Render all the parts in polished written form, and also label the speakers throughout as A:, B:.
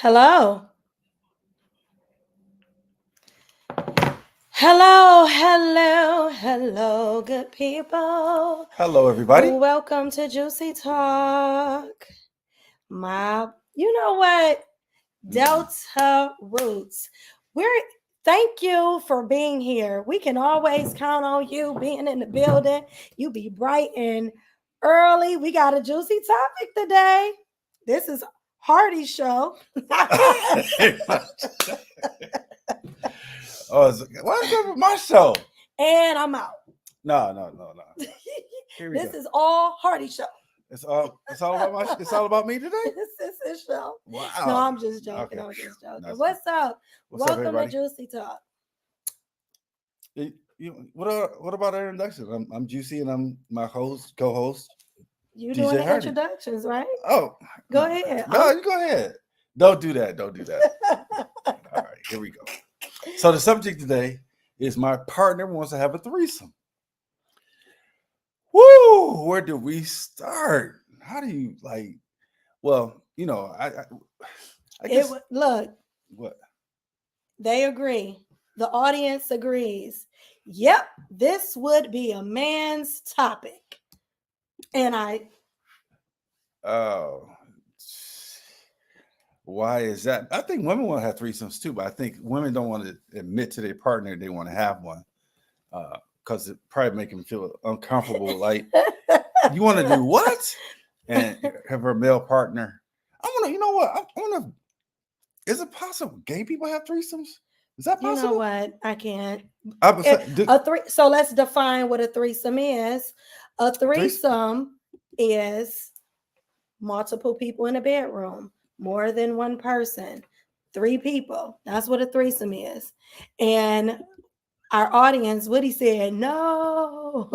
A: Hello. Hello, good people.
B: Hello, everybody.
A: Welcome to Juicy Talk. You know what? Delta Roots. We're Thank you for being here. We can always count on you being in the building. You be bright and early. We got a juicy topic today. This is Hardy's show.
B: Why is that my show?
A: And I'm out.
B: No. Here we
A: This
B: go.
A: is all Hardy show.
B: It's all about it's all about me today.
A: This is his show.
B: Wow.
A: No, I'm just joking.
B: Okay.
A: I'm just joking.
B: That's
A: What's up?
B: What's up,
A: Welcome to
B: everybody?
A: Juicy Talk.
B: What about our introduction? I'm Juicy and I'm my co-host.
A: You
B: DJ
A: doing the
B: Hardy.
A: introductions, right?
B: Oh,
A: Go
B: no.
A: ahead.
B: No, you go ahead. Don't do that. All right, here we go. So the subject today is my partner wants to have a threesome. Woo! Where do we start? How do you like? Well, I guess
A: Look,
B: what?
A: they agree. The audience agrees. Yep, this would be a man's topic. And
B: Oh, why is that? I think women want to have threesomes too, but I think women don't want to admit to their partner they want to have one because it probably make them feel uncomfortable. Like, you want to do what? And have a male partner. I want to. You know what? I want to. Is it possible gay people have threesomes? Is that possible?
A: you know what? I can't. So let's define what a threesome is. A threesome is multiple people in a bedroom, more than one person, 3 people. That's what a threesome is. And our audience, Woody said, no.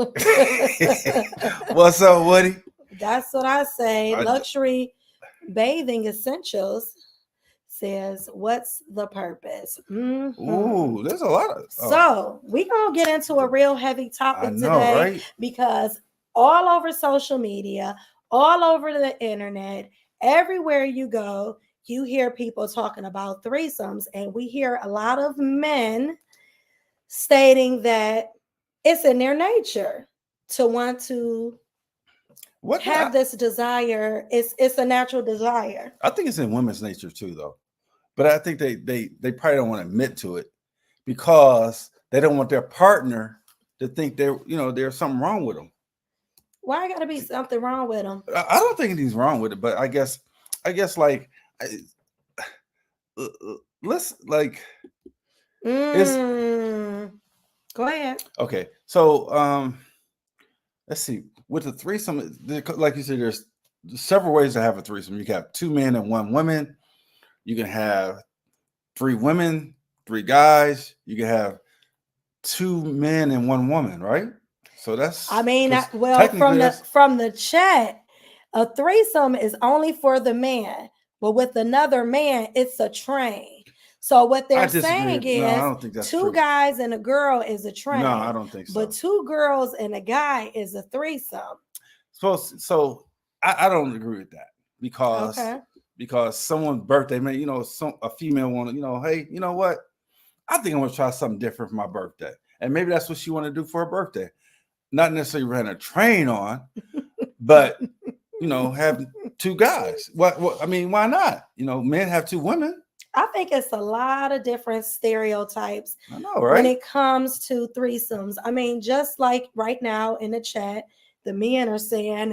B: What's up, Woody?
A: That's what I say. Luxury Bathing Essentials says, what's the purpose? Mm-hmm.
B: Ooh, there's a lot of.
A: So we're going to get into a real heavy topic today, right? Because all over social media, all over the internet, everywhere you go, you hear people talking about threesomes, and we hear a lot of men stating that it's in their nature to want to have this desire. It's a natural desire.
B: I think it's in women's nature too, though. But I think they probably don't want to admit to it because they don't want their partner to think there's something wrong with them.
A: Why got to be something wrong with them?
B: I don't think anything's wrong with it, but I guess like let's like.
A: Go ahead.
B: Okay, so let's see. With the threesome, like you said, there's several ways to have a threesome. You can have 2 men and 1 woman. You can have 3 women, 3 guys. You can have 2 men and 1 woman, right? So that's.
A: I mean, from the chat, a threesome is only for the man, but with another man, it's a train. So what they're saying is,
B: I don't think that's
A: 2
B: true.
A: guys and a girl is a train.
B: No, I don't think so.
A: But 2 girls and a guy is a threesome.
B: So I don't agree with that because someone's birthday, man, a female want to, hey, you know what? I think I'm gonna try something different for my birthday, and maybe that's what she want to do for her birthday. Not necessarily run a train on, but have 2 guys. What? I mean, why not? Men have 2 women.
A: I think it's a lot of different stereotypes.
B: I know, right?
A: When it comes to threesomes. I mean, just like right now in the chat, the men are saying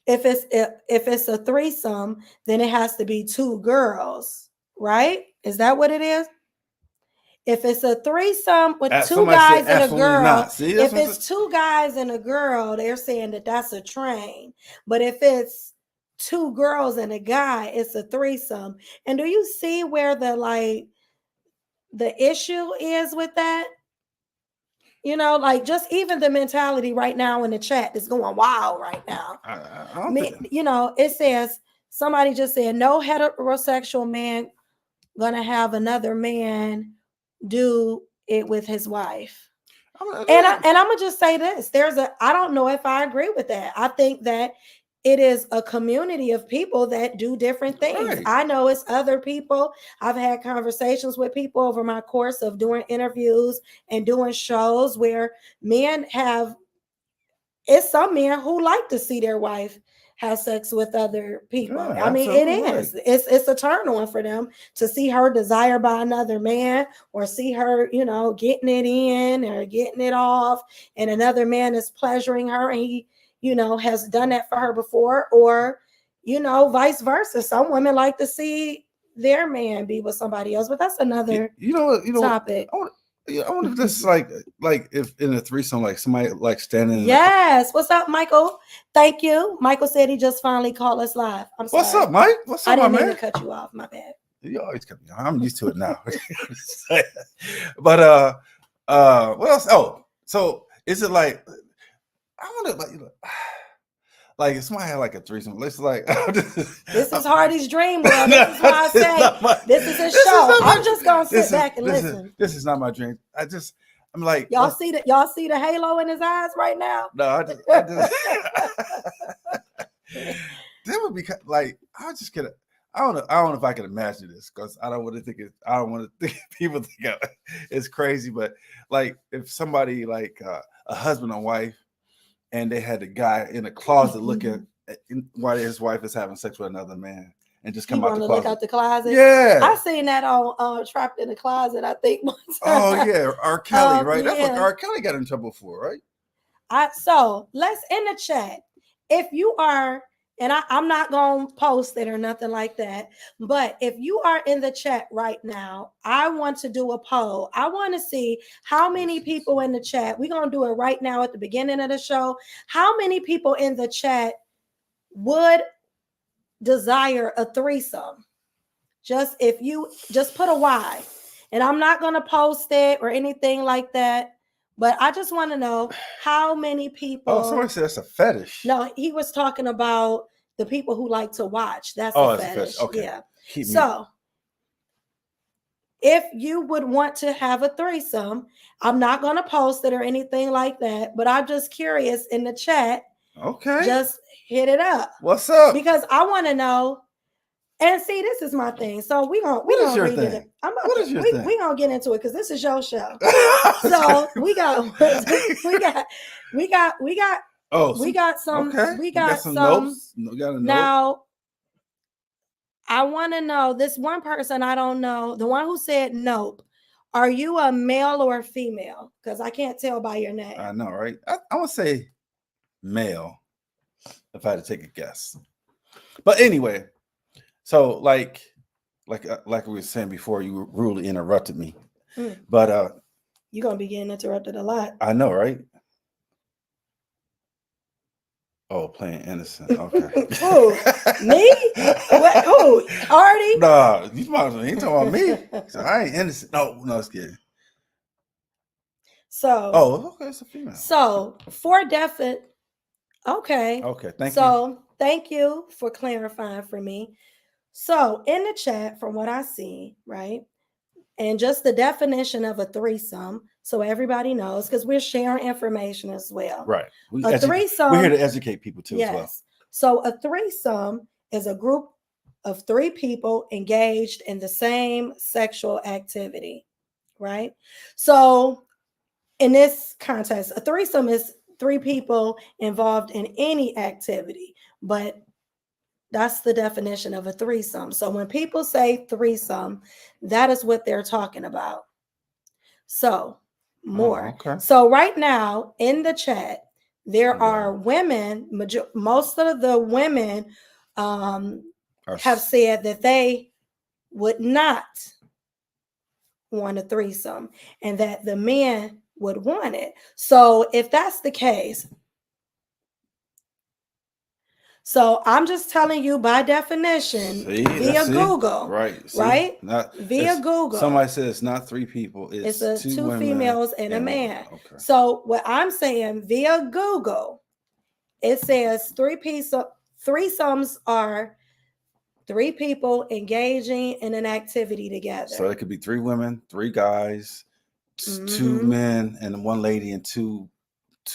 A: if it's a threesome, then it has to be 2 girls, right? Is that what it is? If it's a threesome with 2 guys and a girl, if it's 2 guys and a girl, they're saying that that's a train. But if it's 2 girls and a guy, it's a threesome. And do you see where the issue is with that? Just even the mentality right now in the chat is going wild right now. It says, somebody just said, no heterosexual man gonna have another man do it with his wife. And I'm gonna just say this. I don't know if I agree with that. I think that it is a community of people that do different things. Right. I know it's other people. I've had conversations with people over my course of doing interviews and doing shows where men have, it's some men who like to see their wife have sex with other people. Yeah, I mean, it is. Right. It's a turn on for them to see her desired by another man, or see her, getting it in or getting it off, and another man is pleasuring her, and he, has done that for her before, or, vice versa. Some women like to see their man be with somebody else, but that's another topic.
B: I wonder if this is like if in a threesome, like somebody like standing.
A: Yes. What's up, Michael? Thank you. Michael said he just finally called us live. I'm sorry.
B: What's up, Mike? What's up,
A: I didn't
B: mean
A: to cut you off. My bad.
B: You always cut me off. I'm used to it now. But what else? Oh, so is it like, I wonder, like if somebody had like a threesome, it's like
A: this is Hardy's dream world. This is why I say this is a show. I'm just gonna sit back and listen.
B: This is not my dream. I'm like,
A: y'all see the halo in his eyes right now?
B: No, I just that would be like, I just get it. I don't know if I can imagine this, because I don't want to think people think it's crazy, but like if somebody like a husband and wife, and they had a guy in a closet looking at while his wife is having sex with another man, and just come out the closet.
A: Look out the closet.
B: Yeah,
A: I seen that on Trapped in the Closet, I think.
B: Oh yeah, R. Kelly, right? Yeah. That's what R. Kelly got in trouble for, right?
A: So let's in the chat. If you are, and I'm not gonna post it or nothing like that, but if you are in the chat right now, I want to do a poll. I want to see how many people in the chat. We're gonna do it right now at the beginning of the show. How many people in the chat would desire a threesome? If you just put a Y, and I'm not going to post it or anything like that, but I just want to know how many people.
B: Oh, somebody said that's a fetish.
A: No, he was talking about the people who like to watch. That's a fetish. Okay. Yeah. So if you would want to have a threesome, I'm not going to post it or anything like that, but I'm just curious in the chat.
B: Okay.
A: Just hit it up.
B: What's up?
A: Because I want to know. And see, this is my thing. So we're gonna read it. We're gonna get into it because this is your show. So we got some notes. Now I want to know, this one person I don't know, the one who said nope. Are you a male or a female? Because I can't tell by your name.
B: I know, right? I would say male if I had to take a guess. But anyway. So like we were saying before, you rudely interrupted me. But
A: you're gonna be getting interrupted a lot.
B: I know, right? Oh, playing innocent. Okay.
A: Who? Me? What? Who? Artie?
B: Nah, you ain't talking about me. So I ain't innocent. No, it's good.
A: So.
B: Oh, okay, it's a female.
A: So for definite. Okay.
B: Okay. Thank you.
A: So thank you for clarifying for me. So in the chat, from what I see, right, and just the definition of a threesome, so everybody knows, because we're sharing information as well.
B: Right.
A: Threesome.
B: We're here to educate people too. Yes. As well.
A: So a threesome is a group of 3 people engaged in the same sexual activity, right? So in this context, a threesome is 3 people involved in any activity, but that's the definition of a threesome. So when people say threesome, that is what they're talking about. So more. Okay. So right now in the chat, there are women, most of the women have said that they would not want a threesome and that the men would want it. So if that's the case, so I'm just telling you by definition, via Google, right? Via Google.
B: Somebody says it's not 3 people. It's
A: 2 females and a man. Okay. So what I'm saying via Google, it says threesomes are 3 people engaging in an activity together.
B: So it could be 3 women, 3 guys, 2 men, and 1 lady, and two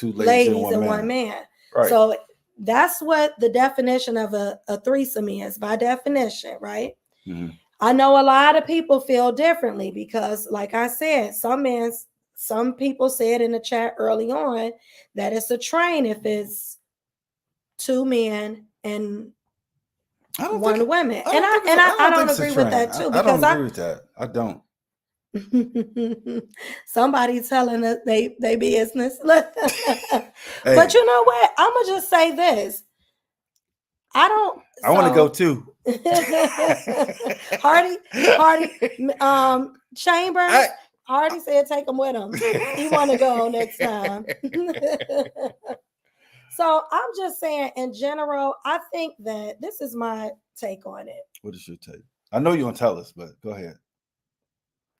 B: ladies and one man.
A: Right. So that's what the definition of a threesome is, by definition, right?
B: Mm-hmm.
A: I know a lot of people feel differently because, like I said, some people said in the chat early on that it's a train if it's 2 men and 1 woman. I don't agree with that too.
B: I don't agree with that. I don't.
A: Somebody telling us they business. But you know what? I'm gonna just say this. I
B: want to go too.
A: Hardy, Chambers. Hardy said take him with him. He want to go next time. So I'm just saying, in general, I think that this is my take on it.
B: What is your take? I know you're gonna tell us, but go ahead.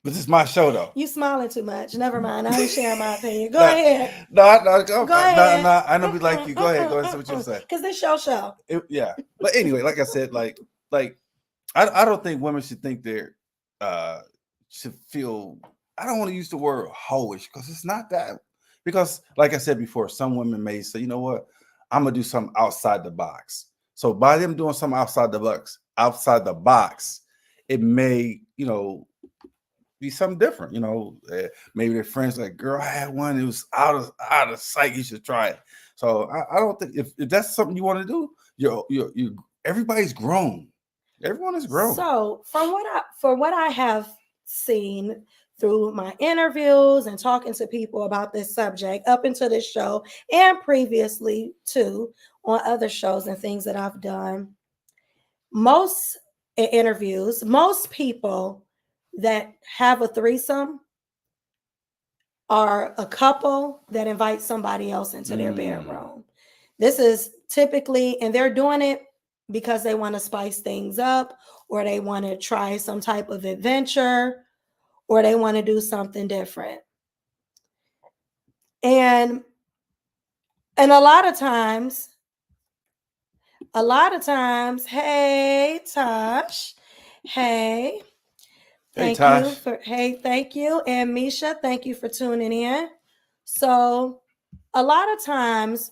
B: This is my show, though.
A: You smiling too much. Never mind. I ain't sharing my opinion. Go ahead.
B: Go ahead. No, I know we like you. Go ahead. Go ahead. See what you say.
A: Because this your show.
B: Yeah. But anyway, like I said, like I don't think women should think they're should feel. I don't want to use the word hoish because it's not that. Because, like I said before, some women may say, you know what, I'm gonna do something outside the box. So by them doing something outside the box, it may, be something different. Maybe their friends like, girl, I had one. It was out of sight. You should try it. So I don't think if that's something you want to do, you everybody's grown. Everyone is grown.
A: So from what I have seen through my interviews and talking to people about this subject up into this show and previously too on other shows and things that I've done, most interviews, most people that have a threesome are a couple that invite somebody else into their bedroom. This is typically, and they're doing it because they want to spice things up, or they want to try some type of adventure, or they want to do something different. And a lot of times, hey Tosh, hey. Thank you. And Misha, thank you for tuning in. So a lot of times,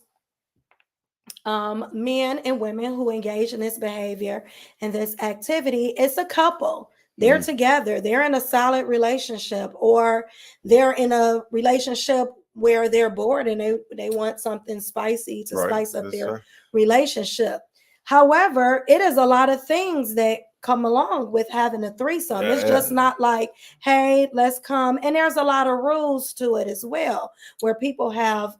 A: men and women who engage in this behavior and this activity, it's a couple. They're together. They're in a solid relationship, or they're in a relationship where they're bored and they want something spicy to spice up their relationship. However, it is a lot of things that come along with having a threesome. It's just not like, hey, let's come. And there's a lot of rules to it as well, where people have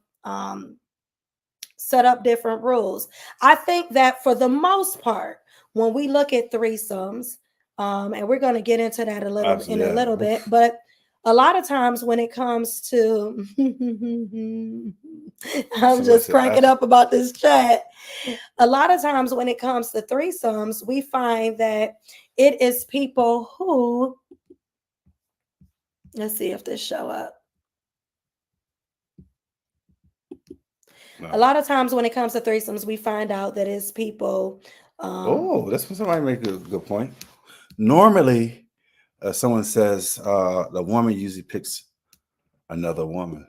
A: set up different rules. I think that for the most part, when we look at threesomes, and we're going to get into that in a little bit, but a lot of times when it comes to, I'm just cranking up about this chat. A lot of times when it comes to threesomes, we find that it is people who, let's see if this show up. No. A lot of times when it comes to threesomes, we find out that it's people.
B: That's when somebody make a good point. Normally, someone says the woman usually picks another woman.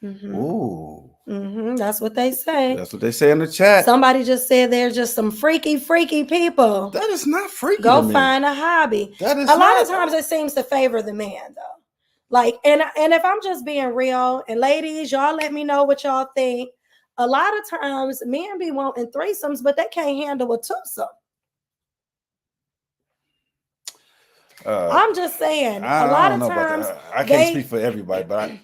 A: That's what they say.
B: That's what they say in the chat.
A: Somebody just said they're just some freaky people.
B: That is not freaky.
A: Go find a hobby. A lot of times it seems to favor the man, though. Like, and if I'm just being real, and ladies, y'all let me know what y'all think. A lot of times men be wanting threesomes, but they can't handle a twosome. I'm just saying. A lot of times
B: I can't speak for everybody, but I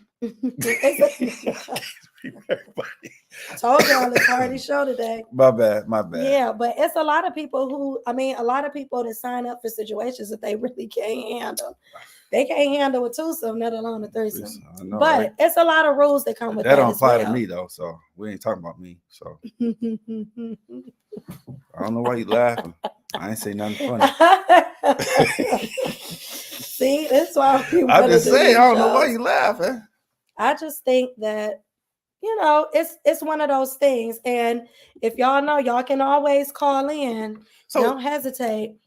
A: told y'all it's party show today.
B: My bad.
A: Yeah, but it's a lot of people a lot of people that sign up for situations that they really can't handle. They can't handle a twosome, let alone a threesome. Know, but right? It's a lot of rules that come with that.
B: That don't apply to me though, so we ain't talking about me. So I don't know why you laughing. I ain't say nothing funny.
A: See, that's why
B: I'm just saying. I don't know why you laughing.
A: I just think that it's one of those things, and if y'all know, y'all can always call in. So don't hesitate.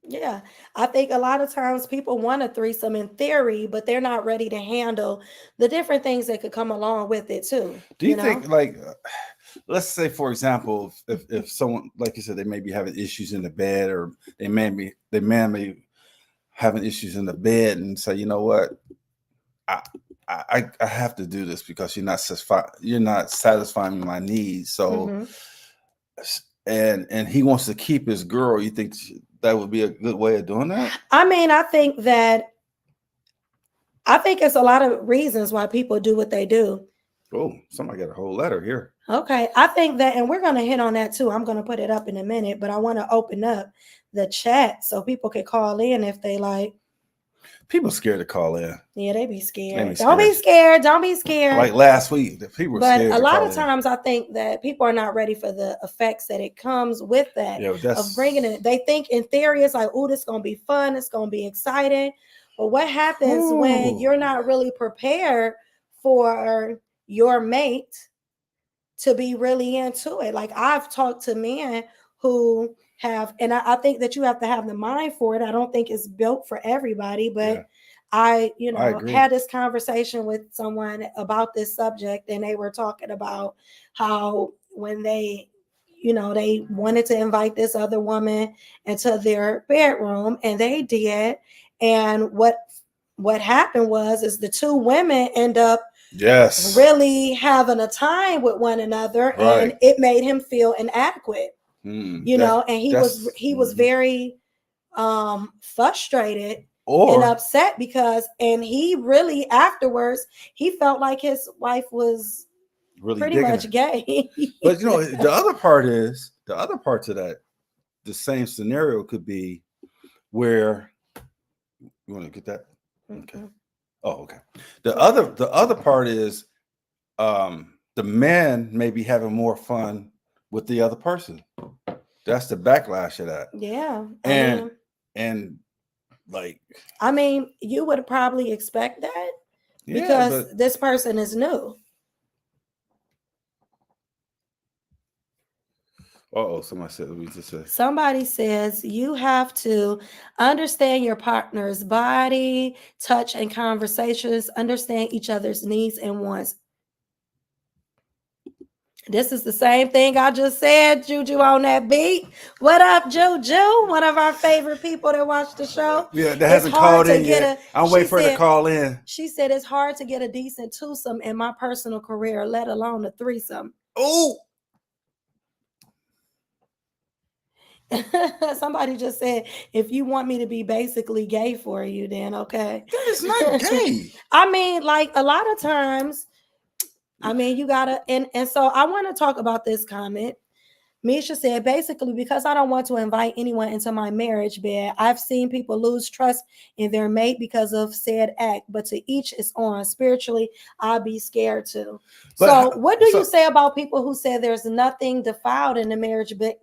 A: Yeah, I think a lot of times people want a threesome in theory, but they're not ready to handle the different things that could come along with it too.
B: Do you think, like, let's say, for example, if someone, like you said, they may be having issues in the bed, or they may be having issues in the bed, and say, you know what, I I have to do this because you're not satisfying my needs. So, and he wants to keep his girl. You think that would be a good way of doing that?
A: I mean, I think it's a lot of reasons why people do what they do.
B: Oh, somebody got a whole letter here.
A: Okay, I think that, and we're going to hit on that too. I'm going to put it up in a minute, but I want to open up the chat so people can call in if they like.
B: People scared to call in.
A: Yeah, they be scared. Don't be scared. Don't be scared.
B: Like last week, the people were scared.
A: But a lot of times, I think that people are not ready for the effects that it comes with that.
B: Yeah,
A: of bringing it. They think in theory it's like, oh, this is gonna be fun. It's gonna be exciting. But what happens when you're not really prepared for your mate to be really into it? Like, I've talked to men who have, and I think that you have to have the mind for it. I don't think it's built for everybody, but I had this conversation with someone about this subject, and they were talking about how when they wanted to invite this other woman into their bedroom, and they did, and what happened is the two women end up really having a time with one another, and it made him feel inadequate. And he was very frustrated and upset because, and he really afterwards he felt like his wife was really pretty much gay.
B: But the other part to that, the same scenario could be where you want to get that. Okay. Oh, okay. The other part is the man may be having more fun with the other person. That's the backlash of that.
A: Yeah.
B: And like,
A: I mean, you would probably expect that because this person is new.
B: Somebody said, let me just say.
A: Somebody says you have to understand your partner's body, touch, and conversations, understand each other's needs and wants. This is the same thing I just said, Juju, on that beat. What up, Juju? One of our favorite people that watch the show.
B: Yeah, that hasn't called in yet. I'm waiting for her to call in.
A: She said it's hard to get a decent twosome in my personal career, let alone a threesome.
B: Oh.
A: Somebody just said, if you want me to be basically gay for you, then okay.
B: That is not gay.
A: I mean, like, a lot of times, I mean, you gotta, and so I want to talk about this comment. Misha said, basically, because I don't want to invite anyone into my marriage bed, I've seen people lose trust in their mate because of said act, but to each is on. Spiritually, I'll be scared too. But, what do you say about people who say there's nothing defiled in the marriage bed,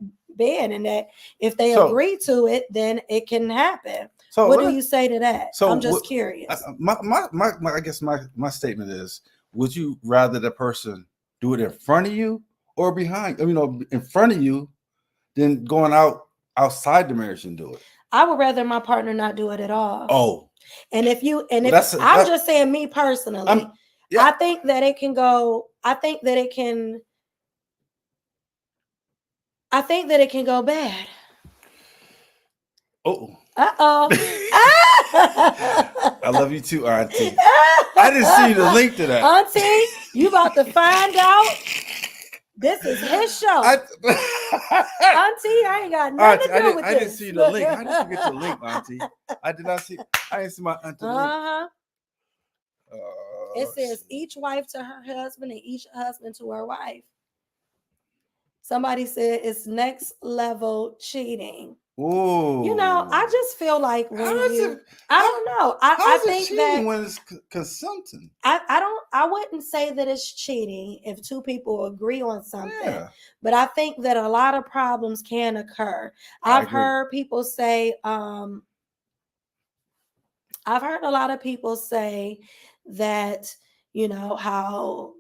A: and that if they agree to it, then it can happen? So what do you say to that? So I'm just curious.
B: I guess my statement is, would you rather the person do it in front of you or behind, in front of you, than going outside the marriage and do it?
A: I would rather my partner not do it at all.
B: Oh.
A: And I'm just saying, me personally, I think that it can go, I think that it can go bad.
B: Oh.
A: Uh-oh.
B: I love you too, Auntie. I didn't see the link to that.
A: Auntie, you about to find out. This is his show. Auntie, I ain't got nothing to do with this.
B: I didn't see the link. How did you get the link, Auntie? I didn't see my auntie link.
A: It says each wife to her husband and each husband to her wife. Somebody said it's next level cheating.
B: Ooh.
A: I just feel like when I don't know. I think that
B: when it's consenting.
A: I wouldn't say that it's cheating if two people agree on something, but I think that a lot of problems can occur. I've heard people say, I've heard a lot of people say that, how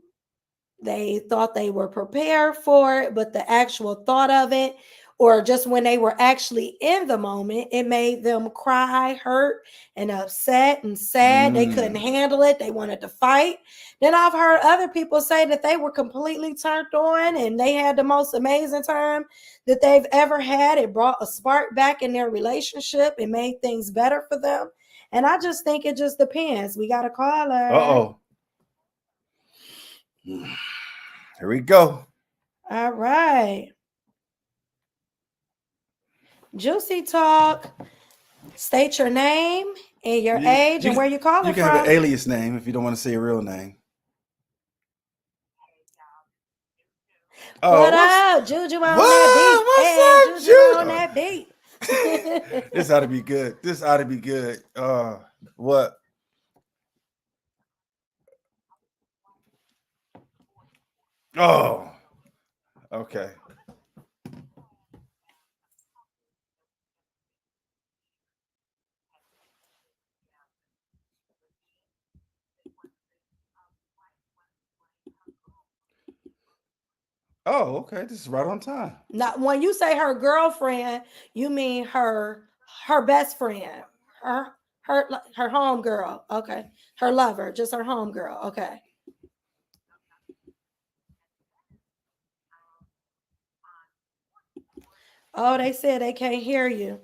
A: they thought they were prepared for it, but the actual thought of it, or just when they were actually in the moment, it made them cry, hurt, and upset and sad. They couldn't handle it. They wanted to fight. Then I've heard other people say that they were completely turned on and they had the most amazing time that they've ever had. It brought a spark back in their relationship. It made things better for them. And I just think it just depends. We got a caller.
B: Uh-oh. Here we go.
A: All right. Juicy Talk. State your name and your age and where you're calling from.
B: You can have an alias name if you don't want to say a real name.
A: What up, Juju on that beat? Juju on that beat.
B: This ought to be good. What? Oh, okay. Oh, okay. This is right on time.
A: Now, when you say her girlfriend, you mean her best friend, her home girl. Okay, her lover, just her home girl. Okay. Oh, they said they can't hear you.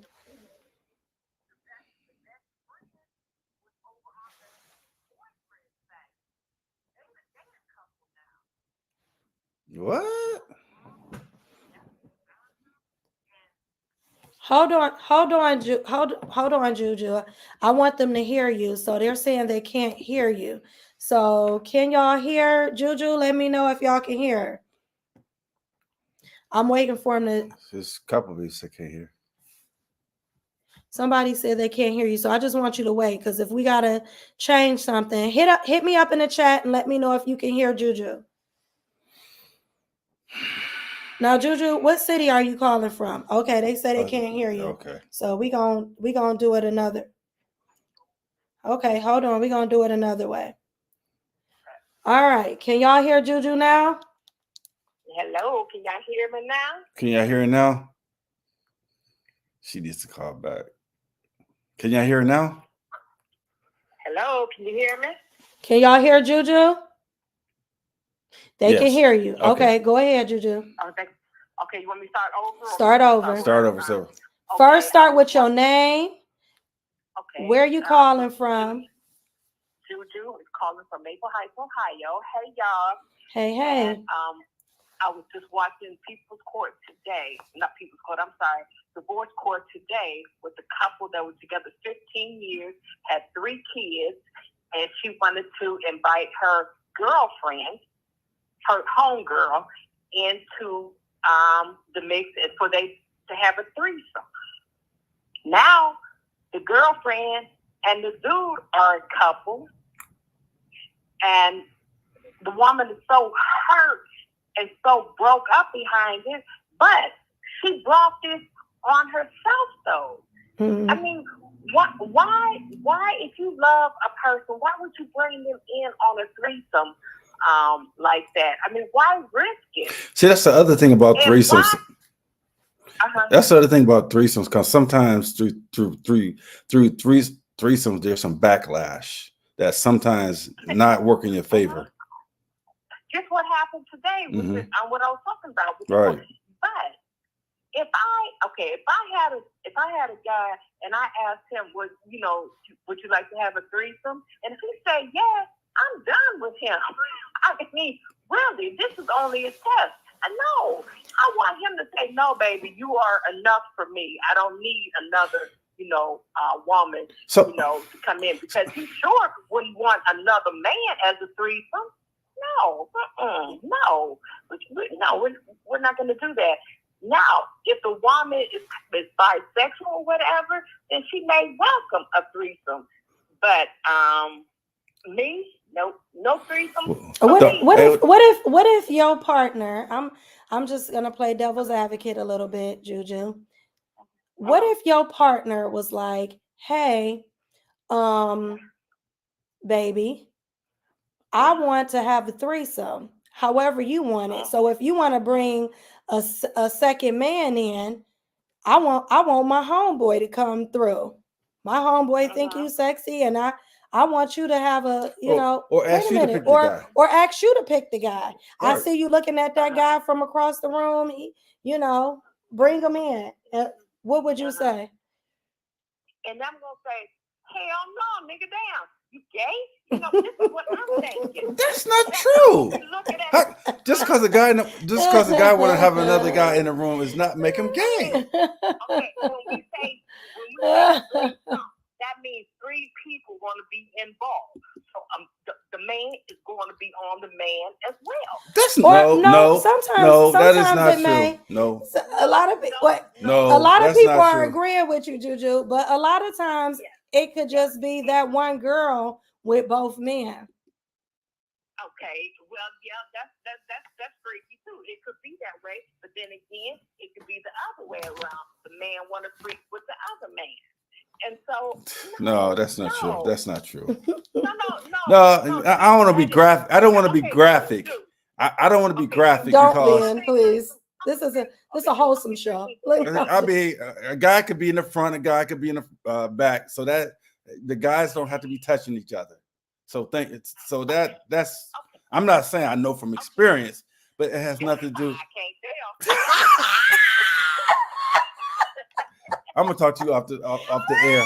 B: What?
A: Hold on, Juju. I want them to hear you. So they're saying they can't hear you. So can y'all hear Juju? Let me know if y'all can hear. I'm waiting for him to.
B: There's a couple of these I can't hear.
A: Somebody said they can't hear you, so I just want you to wait because if we gotta change something, hit me up in the chat and let me know if you can hear Juju. Now, Juju, what city are you calling from? Okay, they said they can't hear you.
B: Okay.
A: So we gonna do it another. Okay, hold on. We're gonna do it another way. All right. Can y'all hear Juju now?
C: Hello, can y'all hear me now?
B: Can y'all hear it now? She needs to call back. Can y'all hear it now?
C: Hello, can you hear me?
A: Can y'all hear Juju? They can hear you. Okay, go ahead, Juju.
C: Okay, you want me to start over?
A: Start over.
B: Start over. So
A: first, start with your name.
C: Okay.
A: Where you calling from?
C: Juju is calling from Maple Heights, Ohio. Hey, y'all.
A: Hey.
C: And, I was just watching People's Court today. Not People's Court, I'm sorry. Divorce Court today with a couple that was together 15 years, had 3 kids, and she wanted to invite her girlfriend, her homegirl, into the mix for they to have a threesome. Now, the girlfriend and the dude are a couple, and the woman is so hurt and so broke up behind it, but she brought this on herself, though. Mm-hmm. I mean, why, if you love a person, why would you bring them in on a threesome like that? I mean, why risk it?
B: See, that's the other thing about threesomes. That's the other thing about threesomes, because sometimes through threesomes, there's some backlash that sometimes not work in your favor.
C: Just what happened today with what I was talking about.
B: Right.
C: But if I had a guy and I asked him, would you like to have a threesome? And if he said yes, I'm done with him. I mean, really, this is only a test. No, I want him to say, no, baby, you are enough for me. I don't need another, woman, to come in, because he sure wouldn't want another man as a threesome. No, no, we're not going to do that. Now, if the woman is bisexual or whatever, then she may welcome a threesome. But me, no threesome.
A: What if your partner? I'm just gonna play devil's advocate a little bit, Juju. What if your partner was like, "Hey, baby, I want to have a threesome. However you want it. So if you want to bring a second man in, I want my homeboy to come through. My homeboy think you sexy, and I want you to have a,
B: or ask you to pick the guy.
A: Or ask you to pick the guy.
B: Right.
A: I see you looking at that guy from across the room. Bring him in. What would you say?
C: And I'm gonna say, hell no, nigga, down. You gay? This is what I'm thinking.
B: That's not true. Just because a guy want to have another guy in the room is not make him gay.
C: Okay, when we say threesome, that means 3 people want to be involved. So the man is going to be on the man as well.
B: That's
A: sometimes
B: that is not true.
A: May.
B: No,
A: a lot of people are agreeing with you, Juju, but a lot of times it could just be that one girl with both men.
C: Okay, well, yeah, that's freaky too. It could be that way, but then again, it could be the other way around. The man want to freak with the other man. And so
B: no, that's not true. That's not true.
C: No.
B: I don't want to be graphic. I don't want to be graphic. I don't want to be graphic because
A: please. This is a wholesome show.
B: I mean, a guy could be in the front, a guy could be in the back, so that the guys don't have to be touching each other. So that's. I'm not saying I know from experience, but it has nothing to do.
C: I can't tell.
B: I'm gonna talk to you off the air.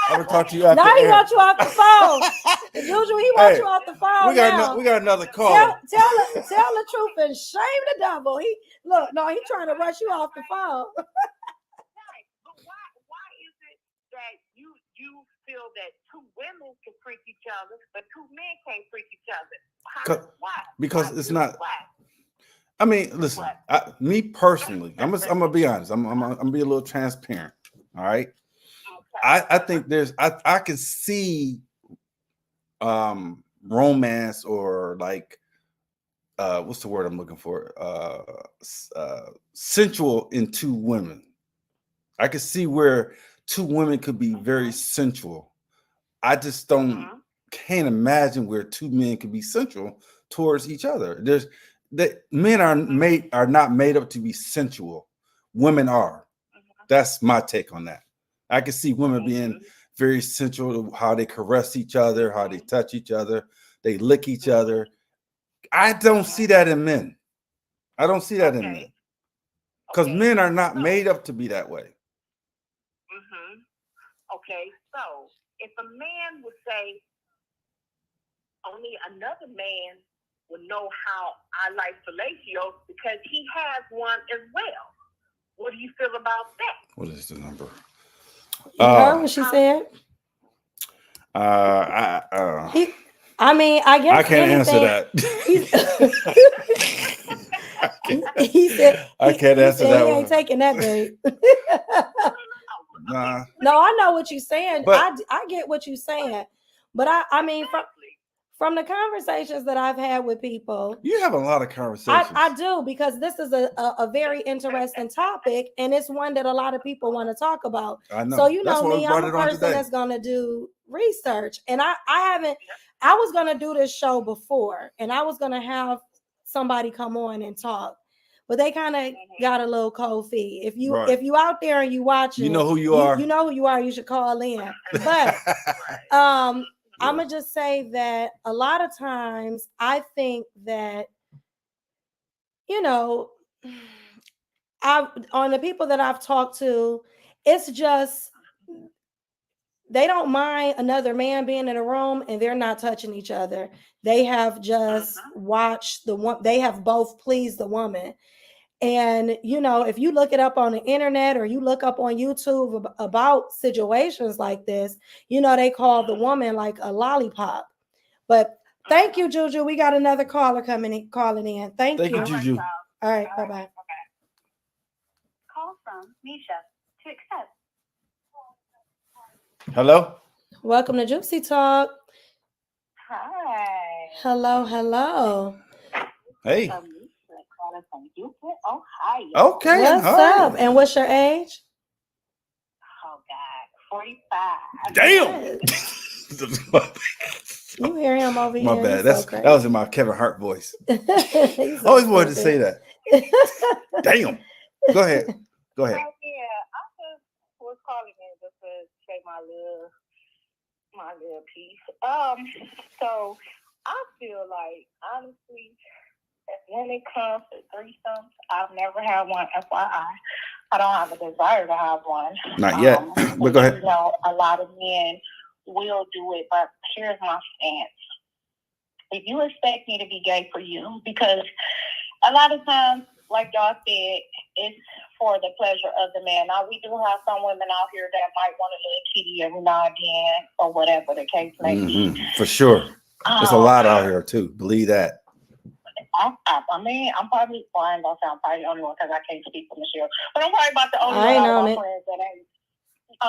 B: I'm gonna talk to you after.
A: Now he wants you off the phone. Juju, he wants you off the phone.
B: We got another call.
A: Tell the truth and shame the devil. He trying to rush you off the phone.
C: Right, but why is it that you feel that 2 women can freak each other, but 2 men can't freak each other? Why?
B: Because it's not. Why? I mean, listen. Me personally, I'm gonna be honest. I'm gonna be a little transparent. All right. Okay. I think I can see romance or like what's the word I'm looking for? Sensual in 2 women. I can see where 2 women could be very sensual. I just can't imagine where 2 men could be sensual towards each other. Men are not made up to be sensual. Women are. That's my take on that. I can see women being very sensual to how they caress each other, how they touch each other, they lick each other. I don't see that in men. I don't see that in men. Because men are not made up to be that way.
C: Okay, so if a man would say only another man will know how I like fellatio because he has one as well. What do you feel about that?
B: What is the number?
A: You heard what she said? I guess
B: I can't answer that.
A: He said
B: I can't answer that.
A: He ain't taking that bait.
B: Nah.
A: No, I know what you're saying. But I get what you're saying. But I mean, from the conversations that I've had with people,
B: you have a lot of conversations.
A: I do, because this is a very interesting topic, and it's one that a lot of people want to talk about.
B: I know.
A: So I'm a person that's going to do research, and I was going to do this show before, and I was going to have somebody come on and talk, but they kind of got a little cold feet. If you out there and you watching,
B: you know who you are.
A: You know who you are. You should call in. But I'm going to just say that a lot of times I think that, on the people that I've talked to, it's just, they don't mind another man being in a room and they're not touching each other. They have just watched they have both pleased the woman. And, if you look it up on the internet or you look up on YouTube about situations like this, they call the woman like a lollipop. But thank you, Juju. We got another caller calling in. Thank you,
B: Juju.
A: All right, bye-bye. Okay.
C: Call from Misha to accept.
B: Hello?
A: Welcome to Gypsy Talk.
C: Hi.
A: Hello.
B: Hey.
C: Oh, hi.
B: Okay.
A: What's up? And what's your age?
C: Oh, God. 45.
B: Damn.
A: You hear him over here.
B: My bad. That was in my Kevin Hart voice. I always wanted to say that. Damn. Go ahead.
C: Yeah. say my little piece. So I feel like, honestly, when it comes to threesomes, I've never had one. FYI, I don't have a desire to have one.
B: Not yet. But go ahead.
C: You know, a lot of men will do it, but here's my stance. If you expect me to be gay for you, because a lot of times, like y'all said, it's for the pleasure of the man. Now, we do have some women out here that might want a little kitty every now and then, or whatever the case may be.
B: For sure. There's a lot out here, too. Believe that.
C: I mean, I'm probably, well, I ain't gonna say I'm probably the only one because I can't speak for Michelle, but I'm probably about the only one out of my friends that ain't.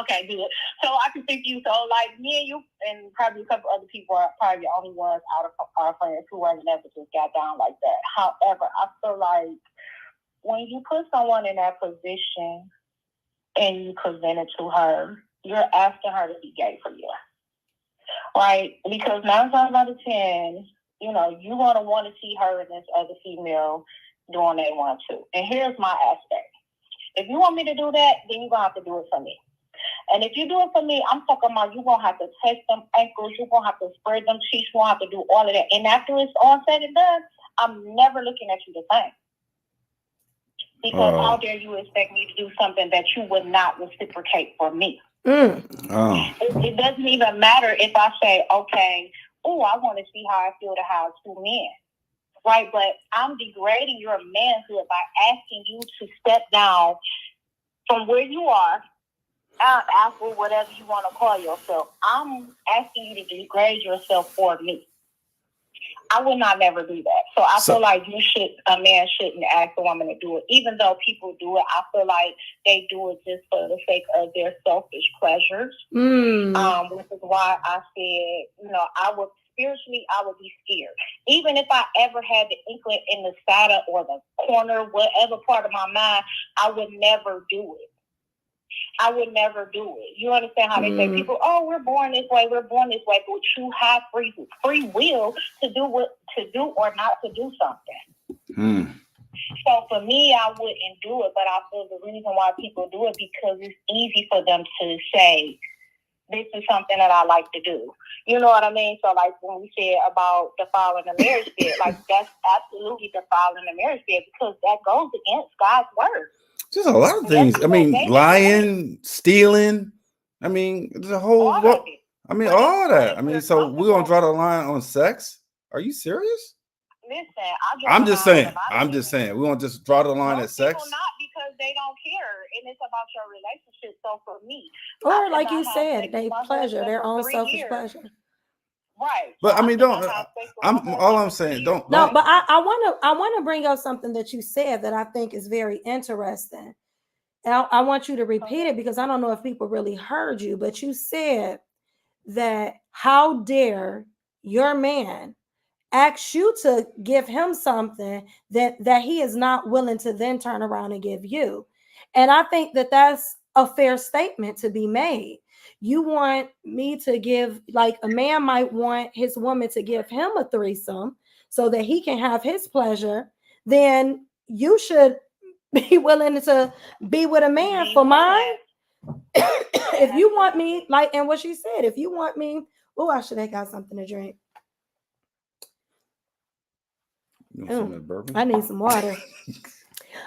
C: Okay, good. So I can think you. So like me and you, and probably a couple other people are probably the only ones out of our friends who have never just got down like that. However, I feel like when you put someone in that position and you present it to her, you're asking her to be gay for you, right? Because 9 times out of 10. You know, you're going to want to see her and this other female doing they want to. And here's my aspect. If you want me to do that, then you're going to have to do it for me. And if you do it for me, I'm talking about you're going to have to touch them ankles. You're going to have to spread them cheeks. You're going to have to do all of that. And after it's all said and done, I'm never looking at you the same. Because how dare you expect me to do something that you would not reciprocate for me? It doesn't even matter if I say, okay, oh, I want to see how I feel to have 2 men, right? But I'm degrading your manhood by asking you to step down from where you are, after whatever you want to call yourself. I'm asking you to degrade yourself for me. I would not never do that. So I feel like a man shouldn't ask a woman to do it. Even though people do it, I feel like they do it just for the sake of their selfish pleasures. Which is why I said, you know, I would be scared. Even if I ever had the inkling in the saddle or the corner, whatever part of my mind, I would never do it. I would never do it. You understand how they say people, oh, we're born this way, but you have free will to do or not to do something. So for me, I wouldn't do it, but I feel the reason why people do it because it's easy for them to say, this is something that I like to do. You know what I mean? So like when we said about defiling the marriage bed, like that's absolutely defiling the marriage bed because that goes against God's word.
B: Just a lot of things. I mean, lying, stealing. I mean, there's a whole. All that. I mean, so we're gonna draw the line on sex? Are you serious?
C: Listen,
B: I'm just saying. We're gonna just draw the line at sex.
C: People not because they don't care, and it's about your relationship. So for me,
A: or like you said, they pleasure, their own selfish pleasure.
C: Right.
B: But I mean, I'm saying, don't.
A: No, but I want to bring up something that you said that I think is very interesting. I want you to repeat it because I don't know if people really heard you, but you said that how dare your man ask you to give him something that he is not willing to then turn around and give you. And I think that that's a fair statement to be made. You want me to give, like a man might want his woman to give him a threesome so that he can have his pleasure, then you should be willing to be with a man for mine. If you want me, like, and what she said, if you want me, I should have got something to drink. I need some water.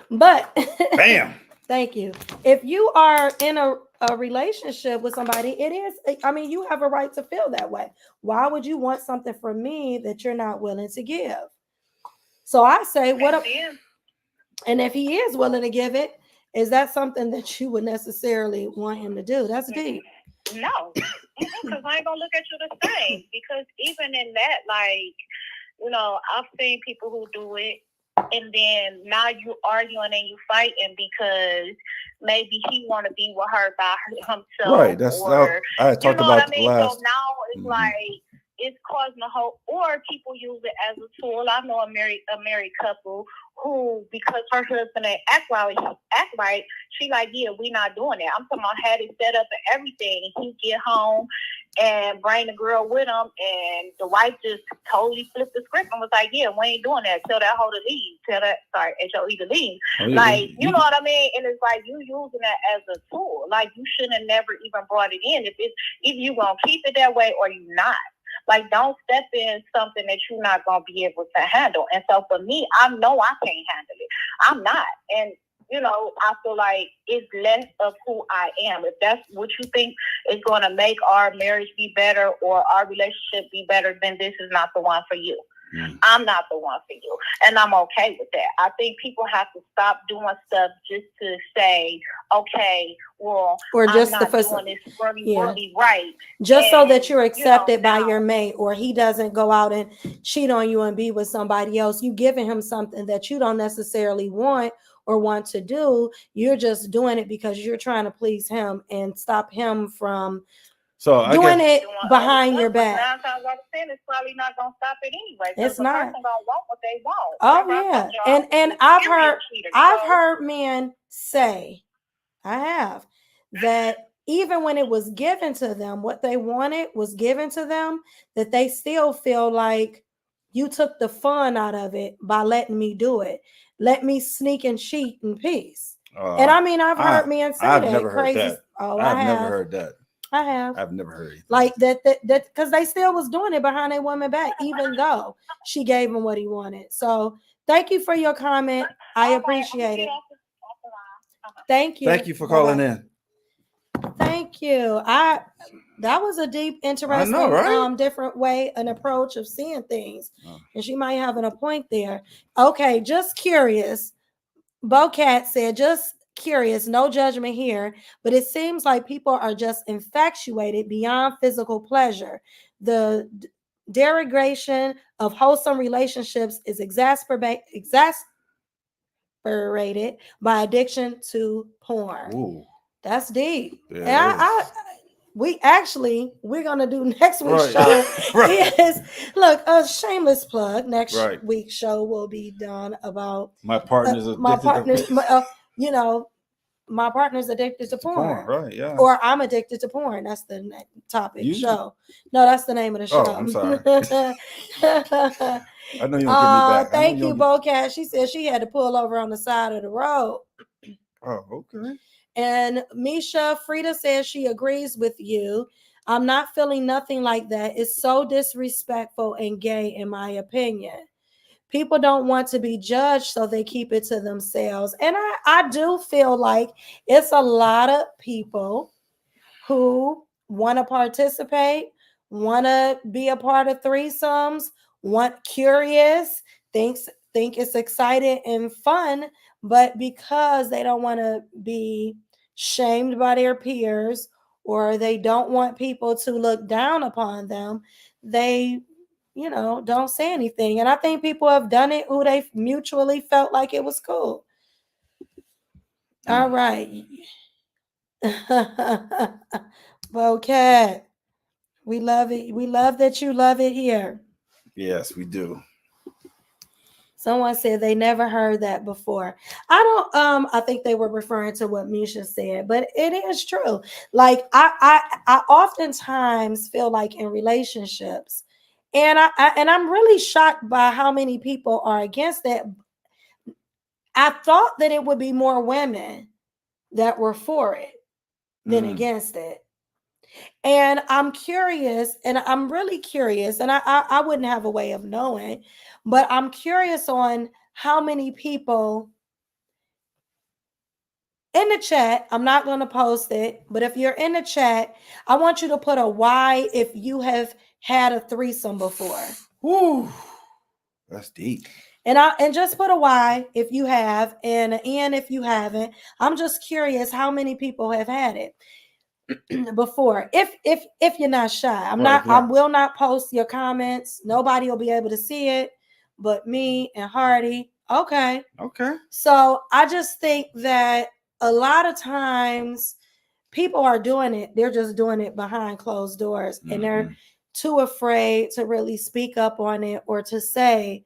A: But
B: bam.
A: Thank you. If you are in a relationship with somebody, you have a right to feel that way. Why would you want something from me that you're not willing to give? So I say, and if he is willing to give it, is that something that you would necessarily want him to do? That's deep.
C: No, because I ain't gonna look at you the same. Because even in that, like, you know, I've seen people who do it, and then now you arguing and you fighting because maybe he want to be with her by himself.
B: Right. That's I talked about
C: what I mean? So now it's like it's causing a whole. Or people use it as a tool. I know a married couple who, because her husband ain't act right, she like, yeah, we not doing that. I'm talking about had it set up and everything. And he get home and bring the girl with him, and the wife just totally flipped the script and was like, yeah, we ain't doing that. Tell that hoe to leave. HOE to leave. Oh, yeah. Like, you know what I mean? And it's like you using that as a tool. Like, you shouldn't have never even brought it in. If you gonna keep it that way or you not. Like, don't step in something that you're not gonna be able to handle. And so for me, I know I can't handle it. I'm not. And I feel like it's less of who I am. If that's what you think is going to make our marriage be better or our relationship be better, then this is not the one for you. I'm not the one for you. And I'm okay with that. I think people have to stop doing stuff just to say, okay, well, or just I'm not doing this really right.
A: Just so that you're accepted by your mate, or he doesn't go out and cheat on you and be with somebody else. You giving him something that you don't necessarily want or want to do. You're just doing it because you're trying to please him and stop him from doing it behind your back.
C: 9 times out of 10, it's probably not gonna stop it anyway.
A: It's not.
C: The person gonna want what they want.
A: Oh yeah, and I've heard men say, I have, that even when it was given to them, what they wanted was given to them, that they still feel like you took the fun out of it by letting me do it. Let me sneak and cheat in peace. And I mean, I've heard men say
B: I've
A: that.
B: never
A: crazy.
B: Heard that.
A: Oh,
B: I've never heard that.
A: I have.
B: I've never heard anything.
A: Like that because they still was doing it behind their woman back, even though she gave him what he wanted. So thank you for your comment. I appreciate it. Thank you.
B: Thank you for calling in.
A: Thank you. That was a deep, interesting, right? Different way, an approach of seeing things. And she might have a point there. Okay, just curious. Bocat said, just curious, no judgment here, but it seems like people are just infatuated beyond physical pleasure. The derogation of wholesome relationships is exasperated by addiction to porn. Ooh. That's deep. Yeah, we're gonna do next week's show. Right. Look, a shameless plug. Next week's show will be done about my partner's my partner's addicted to porn. Right, yeah. Or I'm addicted to porn. That's the topic show. No, that's the name of the show. Oh, I'm sorry. I know you don't get me back. Thank you, Bocat. She said she had to pull over on the side of the road. Oh, okay. And Misha Frida says she agrees with you. I'm not feeling nothing like that. It's so disrespectful and gay, in my opinion. People don't want to be judged, so they keep it to themselves. And I do feel like it's a lot of people who want to participate, want to be a part of threesomes, curious, think it's exciting and fun, but because they don't want to be shamed by their peers or they don't want people to look down upon them, they don't say anything. And I think people have done it who they mutually felt like it was cool. All right. Okay. We love it. We love that you love it here.
B: Yes, we do.
A: Someone said they never heard that before. I think they were referring to what Misha said, but it is true. Like I oftentimes feel like in relationships, and I'm really shocked by how many people are against that. I thought that it would be more women that were for it than against it. And I'm curious, and I'm really curious, and I wouldn't have a way of knowing, but I'm curious on how many people in the chat. I'm not going to post it, but if you're in the chat, I want you to put a Y if you have had a threesome before.
B: Woo, that's deep.
A: And just put a Y if you have, and an N if you haven't. I'm just curious how many people have had it before. If you're not shy, I will not post your comments. Nobody will be able to see it but me and Hardy. Okay. So I just think that a lot of times people are doing it. They're just doing it behind closed doors, and they're too afraid to really speak up on it or to say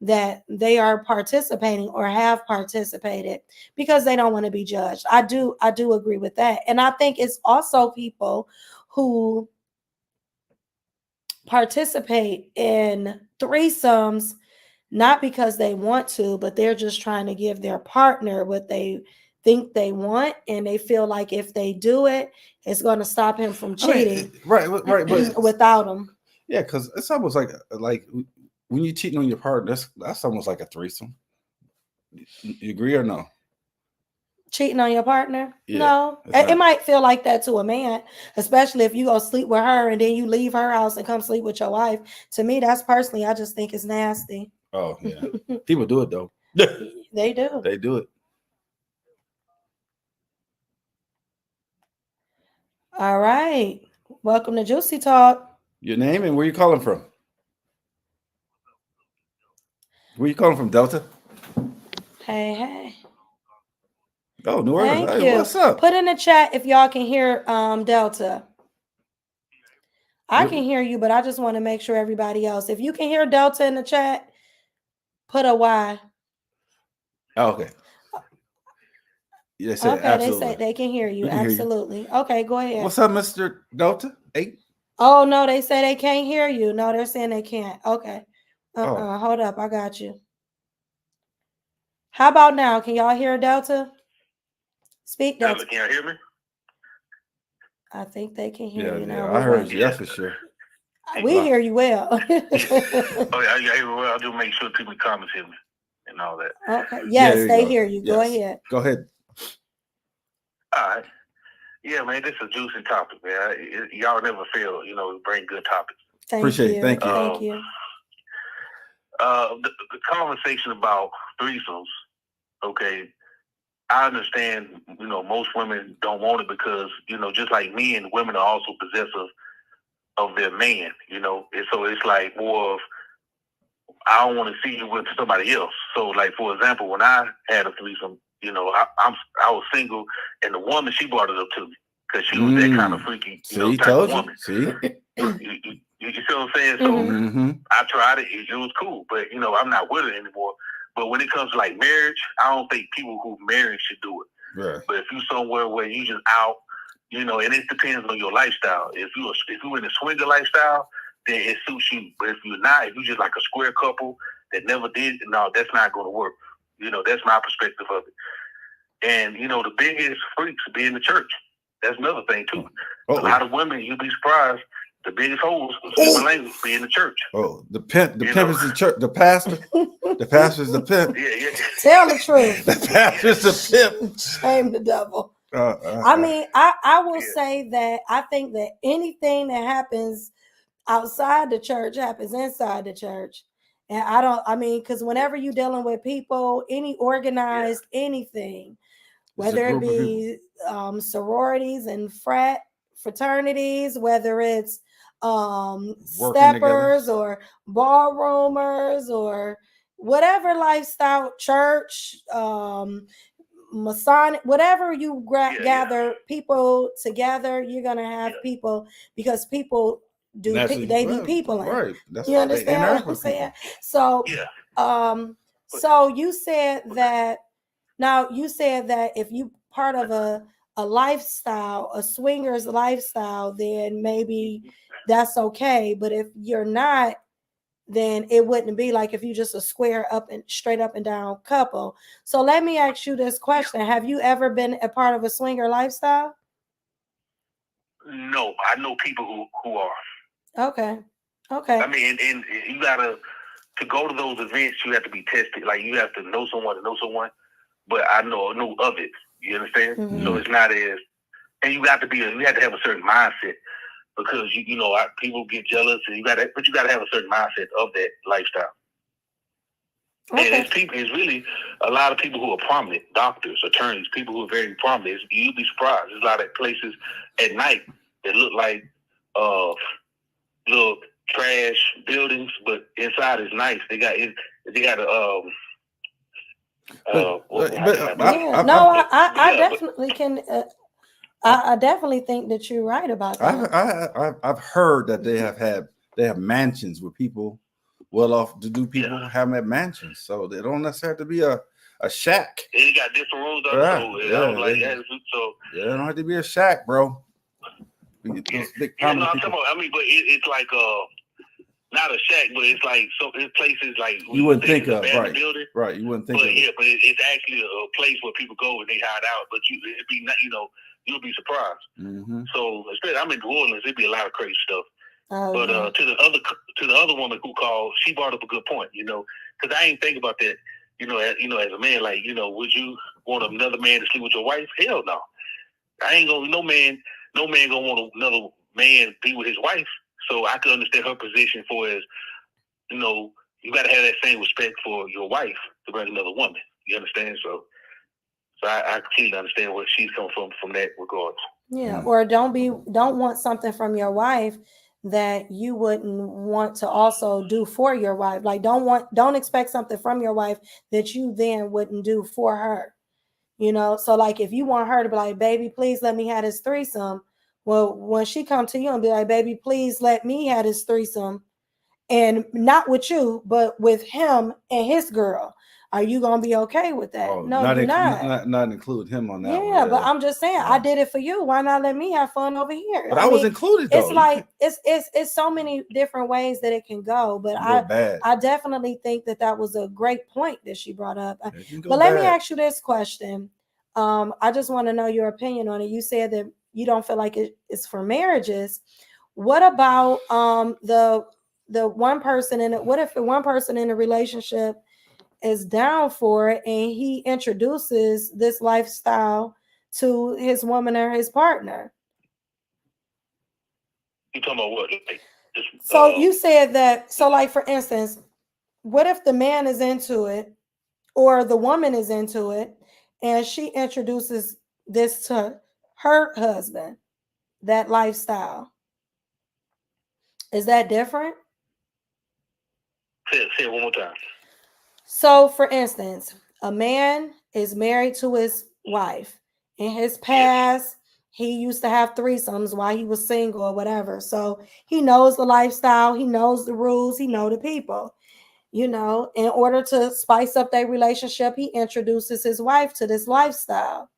A: that they are participating or have participated because they don't want to be judged. I do agree with that. And I think it's also people who participate in threesomes not because they want to, but they're just trying to give their partner what they think they want, and they feel like if they do it, it's going to stop him from cheating.
B: Right, but
A: without him.
B: Yeah, because it's almost like when you're cheating on your partner, that's almost like a threesome. You agree or no?
A: Cheating on your partner?
B: Yeah,
A: no. It might feel like that to a man, especially if you go sleep with her and then you leave her house and come sleep with your wife. To me, that's personally, I just think it's nasty.
B: Oh, yeah. People do it, though.
A: They do.
B: They do it.
A: All right. Welcome to Juicy Talk.
B: Your name and where you calling from? Where you calling from, Delta?
A: Hey.
B: Oh, New Orleans.
A: Thank you.
B: What's up?
A: Put in the chat if y'all can hear Delta. I can hear you, but I just want to make sure everybody else. If you can hear Delta in the chat, put a Y.
B: Oh, okay.
A: They say they can hear you. Absolutely. Hear you. Okay, go ahead.
B: What's up, Mr. Delta 8?
A: Oh, no, they say they can't hear you. No, they're saying they can't. Okay. Hold up. I got you. How about now? Can y'all hear Delta? Speak, Delta.
C: Can y'all hear me?
A: I think they can hear you now.
B: I heard you. That's for sure.
A: We hear you well.
C: I hear well. I'll just make sure people in the comments hear me and all that.
A: Okay. Yes, they hear you. Yes. Go ahead.
B: Go ahead.
C: All right. Yeah, man, this is a juicy topic, man. Y'all never fail, bring good topics.
B: Appreciate it. Thank you.
A: Thank you.
C: The conversation about threesomes, okay, I understand, most women don't want it because, just like men, women are also possessive of their man, and so it's like more of, I don't want to see you with somebody else. So, like, for example, when I had a threesome, I was single, and the woman, she brought it up to me because she was that kind of freaky, type of woman.
B: See?
C: You see what I'm saying? So I tried it. It was cool, but I'm not with it anymore. But when it comes to like marriage, I don't think people who marry should do it.
B: Right.
C: But if you somewhere where you just out, and it depends on your lifestyle. If you're in a swinger lifestyle, then it suits you. But if you're not, if you're just like a square couple that never did, no, that's not going to work. That's my perspective of it. And the biggest freaks be in the church. That's another thing too. A lot of women, you'd be surprised. The biggest holes be in the church.
B: Oh, the pimp is the church. The pastor, the pastor's the pimp.
C: Yeah.
A: Tell the truth.
B: The pastor's the pimp.
A: Shame the devil. I mean, I will say that I think that anything that happens outside the church happens inside the church. And because whenever you're dealing with people, any organized anything, whether it be sororities and fraternities, whether it's steppers or ballroomers or whatever lifestyle, church, Masonic, whatever you gather people together, you're gonna have people, because people do they be people in.
B: Right. That's
A: you understand what I'm saying? So so you said that if you part of a lifestyle, a swingers lifestyle, then maybe that's okay. But if you're not, then it wouldn't be like if you just a square up and straight up and down couple. So let me ask you this question. Have you ever been a part of a swinger lifestyle?
C: No, I know people who are.
A: Okay. I
C: mean, and you gotta, to go to those events, you have to be tested. Like, you have to know someone to know someone. But I know of it. You understand? Mm-hmm. So it's not as, and you have to have a certain mindset, because people get jealous, and you gotta have a certain mindset of that lifestyle. Okay. And it's really a lot of people who are prominent, doctors, attorneys, people who are very prominent. You'd be surprised. There's a lot of places at night that look like little trash buildings, but inside is nice. They got
A: I definitely can. I definitely think that you're right about
B: that. I've heard that they have mansions where people well-off to do people have at mansions, so they don't necessarily have to be a shack.
C: And you got different rooms. So
B: it don't have to be a shack, bro.
C: I'm talking about. I mean, but it's like
D: not a shack, but it's like it's places like
B: you wouldn't think of, right?
D: Building.
B: Right, you wouldn't think
D: but,
B: of.
D: Yeah, but it's actually a place where people go and they hide out. But it'd be not, you'll be surprised.
B: Mm-hmm.
D: So instead, I'm in New Orleans. It'd be a lot of crazy stuff. But to the other woman who called, she brought up a good point. Because I ain't think about that. As a man, like would you want another man to sleep with your wife? Hell no. I ain't gonna. No man gonna want another man to be with his wife. So I could understand her position for as, you got to have that same respect for your wife to bring another woman. You understand? So I completely understand where she's coming from that regard.
A: Yeah, or don't want something from your wife that you wouldn't want to also do for your wife. Like don't expect something from your wife that you then wouldn't do for her. So like if you want her to be like, baby, please let me have this threesome. Well, when she come to you and be like, baby, please let me have this threesome, and not with you, but with him and his girl, are you gonna be okay with that?
B: Oh,
A: no, you're not.
B: Not include him on that.
A: Yeah, but I'm just saying, I did it for you. Why not let me have fun over here?
B: But I was included though.
A: It's like it's so many different ways that it can go. But I definitely think that was a great point that she brought up. But let me ask you this question. I just want to know your opinion on it. You said that you don't feel like it's for marriages. What about the one person in it? What if the one person in a relationship is down for it and he introduces this lifestyle to his woman or his partner?
D: You talking about what?
A: So you said that. So, like for instance, what if the man is into it or the woman is into it, and she introduces this to her husband, that lifestyle? Is that different?
D: Say it one more time.
A: So, for instance, a man is married to his wife. In his past, he used to have threesomes while he was single or whatever. So he knows the lifestyle, he knows the rules, he knows the people. In order to spice up their relationship, he introduces his wife to this lifestyle.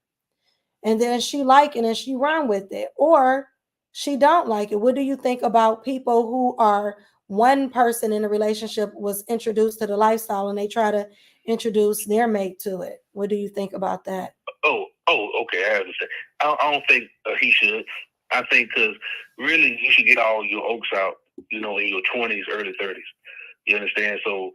A: And then she like it and she run with it. Or she don't like it. What do you think about people who are one person in a relationship was introduced to the lifestyle and they try to introduce their mate to it? What do you think about that?
D: Oh, okay. I understand. I don't think he should. I think because really you should get all your oaks out, in your 20s, early 30s. You understand? So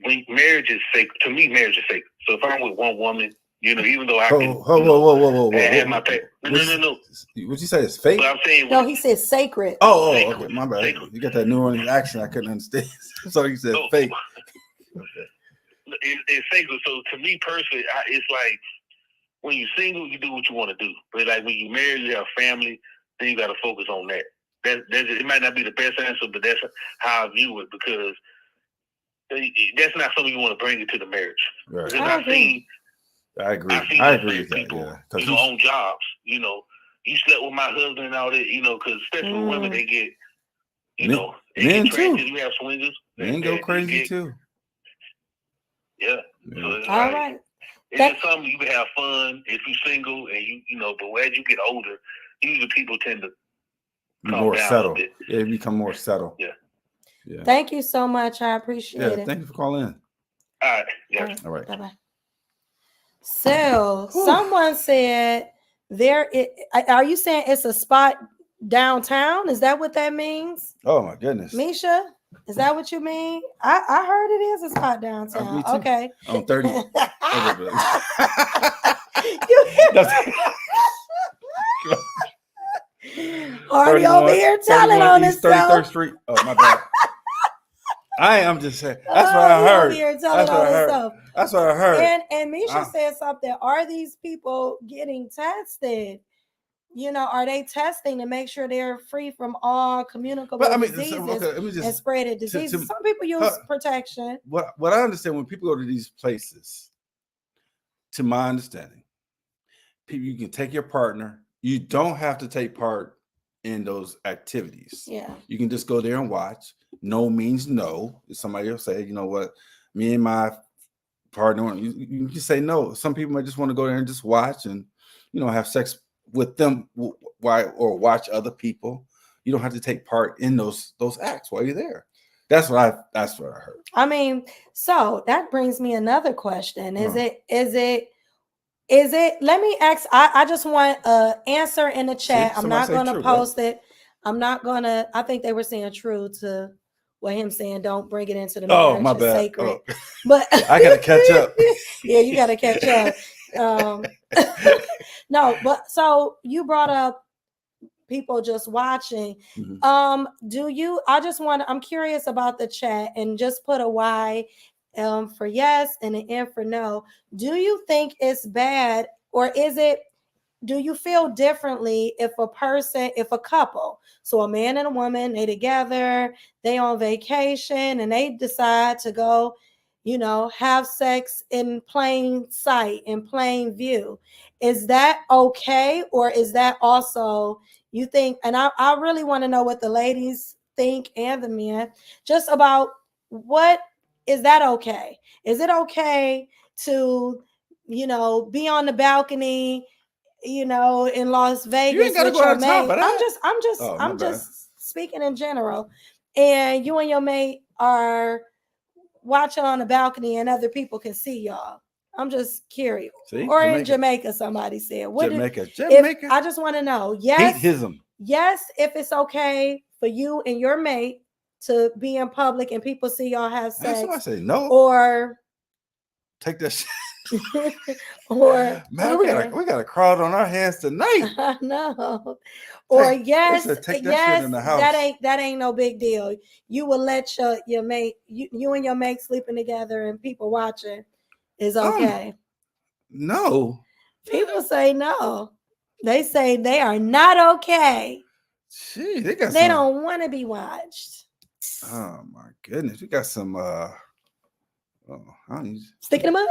D: when marriage is sacred, to me, marriage is sacred. So if I'm with one woman, even though I can,
B: whoa,
D: have my pay. No.
B: What you say is fake?
D: But I'm saying,
A: no, he said sacred.
B: Sacred. Okay, my bad. Sacred. You got that New Orleans accent. I couldn't understand. So you said fake. Okay.
D: It's sacred. So to me personally, it's like when you're single, you do what you want to do. But like when you marry, you have family, then you got to focus on that. It might not be the best answer, but that's how I view it, because that's not something you want to bring into the marriage.
B: Right.
D: Because I agree.
B: I agree with
D: people,
B: that.
D: On jobs, you slept with my husband and all that, because especially with women, they get,
B: men too.
D: You have swingers.
B: Men go crazy too.
D: Yeah. So
A: all right.
D: It's just something you can have fun if you're single and but as you get older, usually people tend to
B: be more settled. Yeah, you become more settled.
D: Yeah.
A: Thank you so much. I appreciate it.
B: Thank you for calling in.
D: All right. Yeah.
B: All right.
A: Bye-bye. So someone said are you saying it's a spot downtown? Is that what that means?
B: Oh my goodness.
A: Misha, is that what you mean? I heard it is a spot downtown. Okay.
B: On 30.
A: Hardy over here telling on himself.
B: 33rd Street. Oh, my bad. I'm just saying. That's what I heard. That's what I heard.
A: And Misha said something. Are these people getting tested? Are they testing to make sure they're free from all communicable diseases and spreaded diseases? Some people use protection.
B: What I understand, when people go to these places, to my understanding, you can take your partner. You don't have to take part in those activities.
A: Yeah.
B: You can just go there and watch. No means no. If somebody will say, you know what, me and my partner, you can say no. Some people might just want to go there and just watch and, have sex with them or watch other people. You don't have to take part in those acts while you're there. That's what I heard.
A: I mean, so that brings me another question. Is it let me ask, I just want an answer in the chat. I'm not gonna post it. I think they were saying true to what him saying, don't bring it into the marriage.
B: Oh, my bad.
A: Sacred. Oh. But
B: I gotta catch up.
A: Yeah, you gotta catch up. No, but so you brought up people just watching. Mm-hmm. I'm curious about the chat, and just put a Y for yes and an N for no. Do you think it's bad, or do you feel differently if a couple, so a man and a woman, they together, they on vacation, and they decide to go, have sex in plain sight, in plain view? Is that okay? Or is that also, you think, and I really want to know what the ladies think and the men, just about what, is that okay? Is it okay to, be on the balcony, in Las Vegas with your mate? I'm just speaking in general. And you and your mate are watching on the balcony and other people can see y'all. I'm just curious. See, or Jamaica. In Jamaica, somebody said. Jamaica. I just want to know. Yes. Yes, if it's okay for you and your mate to be in public and people see y'all have sex. That's why I say no. Or
B: take that shit.
A: Or
B: man, okay. we got a crowd on our hands tonight.
A: I know. Or yes, take that shit in the house. That ain't no big deal. You will let your mate, you and your mate sleeping together and people watching is okay.
B: No.
A: People say no. They say they are not okay.
B: Gee,
A: they don't want to be watched.
B: Oh my goodness, we got some
A: stick in the mud.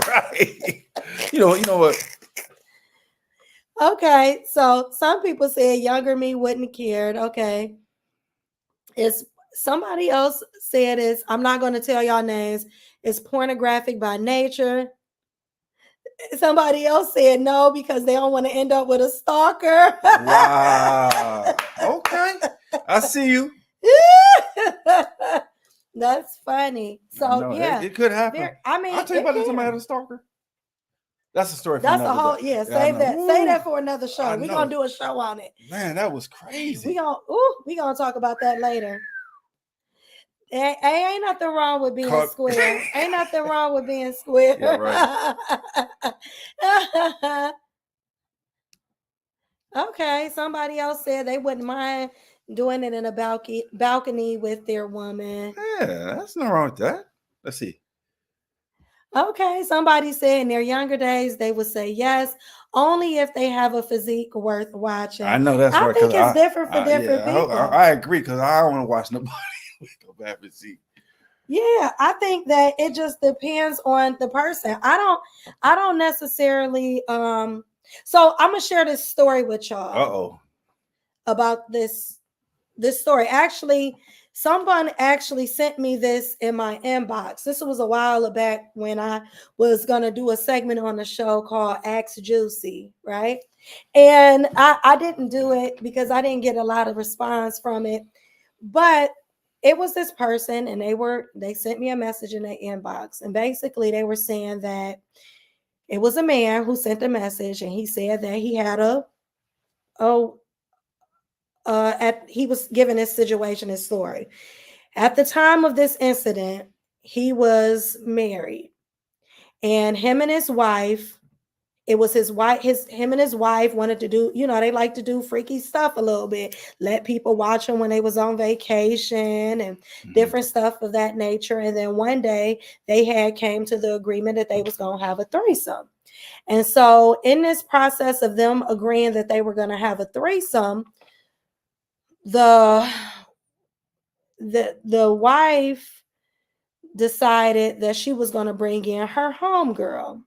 B: Right. You know what?
A: Okay, so some people said younger me wouldn't have cared. Okay. It's somebody else said is, I'm not going to tell y'all names, it's pornographic by nature. Somebody else said no because they don't want to end up with a stalker.
B: Wow. Okay. I see you.
A: That's funny. So yeah,
B: it could happen. I'll tell you about this. Somebody had a stalker. That's a story.
A: That's a whole day. Save that. Save that for another show. We're gonna do a show on it.
B: Man, that was crazy.
A: We gonna talk about that later. Ain't nothing wrong with being square. Ain't nothing wrong with being square.
B: Yeah,
A: right. Okay. Somebody else said they wouldn't mind doing it in a balcony with their woman.
B: Yeah, that's not wrong with that. Let's see.
A: Okay, somebody said in their younger days they would say yes, only if they have a physique worth watching.
B: I know that's right.
A: I think it's different for different people.
B: I agree, because I don't want to watch nobody with a bad physique.
A: Yeah, I think that it just depends on the person. I don't necessarily so I'm gonna share this story with y'all. About this story. Actually, someone actually sent me this in my inbox. This was a while back when I was going to do a segment on the show called Ask Juicy, right? And I didn't do it because I didn't get a lot of response from it. But it was this person, and they sent me a message in their inbox. And basically they were saying that it was a man who sent a message, and he said that he had he was given his situation, his story. At the time of this incident, he was married, and him and his wife, him and his wife wanted to do, they like to do freaky stuff a little bit, let people watch them when they was on vacation and different stuff of that nature. And then one day they had came to the agreement that they was going to have a threesome. And so in this process of them agreeing that they were going to have a threesome, the wife decided that she was going to bring in her homegirl.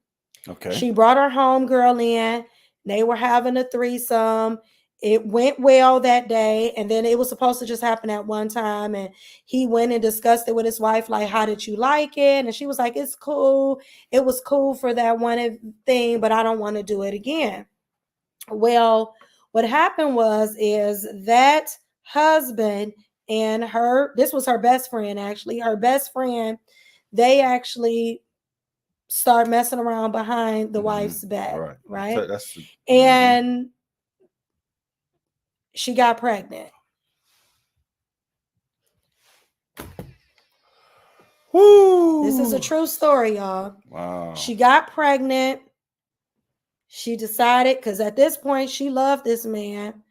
B: Okay.
A: She brought her homegirl in. They were having a threesome. It went well that day. And then it was supposed to just happen at one time. And he went and discussed it with his wife. Like, how did you like it? And she was like, it's cool. It was cool for that one thing, but I don't want to do it again. Well, what happened is that husband and this was her best friend, actually. Her best friend, they actually start messing around behind the wife's back, right? And she got pregnant. Woo. This is a true story, y'all.
B: Wow.
A: She got pregnant. She decided, because at this point she loved this man.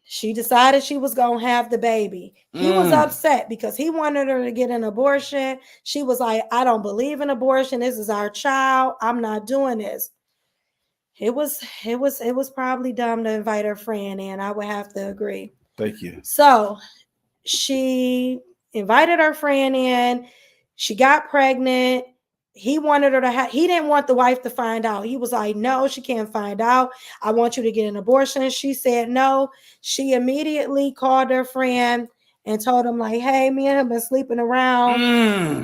A: She decided she was going to have the baby. He was upset because he wanted her to get an abortion. She was like, I don't believe in abortion. This is our child. I'm not doing this. It was probably dumb to invite her friend in. I would have to agree.
B: Thank you.
A: So she invited her friend in. She got pregnant. He wanted her to he didn't want the wife to find out. He was like, no, she can't find out. I want you to get an abortion. She said no. She immediately called her friend and told him, like, hey, me and him been sleeping around.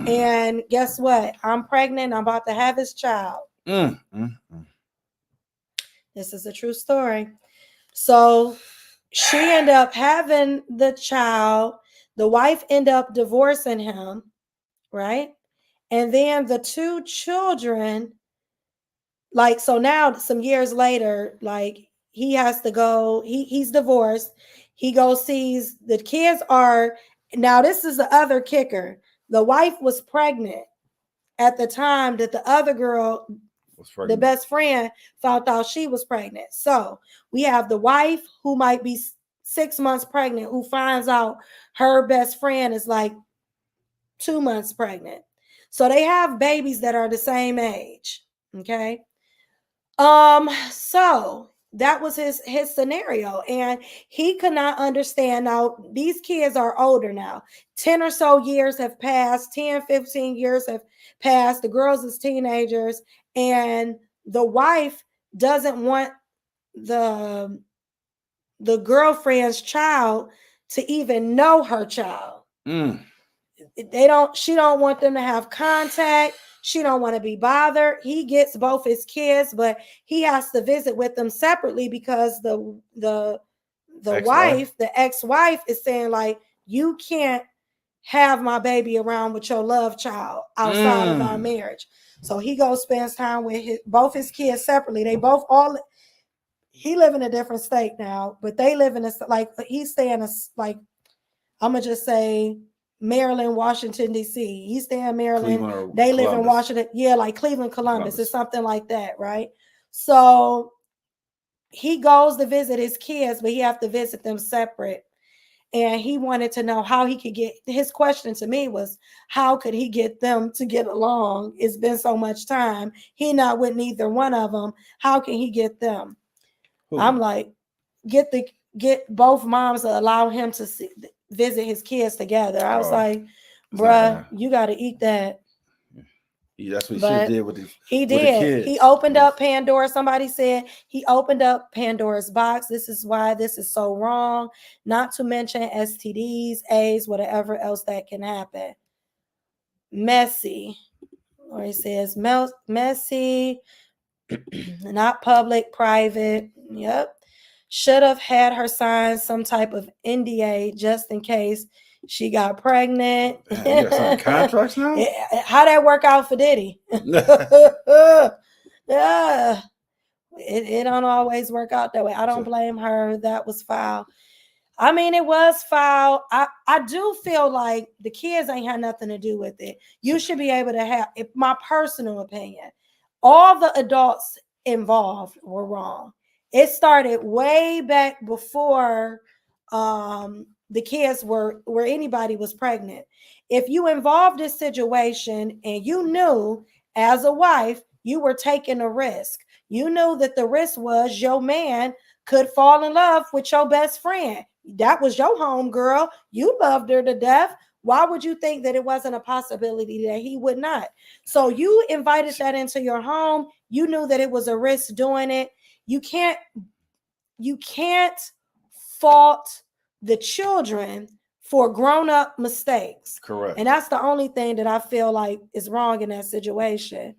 A: And guess what? I'm pregnant. I'm about to have his child. This is a true story. So she ended up having the child. The wife ended up divorcing him, right? And then the two children, like, so now some years later, like, he has to go, he's divorced. He goes, sees the kids are, now this is the other kicker. The wife was pregnant at the time that the other girl, the best friend, found out she was pregnant. So we have the wife who might be 6 months pregnant, who finds out her best friend is like 2 months pregnant. So they have babies that are the same age. Okay. So that was his scenario, and he could not understand. Now these kids are older now. 10 or so years have passed, 10, 15 years have passed. The girls is teenagers, and the wife doesn't want the girlfriend's child to even know her child. She don't want them to have contact. She don't want to be bothered. He gets both his kids, but he has to visit with them separately because the wife, the ex-wife, is saying, like, you can't have my baby around with your love child outside of our marriage. So he goes, spends time with both his kids separately. They both he live in a different state now, but they live in he's staying like, I'm gonna just say Maryland, Washington, D.C. He's staying in Maryland. They live in Washington. Yeah, like Cleveland, Columbus. It's something like that, right? So he goes to visit his kids, but he have to visit them separate. And he wanted to know how he could get, his question to me was, how could he get them to get along? It's been so much time. He not with neither one of them. How can he get them? I'm like, get both moms to allow him to visit his kids together. I was like, bruh, you got to eat that.
B: Yeah, that's what he should have did with the
A: He did. He opened up Pandora. Somebody said he opened up Pandora's box. This is why this is so wrong. Not to mention STDs, AIDS, whatever else that can happen. Messy. Or he says messy, not public, private. Yep. Should have had her sign some type of NDA just in case she got pregnant.
B: You got some contracts now?
A: How that work out for Diddy? Yeah. It don't always work out that way. I don't blame her. That was foul. I mean, it was foul. I do feel like the kids ain't had nothing to do with it. You should be able to have, my personal opinion, all the adults involved were wrong. It started way back before the kids where anybody was pregnant. If you involved this situation and you knew as a wife you were taking a risk, you knew that the risk was your man could fall in love with your best friend. That was your home girl. You loved her to death. Why would you think that it wasn't a possibility that he would not? So you invited that into your home. You knew that it was a risk doing it. You can't fault the children for grown-up mistakes.
B: Correct.
A: And that's the only thing that I feel like is wrong in that situation.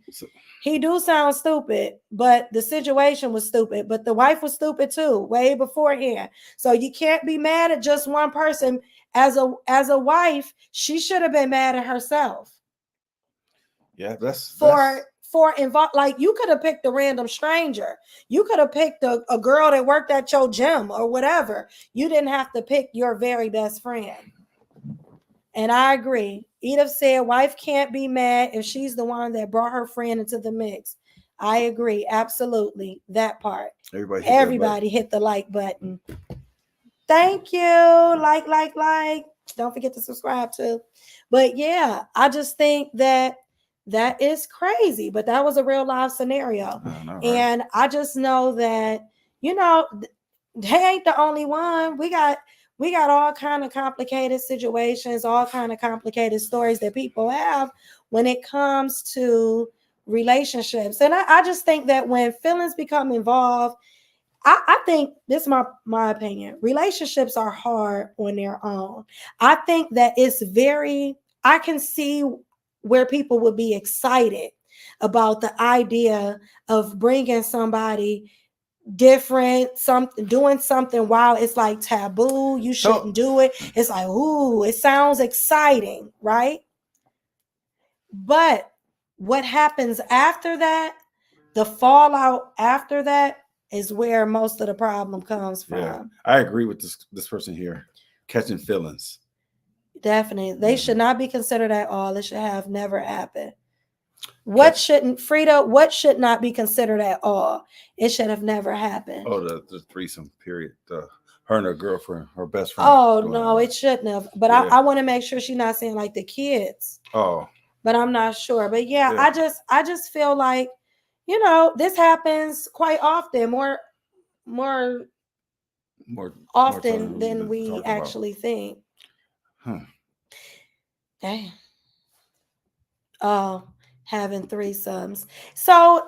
A: He do sound stupid, but the situation was stupid. But the wife was stupid too, way beforehand. So you can't be mad at just one person as a wife, she should have been mad at herself.
B: Yeah, that's
A: involved. Like, you could have picked a random stranger. You could have picked a girl that worked at your gym or whatever. You didn't have to pick your very best friend. And I agree. Edith said wife can't be mad if she's the one that brought her friend into the mix. I agree. Absolutely. That part. Everybody hit the like button. Thank you. Like. Don't forget to subscribe too. But yeah, I just think that is crazy. But that was a real life scenario. And I just know that, they ain't the only one. We got all kind of complicated situations, all kind of complicated stories that people have when it comes to relationships. And I just think that when feelings become involved, I think this is my opinion. Relationships are hard on their own. I think that I can see where people would be excited about the idea of bringing somebody different, doing something while it's like taboo. You shouldn't do it. It's like, ooh, it sounds exciting, right? But what happens after that, the fallout after that, is where most of the problem comes from.
B: Yeah, I agree with this person here. Catching feelings.
A: Definitely. They should not be considered at all. It should have never happened. What should not be considered at all? It should have never happened.
B: Oh, the threesome period. Her and her girlfriend, her best friend.
A: Oh, no, it shouldn't have. But yeah. I want to make sure she's not saying like the kids.
B: Oh.
A: But I'm not sure. But yeah. I just feel like, this happens quite often, more often than we actually think. Dang. Oh, having threesomes. So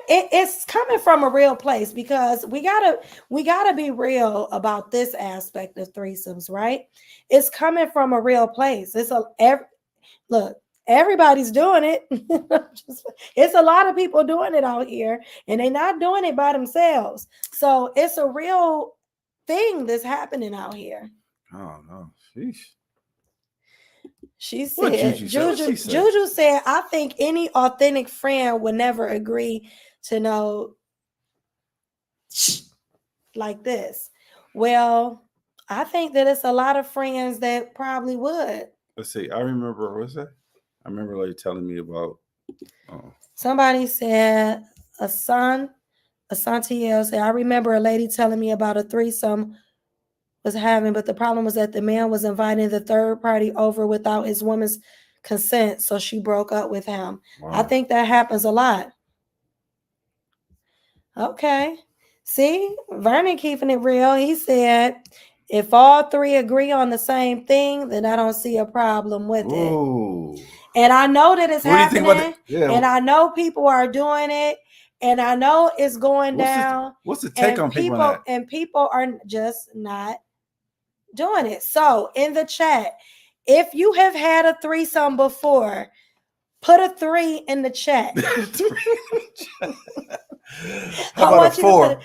A: it's coming from a real place, because we gotta be real about this aspect of threesomes, right? It's coming from a real place. Look. Everybody's doing it. It's a lot of people doing it out here, and they're not doing it by themselves. So it's a real thing that's happening out here.
B: Oh no, sheesh.
A: She said, Juju said, I think any authentic friend would never agree to know like this. Well, I think that it's a lot of friends that probably would.
B: Let's see. I remember, what's that? I remember like telling me about.
A: Somebody said, Asantiel said, I remember a lady telling me about a threesome was having, but the problem was that the man was inviting the third party over without his woman's consent, so she broke up with him. Wow. I think that happens a lot. Okay. See, Vernon keeping it real. He said, if all three agree on the same thing, then I don't see a problem with it. And I know that it's happening. Yeah. And I know people are doing it. And I know it's going down.
B: What's the take on people on that?
A: And people are just not doing it. So in the chat, if you have had a threesome before, put a 3 in the chat.
B: How about a 4?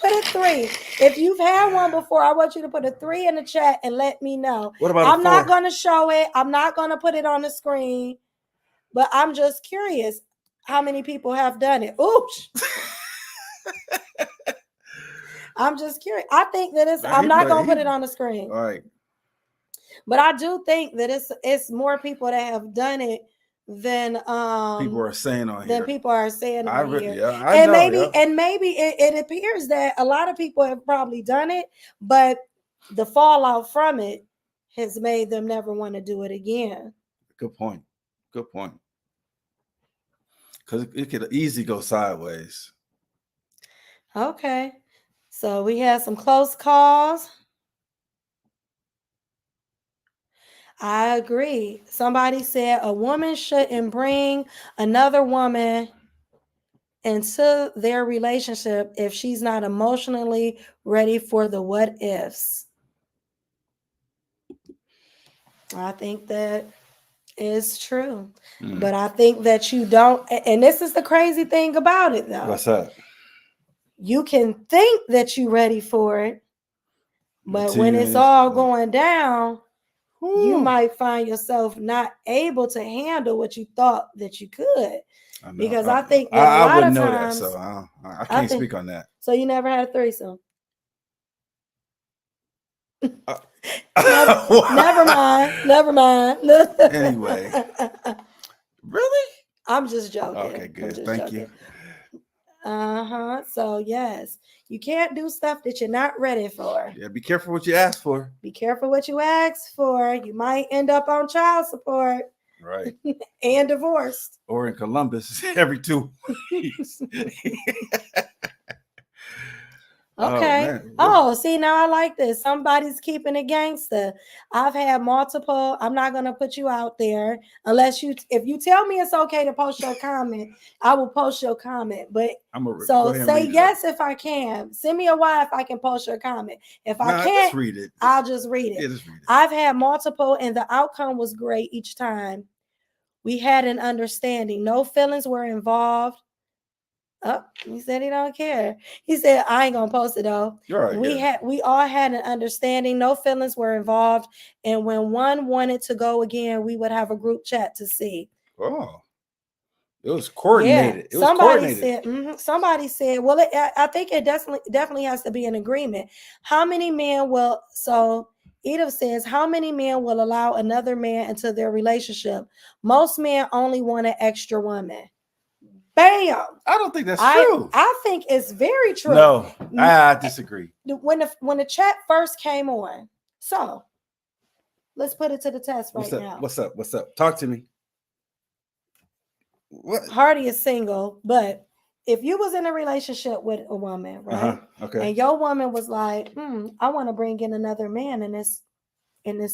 A: Put a 3. If you've had one before, I want you to put a 3 in the chat and let me know.
B: What about
A: I'm not going to show it. I'm not going to put it on the screen. But I'm just curious how many people have done it. Oops. I'm just curious. I think that I'm not going to put it on the screen.
B: All right.
A: But I do think that it's more people that have done it than
B: people are saying on here.
A: People are saying on here.
B: Yeah,
A: and maybe it appears that a lot of people have probably done it, but the fallout from it has made them never want to do it again.
B: Good point. Because it could easily go sideways.
A: Okay. So we had some close calls. I agree. Somebody said a woman shouldn't bring another woman into their relationship if she's not emotionally ready for the what ifs. I think that is true. But I think that you don't, and this is the crazy thing about it though.
B: What's that?
A: You can think that you're ready for it, But when it's all going down, you might find yourself not able to handle what you thought that you could. Because I think that a lot of times,
B: that, so I can't speak on that.
A: So you never had a threesome? Never mind.
B: Anyway, really?
A: I'm just joking.
B: Okay, good. Thank you.
A: So yes, you can't do stuff that you're not ready for.
B: Yeah, be careful what you ask for.
A: Be careful what you ask for. You might end up on child support.
B: Right.
A: And divorced.
B: Or in Columbus every 2 weeks.
A: Okay. Oh, see, now I like this. Somebody's keeping it gangster. I've had multiple. I'm not going to put you out there unless if you tell me it's okay to post your comment, I will post your comment. But so say yes if I can. Send me a Y if I can post your comment. If I can't,
B: just read it.
A: I'll just read it.
B: Yeah, just read it.
A: I've had multiple and the outcome was great each time. We had an understanding. No feelings were involved. Oh, he said he don't care. He said, I ain't gonna post it though.
B: You're right.
A: We all had an understanding. No feelings were involved. And when one wanted to go again, we would have a group chat to see.
B: Oh, it was coordinated. Yeah.
A: Somebody said, well, I think it definitely has to be an agreement. How many men will, so Edith says, how many men will allow another man into their relationship? Most men only want an extra woman. Bam!
B: I don't think that's true.
A: I think it's very true.
B: No, I disagree.
A: When the chat first came on, so let's put it to the test now.
B: What's up? Talk to me.
A: What? Hardy is single, but if you was in a relationship with a woman, right?
B: Okay.
A: And your woman was like, I want to bring in another man in this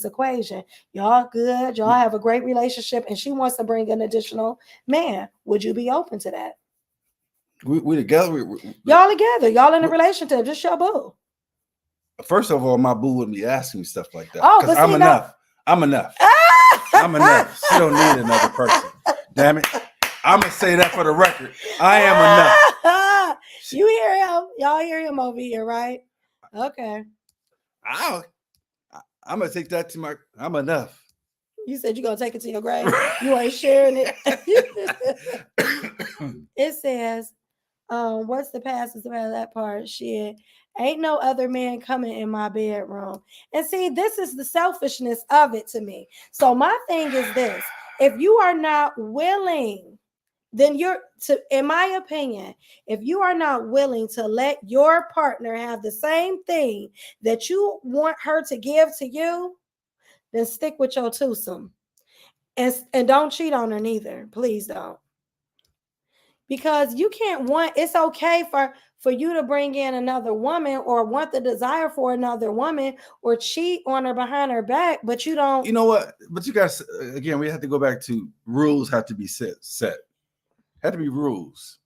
A: equation. Y'all good, y'all have a great relationship, and she wants to bring an additional man. Would you be open to that?
B: We together.
A: Y'all together. Y'all in a relationship. Just your boo.
B: First of all, my boo wouldn't be asking me stuff like that.
A: Oh, but
B: I'm enough. I'm enough. I'm enough. She don't need another person. Damn it. I'm gonna say that for the record. I am enough.
A: You hear him? Y'all hear him over here, right? Okay.
B: I'm gonna take that to I'm enough.
A: You said you're gonna take it to your grave. You ain't sharing it. It says, what's the passage about that part? Shit. Ain't no other man coming in my bedroom. And see, this is the selfishness of it to me. So my thing is this: if you are not willing, then in my opinion, if you are not willing to let your partner have the same thing that you want her to give to you, then stick with your twosome. And don't cheat on her neither. Please don't. Because you can't it's okay for you to bring in another woman or want the desire for another woman or cheat on her behind her back, but you don't.
B: You know what? But you guys, again, we have to go back to rules have to be set. Had to be rules.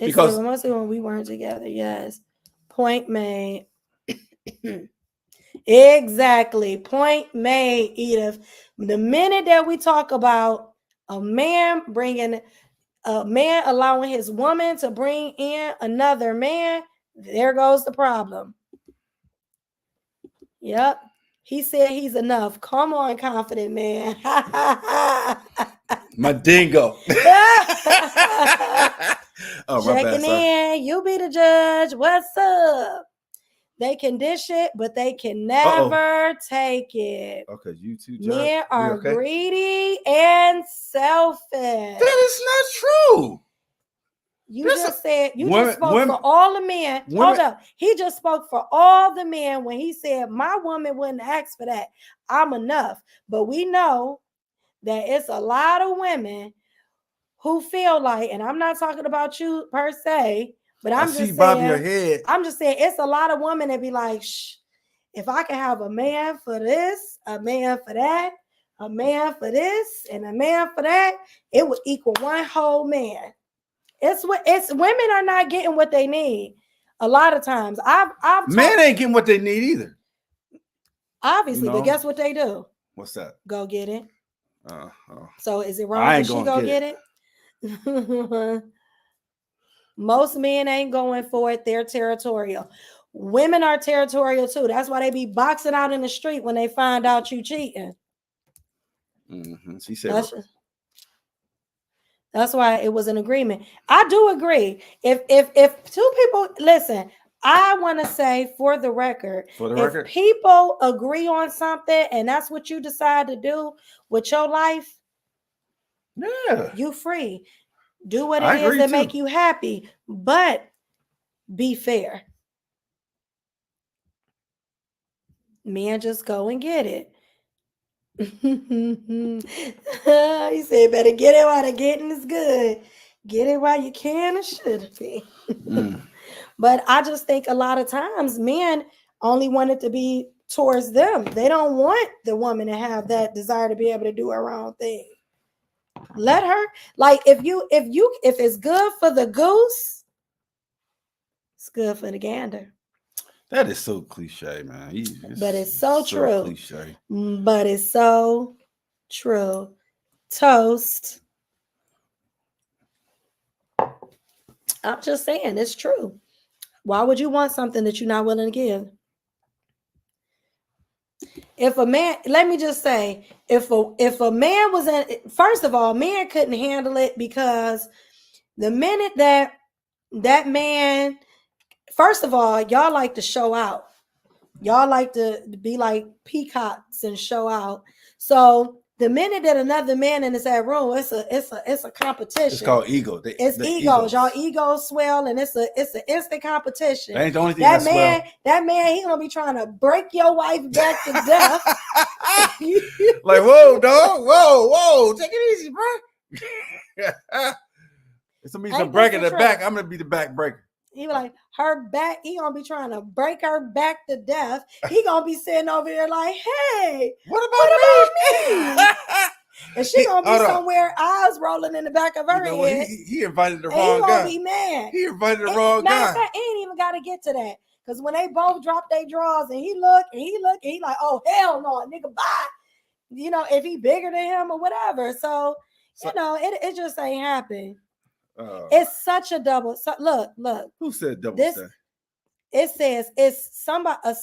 A: Because mostly when we weren't together, yes. Point made. Exactly. Point made, Edith. The minute that we talk about a man allowing his woman to bring in another man, there goes the problem. Yep. He said he's enough. Come on, confident man.
B: My dingo.
A: Checking in. You be the judge. What's up? They can dish it, but they can never take it.
B: Okay, you too, Judge.
A: Men are greedy and selfish.
B: That is not true.
A: You just spoke for all the men. Hold up. He just spoke for all the men when he said, my woman wouldn't ask for that. I'm enough. But we know that it's a lot of women who feel like, and I'm not talking about you per se, but I'm just saying it's a lot of women that be like, if I can have a man for this, a man for that, a man for this, and a man for that, it would equal one whole man. It's women are not getting what they need. A lot of times,
B: men ain't getting what they need either.
A: Obviously, but guess what they do?
B: What's that?
A: Go get it. So is it wrong that she go get it? Most men ain't going for it. They're territorial. Women are territorial too. That's why they be boxing out in the street when they find out you cheating.
B: Mm-hmm. She said
A: that's why it was an agreement. I do agree. If two people listen, I want to say for the record, if people agree on something and that's what you decide to do with your life,
B: yeah,
A: you free. Do what it is that make you happy, but be fair. Men just go and get it. He said, better get it while the getting is good. Get it while you can and should be. But I just think a lot of times men only want it to be towards them. They don't want the woman to have that desire to be able to do her own thing. Let her, like, if it's good for the goose, it's good for the gander.
B: That is so cliche, man.
A: But it's so true. Cliche. But it's so true. Toast. I'm just saying, it's true. Why would you want something that you're not willing to give? If a man, let me just say, if a man was in, first of all, man couldn't handle it because the minute that man, first of all, y'all like to show out. Y'all like to be like peacocks and show out. So the minute that another man in that room, it's a competition.
B: It's called ego.
A: It's egos. Y'all egos swell, and it's an instant competition.
B: That ain't the only thing
A: that man, he gonna be trying to break your wife back to death.
B: Like, whoa, dog, whoa, take it easy, bro. It's gonna be some breaking the back. I'm gonna be the back breaker.
A: He was like, her back, he gonna be trying to break her back to death. He gonna be sitting over there like, hey, what about me? And she gonna be somewhere, eyes rolling in the back of her head.
B: He invited the wrong guy.
A: He gonna be mad.
B: He invited the wrong guy.
A: Matter of fact, he ain't even gotta get to that. Because when they both drop their drawers and he look, and he like, oh, hell no, nigga, bye. You know, if he bigger than him or whatever. So you know, it just ain't happen. It's such a double. So look.
B: Who said double stack?
A: It says it's somebody. A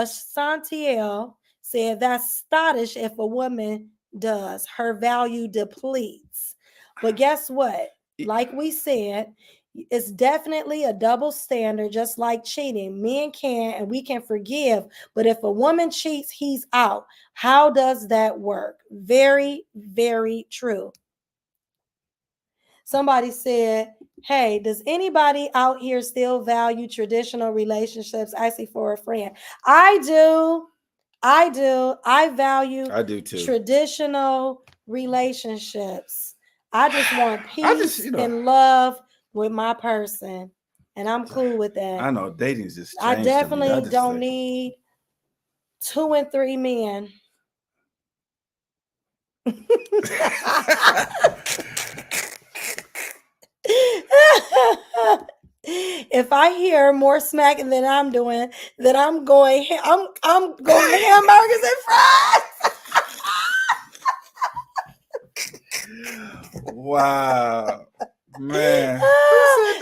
A: Santiel said that's Scottish. If a woman does, her value depletes. But guess what? Like we said, it's definitely a double standard. Just like cheating, men can and we can forgive. But if a woman cheats, he's out. How does that work? Very, very true. Somebody said, hey, does anybody out here still value traditional relationships? Actually, for a friend. I do. I value traditional relationships. I just want peace and love with my person. And I'm cool with that.
B: I know dating's just changed.
A: I definitely don't need 2 and 3 men. If I hear more smacking than I'm doing, then I'm going hamburgers and fries.
B: Wow, man.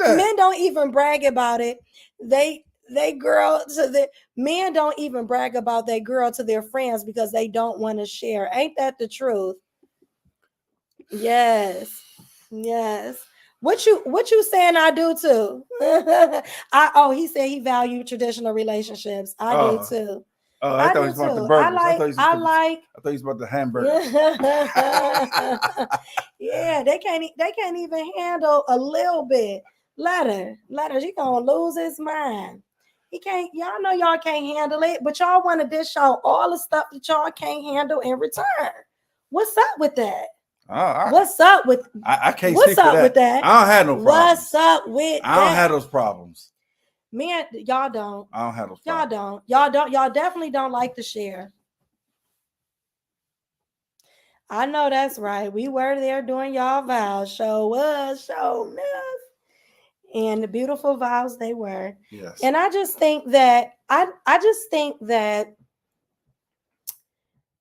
A: Men don't even brag about it. They girl to the men don't even brag about their girl to their friends because they don't want to share. Ain't that the truth? Yes. What you saying I do too? He said he valued traditional relationships. I do too.
B: Oh, I thought he was about the burgers. I thought he was about the hamburgers.
A: Yeah, they can't even handle a little bit. Let her. She gonna lose his mind. He can't. Y'all know y'all can't handle it, but y'all want to dish out all the stuff that y'all can't handle in return. What's up with that? What's up with?
B: I can't. What's up with that? I don't have no problems.
A: What's up with?
B: I don't have those problems.
A: Man, y'all don't.
B: I don't have those problems.
A: Y'all don't. Y'all definitely don't like to share. I know that's right. We were there doing y'all vows. Show enough. And the beautiful vows they were.
B: Yes.
A: And I just think that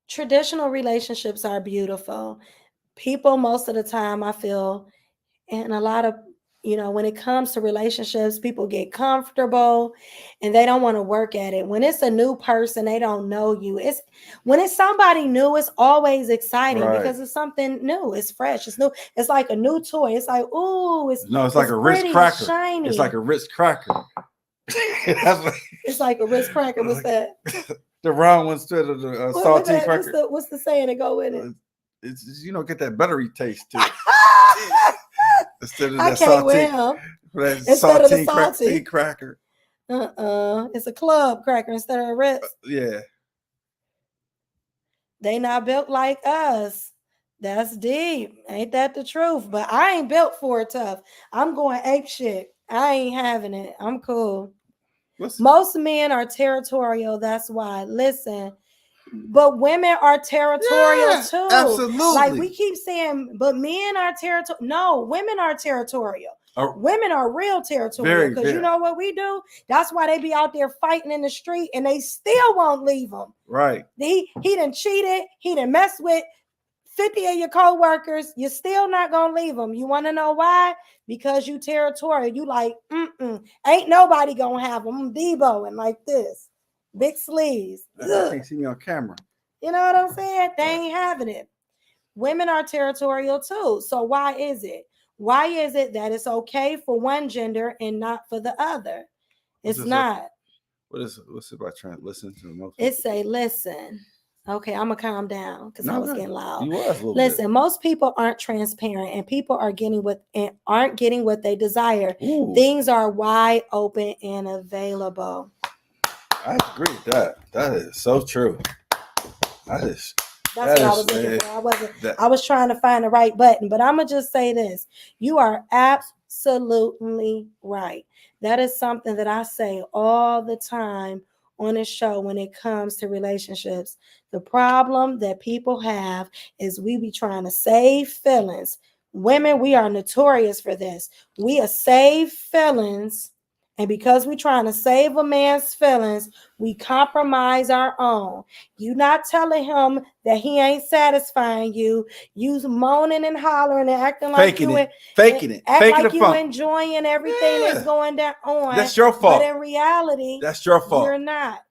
A: traditional relationships are beautiful. People most of the time, I feel, and a lot of when it comes to relationships, people get comfortable and they don't want to work at it. When it's a new person, they don't know you. When it's somebody new, it's always exciting because it's something new. It's fresh. It's new. It's like a new toy. It's like, ooh, it's
B: like a Ritz cracker.
A: Shiny.
B: It's like a Ritz cracker.
A: It's like a Ritz cracker. What's that?
B: The round one instead of the saltine cracker.
A: What's the saying that go in it?
B: It's get that buttery taste to it. Instead of
A: I
B: that
A: can't
B: saltine,
A: instead of the saltine
B: cracker.
A: It's a club cracker instead of a Ritz.
B: Yeah.
A: They not built like us. That's deep. Ain't that the truth? But I ain't built for it tough. I'm going ape shit. I ain't having it. I'm cool. Most men are territorial. That's why. Listen, but women are territorial too.
B: Absolutely.
A: Like we keep saying, but men are territorial. No, women are territorial. Women are real territorial because you know what we do? That's why they be out there fighting in the street and they still won't leave them.
B: Right.
A: He done cheated. He done messed with 50 of your co-workers. You're still not going to leave them. You want to know why? Because you territorial. You like, ain't nobody going to have them. I'm Debo and like this. Big sleeves.
B: You can't see me on camera.
A: You know what I'm saying? They ain't having it. Women are territorial too. So why is it? Why is it that it's okay for one gender and not for the other? It's not. What's
B: it about trying to listen to the most?
A: It say, listen. Okay, I'm gonna calm down because I was getting loud.
B: You was a little
A: Listen,
B: bit.
A: Most people aren't transparent, and people are aren't getting what they desire.
B: Ooh.
A: Things are wide open and available.
B: I agree with that. That is so true.
A: That's what I was looking for. I was trying to find the right button, but I'm gonna just say this: you are absolutely right. That is something that I say all the time on this show when it comes to relationships. The problem that people have is we be trying to save feelings. Women, we are notorious for this. We are save feelings, and because we're trying to save a man's feelings, we compromise our own. You not telling him that he ain't satisfying you. You moaning and hollering and acting like
B: faking you
A: enjoying everything that's going down on.
B: That's your fault.
A: But in reality,
B: that's your fault.
A: You're not.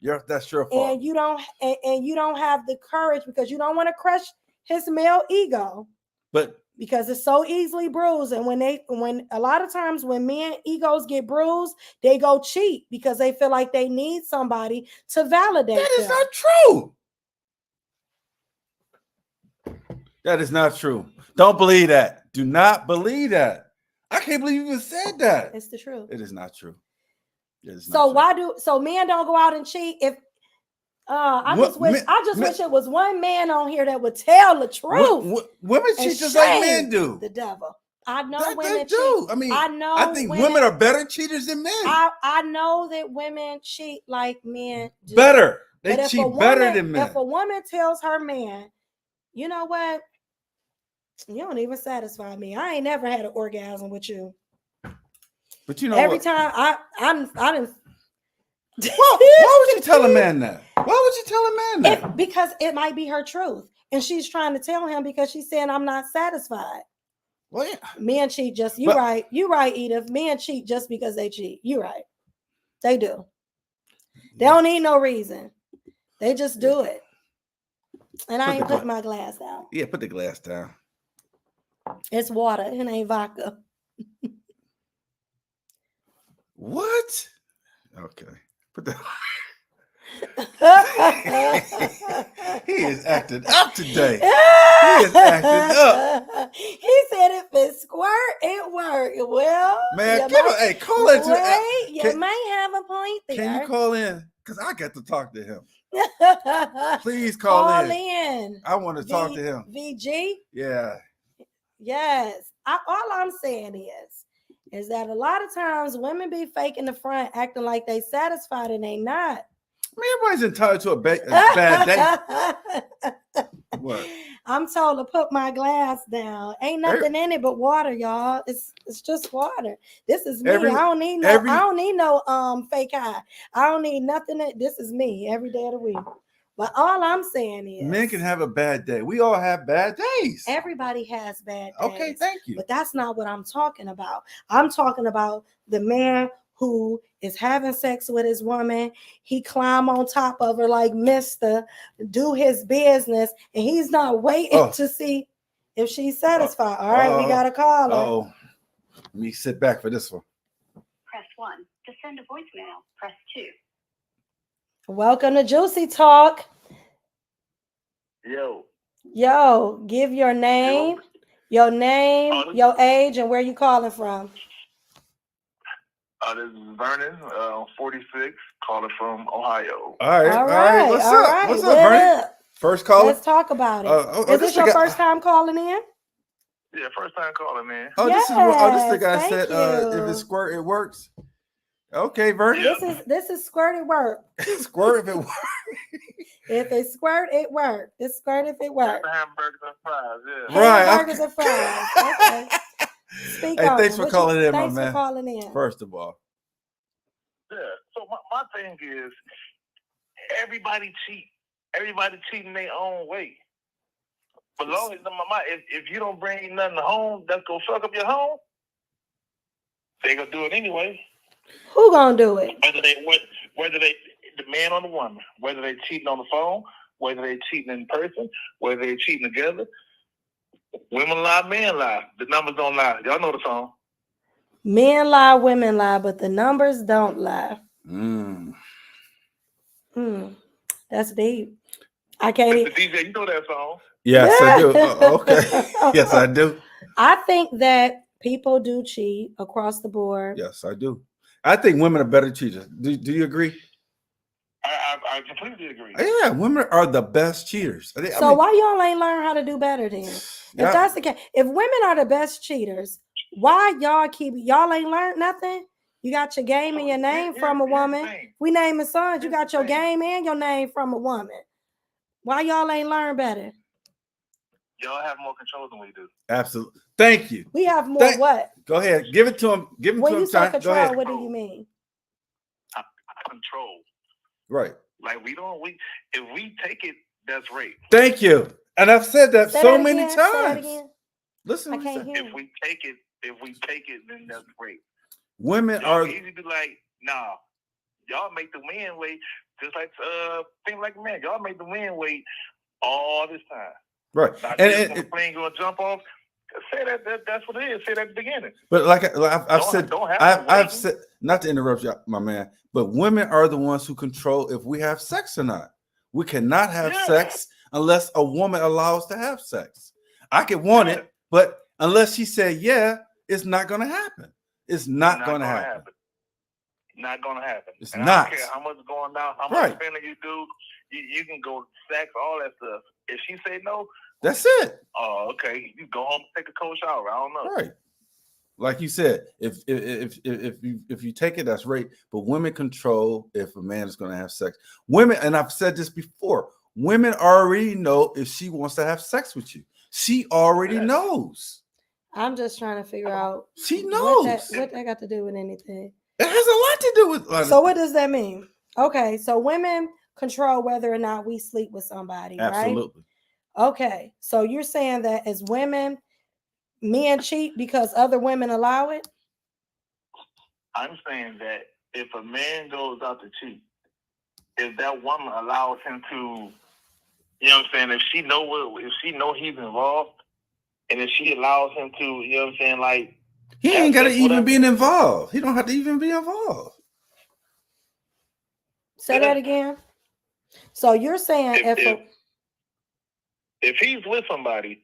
B: That's your fault.
A: And you don't have the courage because you don't want to crush his male ego. Because it's so easily bruised. And when a lot of times when men egos get bruised, they go cheat because they feel like they need somebody to validate them.
B: That is not true. That is not true. Don't believe that. Do not believe that. I can't believe you even said that.
A: It's the truth.
B: It is not true.
A: So men don't go out and cheat if I just wish it was one man on here that would tell the truth.
B: Women cheat just like men do.
A: The devil. I know women
B: they do.
A: cheat.
B: I mean, I think women are better cheaters than men.
A: I know that women cheat like men do.
B: Better. They cheat better than men.
A: If a woman tells her man, you know what? You don't even satisfy me. I ain't never had an orgasm with you.
B: But you know
A: every time I didn't.
B: Why would you tell a man that? Why would you tell a man that?
A: Because it might be her truth. And she's trying to tell him because she's saying I'm not satisfied.
B: Well, yeah.
A: Men cheat right. You're right, Edith. Men cheat just because they cheat. You're right. They do. They don't need no reason. They just do it. And I ain't putting my glass down.
B: Yeah, put the glass down.
A: It's water. It ain't vodka.
B: What? Okay. Put the He is acting up today. He is acting up.
A: He said if it squirt, it work. Well,
B: man, call into
A: you may have a point there.
B: Can you call in? Because I got to talk to him. Please call in. I want to talk to him.
A: VG?
B: Yeah.
A: Yes. All I'm saying is that a lot of times women be faking the front, acting like they satisfied and they not.
B: I mean, everybody's entitled to a bad day. What?
A: I'm told to put my glass down. Ain't nothing in it but water, y'all. It's just water. This is me. I don't need no fake high. I don't need nothing. This is me every day of the week. But all I'm saying is
B: men can have a bad day. We all have bad days.
A: Everybody has bad days.
B: Okay, thank you.
A: But that's not what I'm talking about. I'm talking about the man who is having sex with his woman. He climb on top of her like Mr. Do his business, and he's not waiting to see if she's satisfied. All right, we got to call her.
B: Oh, let me sit back for this one.
C: Press 1 to send a voicemail. Press 2.
A: Welcome to Juicy Talk. Yo, give your name, your age, and where you calling from.
E: This is Vernon, 46, calling from Ohio.
B: All right. What's up? What's up, Vernon? First caller.
A: Let's talk about it. Is this your first time calling in?
E: Yeah, first time calling in.
B: Oh, yes, this is the guy said if it's squirt, it works. Okay, Vernon.
A: This is squirt, it work.
B: Squirt if it works.
A: If it squirt, it work. It's squirt if it work.
E: Hamburgers and fries, yeah.
B: Right.
A: Hamburgers and fries. Okay. Speak on.
B: Thanks for calling in, my man.
A: Thanks for calling in.
B: First of all.
E: Yeah. So my thing is, everybody cheat. Everybody cheating their own way. But long as if you don't bring nothing home that's gonna fuck up your home, they gonna do it anyway.
A: Who gonna do it?
E: Whether they the man or the woman, whether they cheating on the phone, whether they cheating in person, whether they cheating together. Women lie, men lie. The numbers don't lie. Y'all know the song.
A: Men lie, women lie, but the numbers don't lie. That's deep. I can't even.
E: DJ, you know that song?
B: Yes, I do. Okay. Yes, I do.
A: I think that people do cheat across the board.
B: Yes, I do. I think women are better cheaters. Do you agree?
E: I completely agree.
B: Yeah, women are the best cheaters.
A: Why y'all ain't learn how to do better then? If that's the case, if women are the best cheaters, why y'all ain't learned nothing? You got your game and your name from a woman. We naming sons. You got your game and your name from a woman. Why y'all ain't learn better?
E: Y'all have more control than we do.
B: Absolutely. Thank you.
A: We have more what?
B: Go ahead. Give it to him. Give him
A: when
B: to him.
A: You say control, what do you mean?
E: Control.
B: Right.
E: Like if we take it, that's rape.
B: Thank you. And I've said that so many times. Listen,
A: I can't hear.
E: If we take it, then that's rape.
B: Women
E: y'all
B: are
E: easy to be like, nah. Y'all make the men wait, just like things like men. Y'all make the men wait all this time.
B: Right.
E: And the plane gonna jump off. Say that's what it is. Say that at the beginning.
B: But like I've said, not to interrupt you, my man, but women are the ones who control if we have sex or not. We cannot have sex unless a woman allows to have sex. I could want it, but unless she said it's not going to happen. It's not going to happen.
E: Not going to happen.
B: It's
E: and
B: not.
E: I don't care how much going down, how much spending you do. You can go sex, all that stuff. If she say no,
B: that's it.
E: Oh, okay. You go home and take a cold shower. I don't know.
B: Right. Like you said, if you take it, that's rape. But women control if a man is going to have sex. Women, and I've said this before, women already know if she wants to have sex with you. She already knows.
A: I'm just trying to figure out.
B: She knows.
A: What that got to do with anything?
B: It has a lot to do with.
A: So what does that mean? Okay, so women control whether or not we sleep with somebody,
B: Absolutely.
A: Right? Okay, so you're saying that as women, men cheat because other women allow it?
E: I'm saying that if a man goes out to cheat, if that woman allows him to, you know what I'm saying, if she know he's involved, and if she allows him to, you know what I'm saying, like
B: he ain't got to even be involved. He don't have to even be involved.
A: Say that again. So you're saying
E: if he's with somebody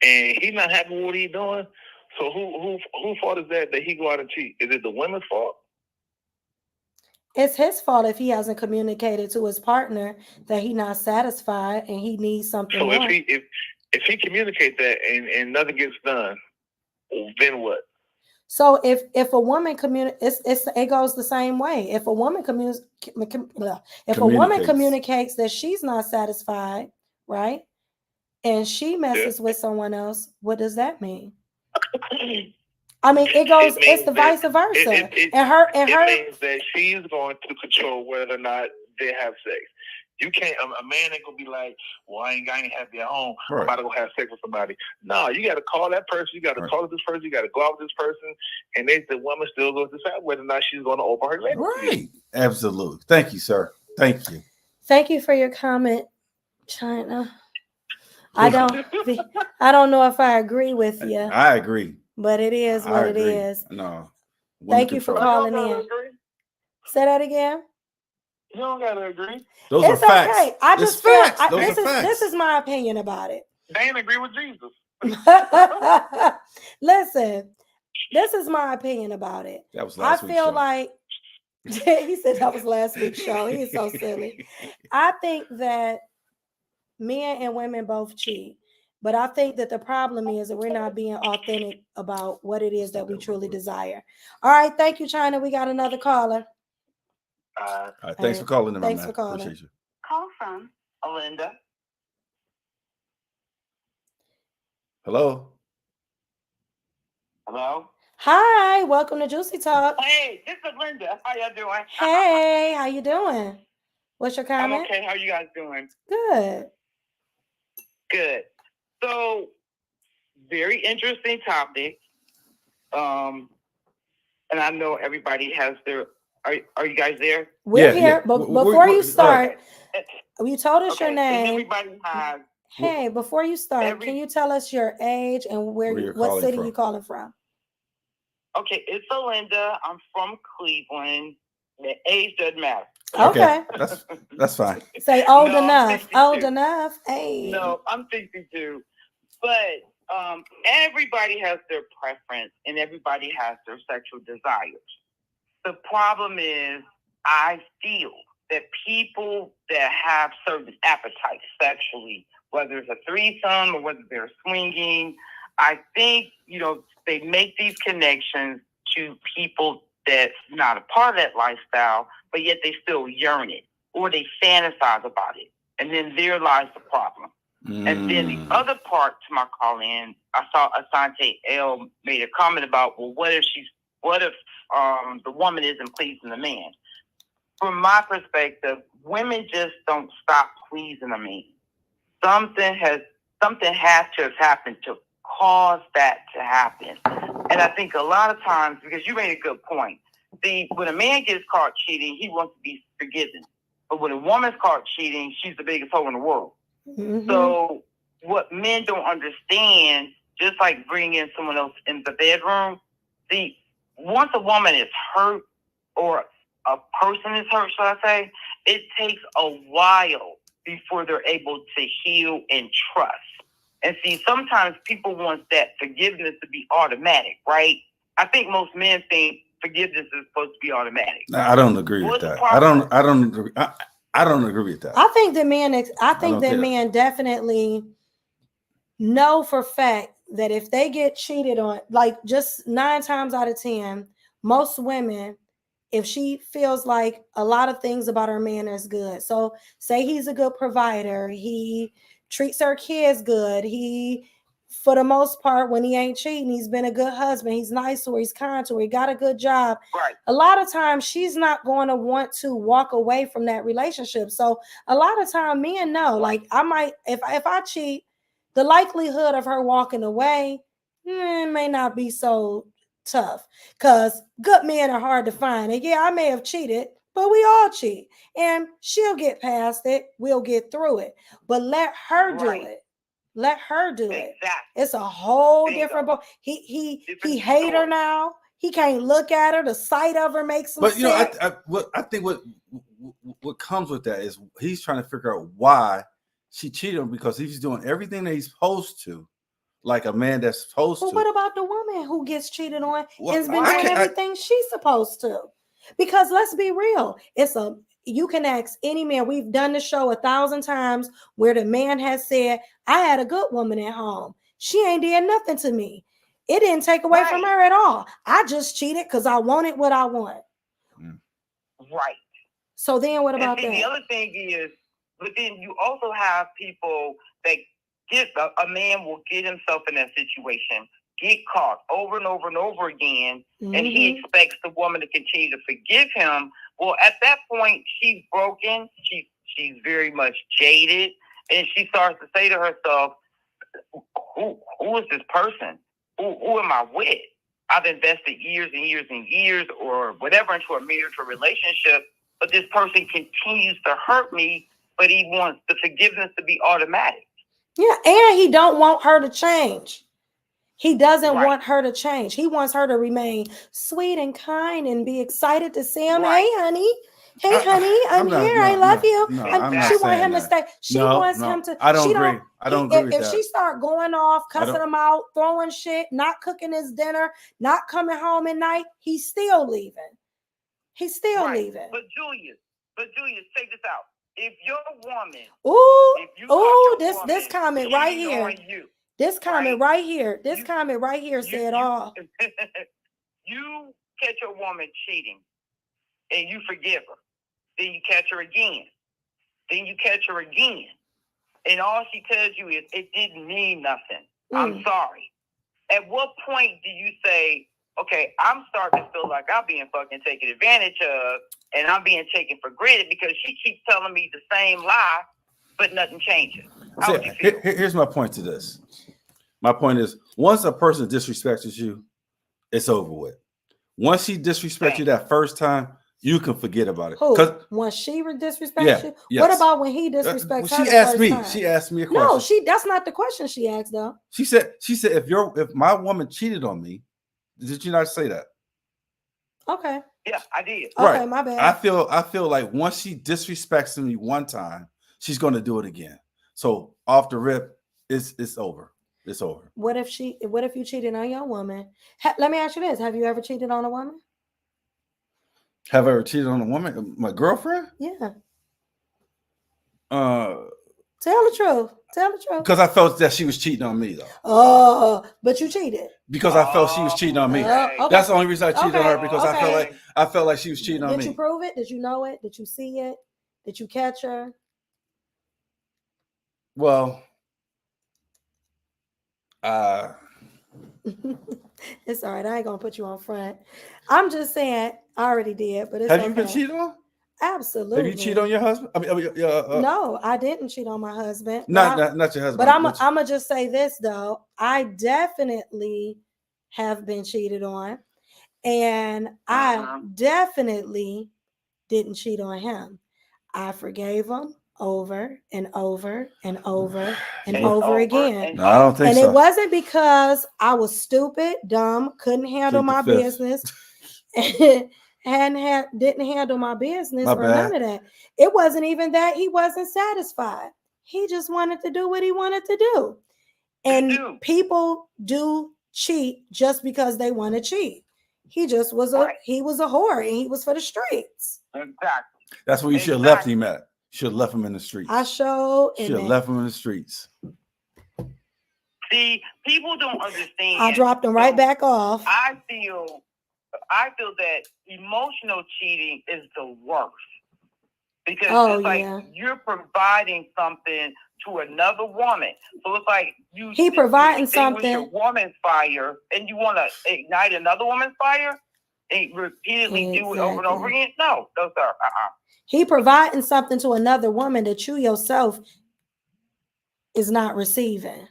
E: and he's not happy with what he's doing, so who fault is that he go out and cheat? Is it the women's fault?
A: It's his fault if he hasn't communicated to his partner that he's not satisfied and he needs something more.
E: So if he communicates that and nothing gets done, then what?
A: So if a woman it goes the same way. If a woman communicates that she's not satisfied, right, and she messes with someone else, what does that mean? I mean, it's the vice versa.
E: It means that she's going to control whether or not they have sex. You can't. A man ain't gonna be like, "Well, I ain't happy at home.
B: Right.
E: I'm about to go have sex with somebody." No, you got to call that person. You got to talk to this person. You got to go out with this person, and the woman still goes to decide whether or not she's going to open her legs.
B: Right. Absolutely. Thank you, sir. Thank you.
A: Thank you for your comment, China. I don't know if I agree with you.
B: I agree.
A: But it is what it is.
B: No.
A: Thank you for calling in. Say that again.
E: You don't gotta agree.
B: Those are facts. Okay.
A: I just feel this is my opinion about it.
E: They ain't agree with Jesus.
A: Listen, this is my opinion about it.
B: That was last week's show.
A: I feel like he said that was last week's show. He is so silly. I think that men and women both cheat. But I think that the problem is that we're not being authentic about what it is that we truly desire. All right. Thank you, China. We got another caller.
B: All right. Thanks for calling in,
A: Thanks
B: man.
A: for calling.
B: Appreciate you.
C: Call from
E: Alinda.
B: Hello.
E: Hello.
A: Hi. Welcome to Juicy Talk.
E: Hey, this is Linda. How y'all doing?
A: Hey, how you doing? What's your comment?
E: I'm okay. How you guys doing?
A: Good.
E: Good. So, very interesting topic. And I know everybody has their. Are you guys there?
A: We're here. But before you start, you told us your name.
E: Everybody has.
A: Hey, before you start, can you tell us your age and what city you calling from?
E: Okay, it's Alinda. I'm from Cleveland. The age doesn't matter.
A: Okay.
B: That's fine.
A: Say old enough. Old enough. Hey.
E: No, I'm 62. But everybody has their preference and everybody has their sexual desires. The problem is, I feel that people that have certain appetites sexually, whether it's a threesome or whether they're swinging, I think, they make these connections to people that's not a part of that lifestyle, but yet they still yearn it or they fantasize about it. And then there lies the problem. And then the other part to my call in, I saw Asante L made a comment about, well, what if the woman isn't pleasing the man? From my perspective, women just don't stop pleasing a man. Something has to have happened to cause that to happen. And I think a lot of times, because you made a good point, when a man gets caught cheating, he wants to be forgiven. But when a woman's caught cheating, she's the biggest hoe in the world. Mm-hmm. So what men don't understand, just like bringing someone else in the bedroom, once a woman is hurt or a person is hurt, shall I say, it takes a while before they're able to heal and trust. And see, sometimes people want that forgiveness to be automatic, right? I think most men think forgiveness is supposed to be automatic.
B: No, I don't agree with that. I don't agree. I don't agree with that.
A: I think that men definitely know for fact that if they get cheated on, like just 9 times out of 10, most women, if she feels like a lot of things about her man is good. So say he's a good provider, he treats her kids good, he, for the most part, when he ain't cheating, he's been a good husband, he's nice to her, he's kind to her, he got a good job.
E: Right.
A: A lot of times she's not going to want to walk away from that relationship. So a lot of time men know, like I might, if I cheat, the likelihood of her walking away may not be so tough, because good men are hard to find. And yeah, I may have cheated, but we all cheat, and she'll get past it. We'll get through it, but let her do it. Let her do it. It's a whole different boat. He hate her now. He can't look at her. The sight of her makes him sick.
B: But I think what comes with that is he's trying to figure out why she cheated him, because he's doing everything that he's supposed to, like a man that's supposed to.
A: But what about the woman who gets cheated on and has been doing everything she's supposed to? Because let's be real, you can ask any man. We've done the show 1,000 times where the man has said, I had a good woman at home. She ain't did nothing to me. It didn't take away from her at all. I just cheated because I wanted what I want.
E: Right.
A: So then what about that?
E: The other thing is, but then you also have people that a man will get himself in that situation, get caught over and over and over again, and he expects the woman to continue to forgive him. Well, at that point, she's broken.
F: She's very much jaded. And she starts to say to herself, who is this person? Who am I with? I've invested years and years and years or whatever into a marriage or relationship, but this person continues to hurt me, but he wants the forgiveness to be automatic.
A: Yeah, and he don't want her to change. He doesn't want her to change. He wants her to remain sweet and kind and be excited to see him. Hey, honey. Hey, honey, I'm here. I love you.
B: No,
A: she wants him to stay. She wants him to.
B: I don't agree. I don't agree with that.
A: If she start going off, cussing him out, throwing shit, not cooking his dinner, not coming home at night, he's still leaving. He's still leaving.
F: But Julius, check this out. If your woman,
A: this comment right here. This comment right here. This comment right here said all.
F: You catch your woman cheating and you forgive her. Then you catch her again. Then you catch her again. And all she tells you is, it didn't mean nothing. I'm sorry. At what point do you say, okay, I'm starting to feel like I'm being fucking taken advantage of and I'm being taken for granted because she keeps telling me the same lie, but nothing changes. How would you feel?
B: Here's my point to this. My point is, once a person disrespects you, it's over with. Once she disrespects you that first time, you can forget about it.
A: Who? Once she disrespects you? Yes. What about when he disrespects her?
B: She asked me. Time? She asked me a question.
A: No, that's not the question she asked though.
B: She said if my woman cheated on me, did you not say that?
A: Okay.
F: Yeah, I did.
B: Right.
A: Okay, my bad.
B: I feel like once she disrespects me one time, she's going to do it again. So off the rip, it's over. It's over.
A: What if you cheated on your woman? Let me ask you this: have you ever cheated on a woman?
B: Have I ever cheated on a woman? My girlfriend?
A: Yeah.
B: Tell
A: the truth. Tell the truth.
B: Because I felt that she was cheating on me, though.
A: Oh, but you cheated.
B: Because I felt she was cheating on me. Okay. That's the only reason I cheated on her, because I felt like she was cheating on me.
A: Did you prove it? Did you know it? Did you see it? Did you catch her?
B: Well,
A: it's all right. I ain't gonna put you on front. I'm just saying, I already did, but it's
B: have you been cheated on?
A: Absolutely.
B: Have you cheated on your husband?
A: No, I didn't cheat on my husband.
B: Not your husband.
A: But I'm gonna just say this though. I definitely have been cheated on, and I definitely didn't cheat on him. I forgave him over and over and over and over again.
B: No, I don't think so.
A: And it wasn't because I was stupid, dumb, couldn't handle my business, didn't handle my business or none of that. It wasn't even that he wasn't satisfied. He just wanted to do what he wanted to do. And people do cheat just because they want to cheat. He just was a whore and he was for the streets.
F: Exactly.
B: That's what you should have left him at. Should have left him in the streets.
A: I should
B: have left him in the streets.
F: See, people don't understand.
A: I dropped him right back off.
F: I feel that emotional cheating is the worst, because it's like you're providing something to another woman. So it's like
A: he providing something.
F: Your woman's fire, and you want to ignite another woman's fire and repeatedly do it over and over again. No, those are
A: He providing something to another woman that you yourself is not receiving.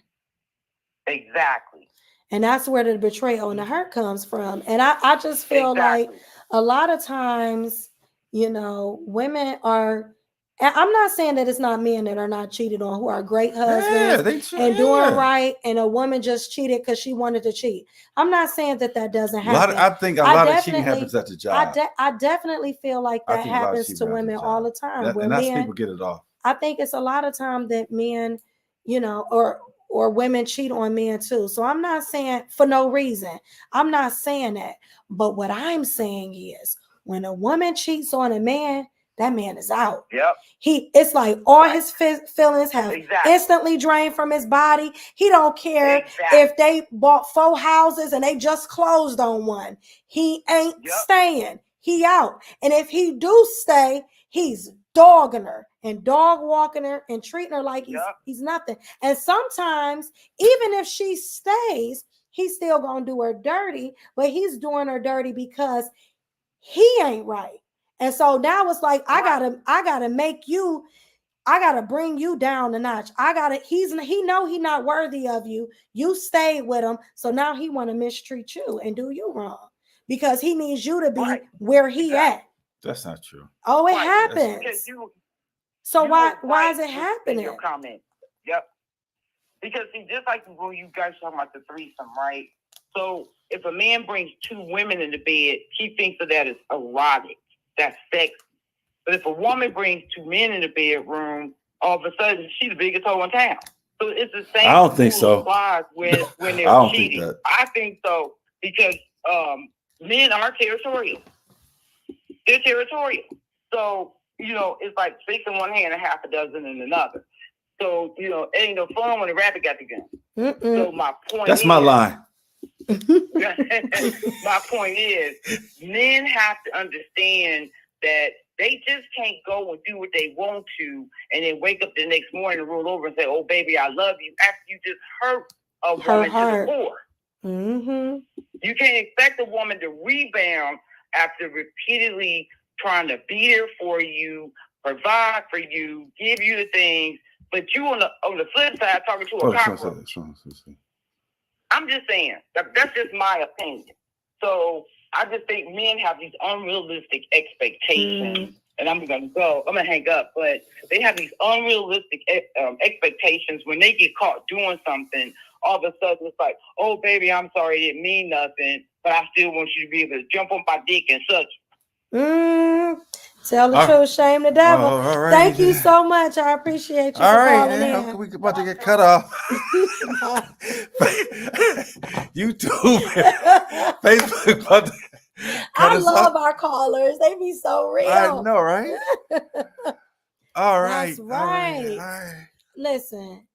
F: Exactly.
A: And that's where the betrayal and the hurt comes from. And I just feel like a lot of times, women are, I'm not saying that it's not men that are not cheated on, who are great husbands and doing right, and a woman just cheated because she wanted to cheat. I'm not saying that doesn't happen.
B: I think a lot of cheating happens at the job.
A: I definitely feel like that happens to women all the time.
B: And that's people get it off.
A: I think it's a lot of time that men, or women cheat on men too. So I'm not saying for no reason. I'm not saying that. But what I'm saying is, when a woman cheats on a man, that man is out.
F: Yep.
A: It's like all his feelings have instantly drained from his body. He don't care if they bought 4 houses and they just closed on one. He ain't staying. He out. And if he do stay, he's dogging her and dog walking her and treating her like he's nothing. And sometimes, even if she stays, he's still gonna do her dirty, but he's doing her dirty because he ain't right. And so now it's like, I gotta make you I gotta bring you down a notch. He know he not worthy of you. You stayed with him, so now he want to mistreat you and do you wrong because he needs you to be where he at.
B: That's not true.
A: Oh, it happens. So why is it happening?
F: Your comment. Yep. Because see, just like when you guys talking about the threesome, right? So if a man brings 2 women in the bed, he thinks of that as erotic. That's sexy. But if a woman brings 2 men in the bedroom, all of a sudden she's the biggest hoe in town. So it's the same.
B: I don't think so.
F: When they're
B: I don't
F: cheating.
B: think that.
F: I think so because men are territorial. They're territorial. So it's like 6 in one hand and half a dozen in another. So it ain't no fun when the rabbit got the gun. So my point.
B: That's my line.
F: My point is, men have to understand that they just can't go and do what they want to, and then wake up the next morning and roll over and say, "Oh, baby, I love you," after you just hurt a woman to the core.
A: Mm-hmm.
F: You can't expect a woman to rebound after repeatedly trying to be there for you, provide for you, give you the things, but you on the flip side talking to a cockroach. I'm just saying that's just my opinion. So I just think men have these unrealistic expectations, and I'm gonna hang up. But they have these unrealistic expectations when they get caught doing something. All of a sudden, it's like, "Oh, baby, I'm sorry, it didn't mean nothing, but I still want you to be able to jump on my dick and such."
A: Tell the truth, shame the devil. Thank you so much. I appreciate you for calling in.
B: We about to get cut off. YouTube, Facebook about to cut us
A: love
B: off.
A: our callers. They be so real.
B: I know, right? All right.
A: That's right.
B: All right.
A: Listen,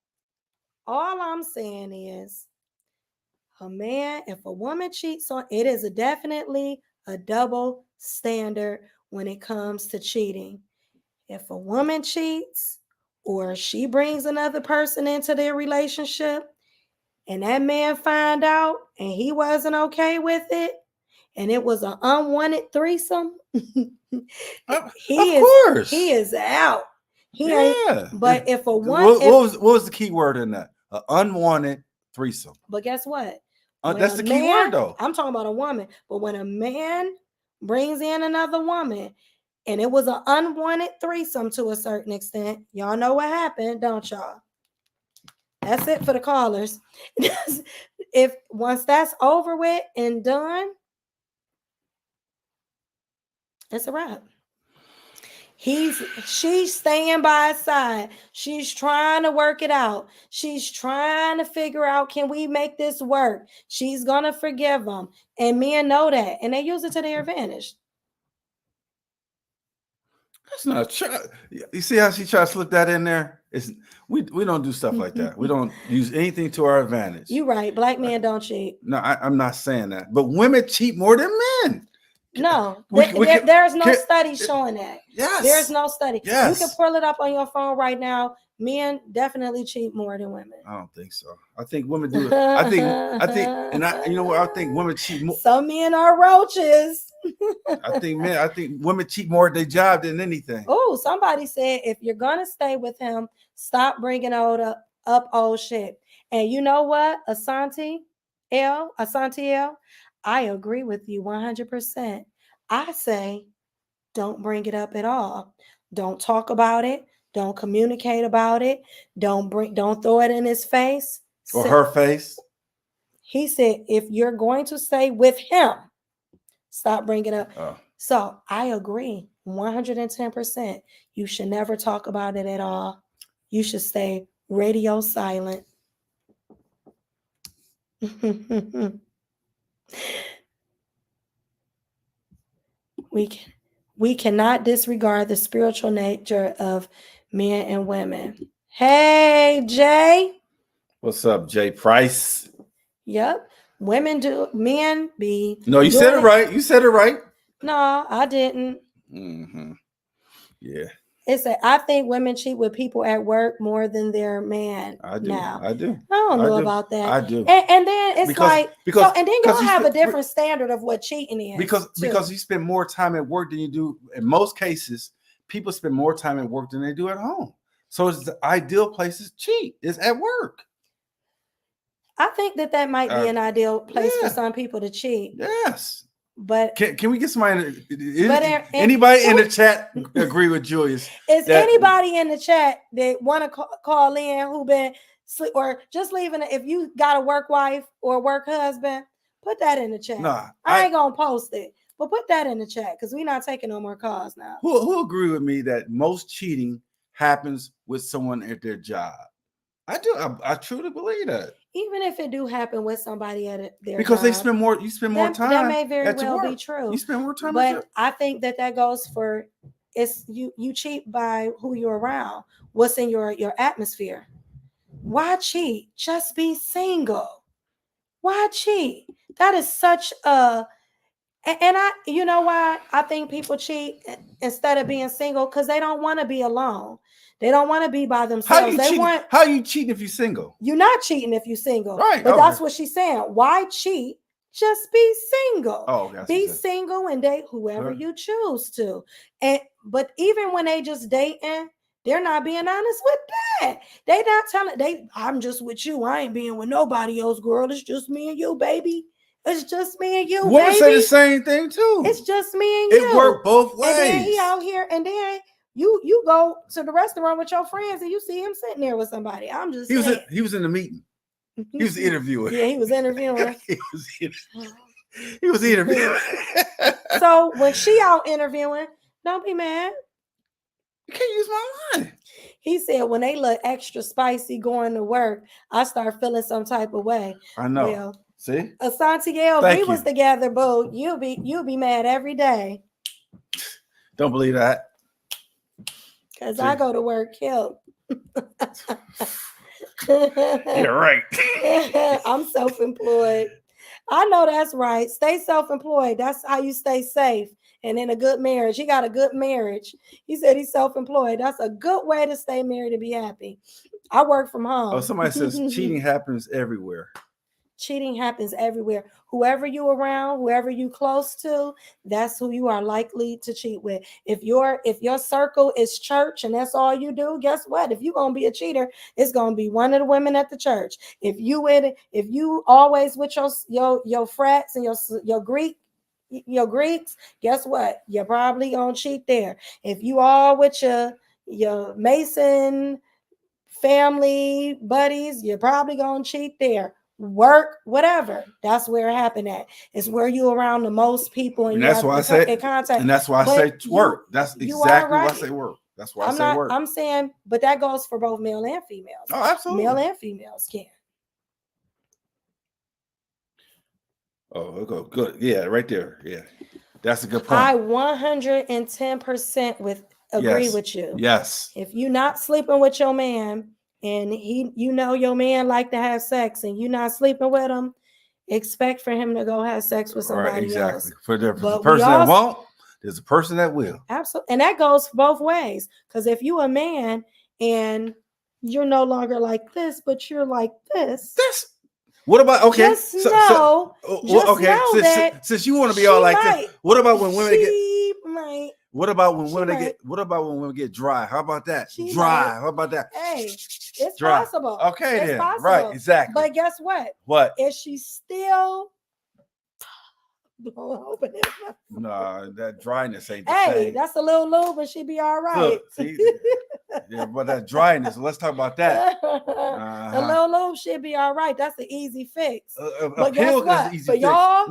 A: all I'm saying is, if a woman cheats on, it is definitely a double standard when it comes to cheating. If a woman cheats or she brings another person into their relationship and that man find out and he wasn't okay with it and it was an unwanted threesome, he is out. But if a woman,
B: what was the key word in that? An unwanted threesome.
A: But guess what?
B: That's the key word, though.
A: I'm talking about a woman. But when a man brings in another woman, and it was an unwanted threesome to a certain extent, y'all know what happened, don't y'all? That's it for the callers. If once that's over with and done, it's a wrap. She's staying by his side. She's trying to work it out. She's trying to figure out, can we make this work? She's gonna forgive him. And men know that, and they use it to their advantage.
B: That's not true. You see how she tried to slip that in there? We don't do stuff like that. We don't use anything to our advantage.
A: You're right. Black men don't cheat.
B: No, I'm not saying that. But women cheat more than men.
A: No, there's no study showing that.
B: Yes.
A: There's no study.
B: Yes.
A: You can pull it up on your phone right now. Men definitely cheat more than women.
B: I don't think so. I think women do it. I think, you know what? I think women cheat more.
A: Some men are roaches.
B: I think women cheat more at their job than anything.
A: Oh, somebody said, if you're gonna stay with him, stop bringing up old shit. And you know what, Asante L, I agree with you 100%. I say, don't bring it up at all. Don't talk about it. Don't communicate about it. Don't throw it in his face.
B: Or her face.
A: He said, if you're going to stay with him, stop bringing it up.
B: Oh.
A: So I agree 110%. You should never talk about it at all. You should stay radio silent. We cannot disregard the spiritual nature of men and women. Hey, Jay.
B: What's up, Jay Price?
A: Yep. Men be.
B: No, you said it right. You said it right.
A: No, I didn't.
B: Mm-hmm. Yeah.
A: I think women cheat with people at work more than their man.
B: I do.
A: Now.
B: I do.
A: I don't know about that.
B: I do.
A: And then it's and then you'll have a different standard of what cheating is.
B: Because you spend more time at work than you do. In most cases, people spend more time at work than they do at home. So it's the ideal place to cheat is at work.
A: I think that might be an ideal place for some people to cheat.
B: Yes.
A: But
B: can we get somebody? Anybody in the chat agree with Julius?
A: Is anybody in the chat that want to call in who been or just leaving? If you got a work wife or a work husband, put that in the chat. Nah, I ain't gonna post it, but put that in the chat because we're not taking no more calls now.
B: Who agree with me that most cheating happens with someone at their job? I do. I truly believe that.
A: Even if it do happen with somebody at their
B: because
A: job,
B: they spend more. You spend more time.
A: That may very well be true.
B: You spend more time.
A: But I think that goes for it's you cheat by who you're around. What's in your atmosphere? Why cheat? Just be single. Why cheat? That is such a and you know why I think people cheat instead of being single because they don't want to be alone. They don't want to be by themselves.
B: How you cheating if you're single?
A: You're not cheating if you're single.
B: Right.
A: But that's what she's saying. Why cheat? Just be single.
B: Oh,
A: be single and date whoever you choose to. But even when they just dating, they're not being honest with that. They not telling I'm just with you. I ain't being with nobody else, girl. It's just me and you, baby. It's just me and you.
B: Women say the same thing too.
A: It's just me and you.
B: It worked both ways.
A: And then he out here, and then you go to the restaurant with your friends, and you see him sitting there with somebody. I'm just saying.
B: He was in the meeting. He was interviewing.
A: Yeah, he was interviewing.
B: he was interviewing.
A: So when she out interviewing, don't be mad.
B: You can't use my line.
A: He said when they look extra spicy going to work, I start feeling some type of way.
B: I know. Well, see,
A: Santiago, if we was together, boo, you'll be mad every day.
B: Don't believe that.
A: Because I go to work killed.
B: You're right.
A: I'm self-employed. I know that's right. Stay self-employed. That's how you stay safe. And in a good marriage, he got a good marriage. He said he's self-employed. That's a good way to stay married and be happy. I work from home.
B: Oh, somebody says cheating happens everywhere.
A: Cheating happens everywhere. Whoever you around, whoever you close to, that's who you are likely to cheat with. If your circle is church and that's all you do, guess what? If you're gonna be a cheater, it's gonna be one of the women at the church. If you always with your frats and your Greeks, guess what? You're probably gonna cheat there. If you all with your Mason family buddies, you're probably gonna cheat there. Work, whatever. That's where it happened at. It's where you around the most people and
B: that's why I say
A: contact.
B: And that's why I say work. That's exactly why I say work. That's why I say work.
A: I'm saying, but that goes for both male and females.
B: Oh, absolutely.
A: Male and females can.
B: Oh, good. Yeah, right there. Yeah. That's a good point.
A: I 110% agree with you.
B: Yes.
A: If you're not sleeping with your man, and your man like to have sex and you're not sleeping with him, expect for him to go have sex with somebody else.
B: For the person that won't, there's a person that will.
A: Absolutely. And that goes both ways. Because if you a man and you're no longer like this, but you're like this.
B: What about
A: Just know
B: since you want to be all like this, what about when women get What about when women get dry? How about that? How about that?
A: Hey, it's dry. Possible.
B: Okay, it's then. Possible. Right, exactly.
A: But guess what?
B: What?
A: Is she still?
B: No, that dryness ain't the same.
A: Hey, that's a little lube, and she be all right.
B: Look, see? Yeah, but that dryness. Let's talk about that.
A: A little lube should be all right. That's an easy fix.
B: But guess what?
A: For y'all,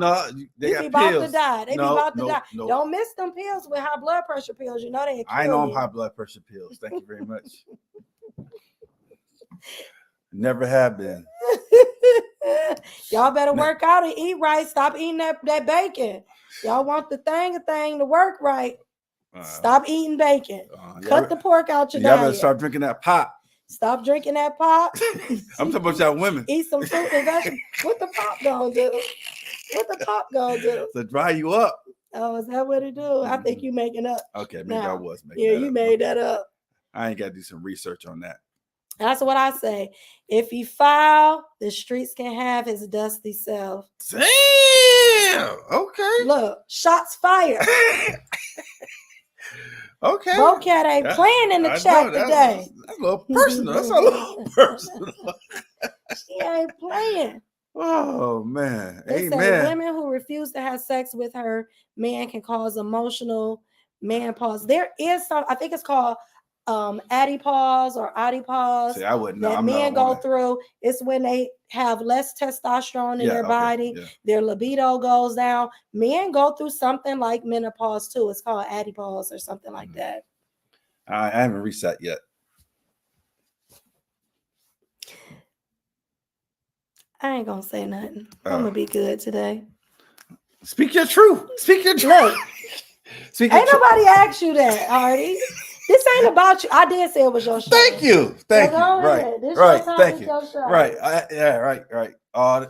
B: they
A: be
B: got
A: about to die. They be about to die.
B: No.
A: Don't miss them pills with high blood pressure pills. You know they.
B: I know I'm high blood pressure pills. Thank you very much. Never have been.
A: Y'all better work out and eat right. Stop eating that bacon. Y'all want the thing to work right. Stop eating bacon. Cut the pork out your diet.
B: Y'all better start drinking that pop.
A: Stop drinking that pop.
B: I'm talking about y'all women.
A: Eat some fruit and vegetables. What the pop gonna do? To
B: dry you up.
A: Oh, is that what it do? Mm-hmm. I think you making up.
B: Okay, maybe I was making
A: that up. Yeah, you made that up.
B: I ain't got to do some research on that.
A: That's what I say. If he foul, the streets can have his dusty self.
B: Damn. Okay.
A: Look, shots fired.
B: Okay.
A: Bocat ain't playing in the chat today.
B: That's a little personal. That's a little personal.
A: She ain't playing.
B: Oh man.
A: They say women who refuse to have sex with her man can cause emotional menopause. There is some, I think it's called adipause or adipause.
B: See, I wouldn't know.
A: That men go through. It's when they have less testosterone in their body. Yeah. Their libido goes down. Men go through something like menopause too. It's called adipause or something like that.
B: I haven't reached that yet.
A: I ain't gonna say nothing. I'm gonna be good today.
B: Speak your truth. Speak your truth.
A: Ain't nobody asked you that, Hardy. This ain't about you. I did say it was your show.
B: Thank you. Thank you. Right.
A: This
B: right.
A: Your time,
B: Thank you.
A: Your show.
B: Right. Yeah. Right. Right.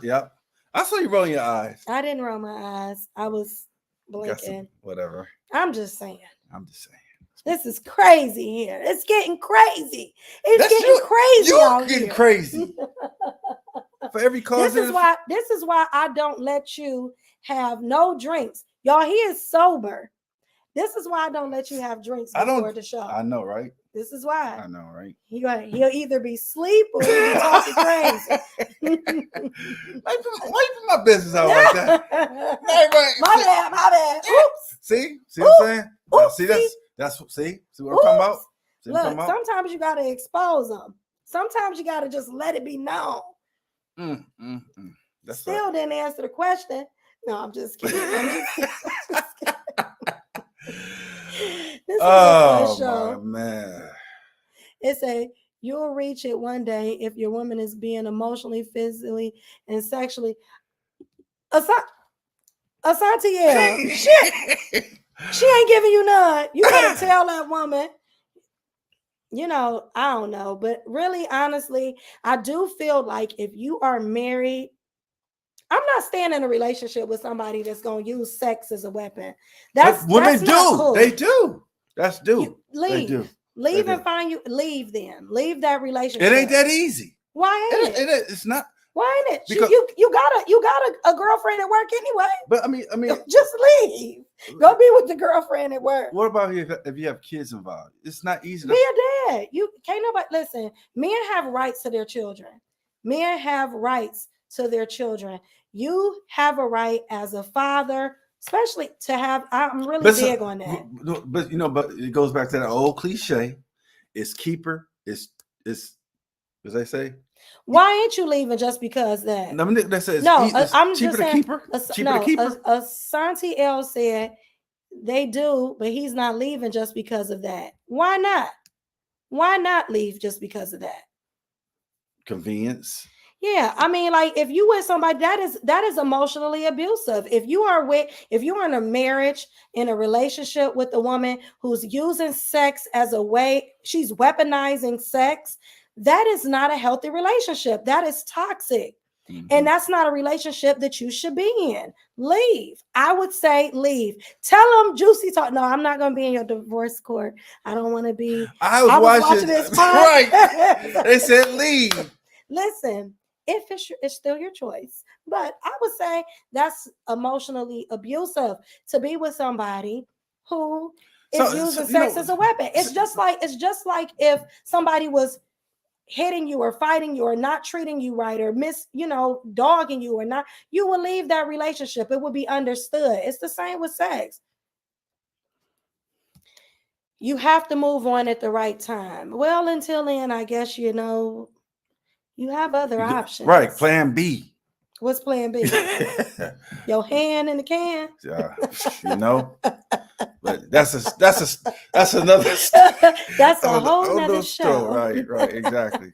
B: Yep. I saw you rolling your eyes.
A: I didn't roll my eyes. I was blinking.
B: Whatever.
A: I'm just saying.
B: This
A: is crazy here. It's getting crazy. It's crazy out here.
B: You're getting crazy. For every cause.
A: This is why I don't let you have no drinks. Y'all, he is sober. This is why I don't let you have drinks before the show.
B: I know, right?
A: This is why.
B: I know, right?
A: He'll either be asleep or he'll be talking crazy.
B: Why you put my business out like that?
A: My bad. Oops.
B: See what I'm saying?
A: Oops.
B: See what I'm talking about?
A: Look, sometimes you gotta expose them. Sometimes you gotta just let it be known.
B: That's
A: Still
B: right.
A: Didn't answer the question. No, I'm just kidding. This is a show.
B: Man.
A: It say you'll reach it one day if your woman is being emotionally, physically, and sexually. Asante, shit. She ain't giving you none. You gotta tell that woman. I don't know, but really, honestly, I do feel like if you are married, I'm not staying in a relationship with somebody that's gonna use sex as a weapon. That's
B: women do.
A: Cool.
B: They do. That's do.
A: Leave.
B: They do.
A: Leave and find you. Leave them. Leave that relationship.
B: It ain't that easy.
A: Why ain't it?
B: It's not.
A: Why ain't it? Because you got a girlfriend at work anyway.
B: But I mean,
A: just leave. Go be with the girlfriend at work.
B: What about if you have kids involved? It's not easy.
A: Be a dad. You can't nobody listen. Men have rights to their children. Men have rights to their children. You have a right as a father, especially to have. I'm really big on that.
B: But it goes back to that old cliche: "It's keeper. It's as they say."
A: Why ain't you leaving just because that?
B: No, they say
A: I'm
B: cheaper
A: just
B: to
A: saying,
B: keeper. Cheaper to keeper.
A: Asante L said they do, but he's not leaving just because of that. Why not? Why not leave just because of that?
B: Convenience.
A: Yeah, I mean, like if you with somebody that is emotionally abusive. If you're in a marriage, in a relationship with a woman who's using sex as a way, she's weaponizing sex. That is not a healthy relationship. That is toxic. Mm-hmm. And that's not a relationship that you should be in. Leave. I would say leave. Tell them Juicy talk. No, I'm not going to be in your divorce court. I don't want to be.
B: I was watching this. Right. They said leave.
A: Listen, if it's still your choice. But I would say that's emotionally abusive to be with somebody who is using sex as a weapon. It's just like if somebody was hitting you or fighting you or not treating you right or dogging you or not, you will leave that relationship. It would be understood. It's the same with sex. You have to move on at the right time. Well, until then, I guess, you have other options.
B: Right. Plan B.
A: What's plan B? Your hand in the can.
B: But that's another.
A: That's a whole nother show.
B: Right. Exactly.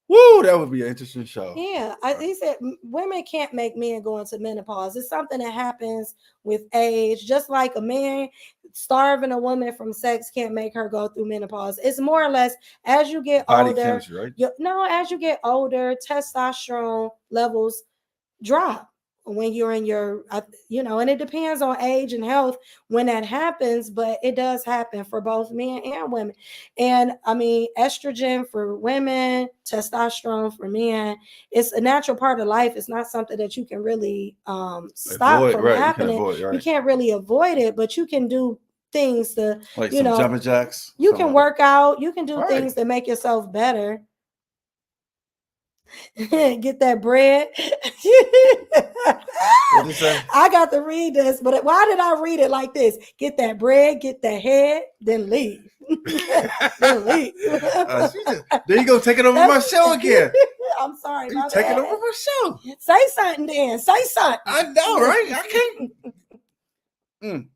B: Woo, that would be an interesting show.
A: Yeah, he said women can't make men go into menopause. It's something that happens with age, just like a man starving a woman from sex can't make her go through menopause. It's more or less as you get older.
B: Chemistry, right?
A: As you get older, testosterone levels drop when you're in your, and it depends on age and health when that happens, but it does happen for both men and women. And I mean, estrogen for women, testosterone for men, it's a natural part of life. It's not something that you can really stop from happening. You can't really avoid it, but you can do things to,
B: like some jumping jacks.
A: You can work out. You can do things to make yourself better. Get that bread.
B: What did say?
A: I got to read this, but why did I read it like this? Get that bread, get that head, then leave. Then leave.
B: There you go, take it over my show again.
A: I'm sorry.
B: You take it over my show.
A: Say something, then. Say something.
B: I know, right? I can't.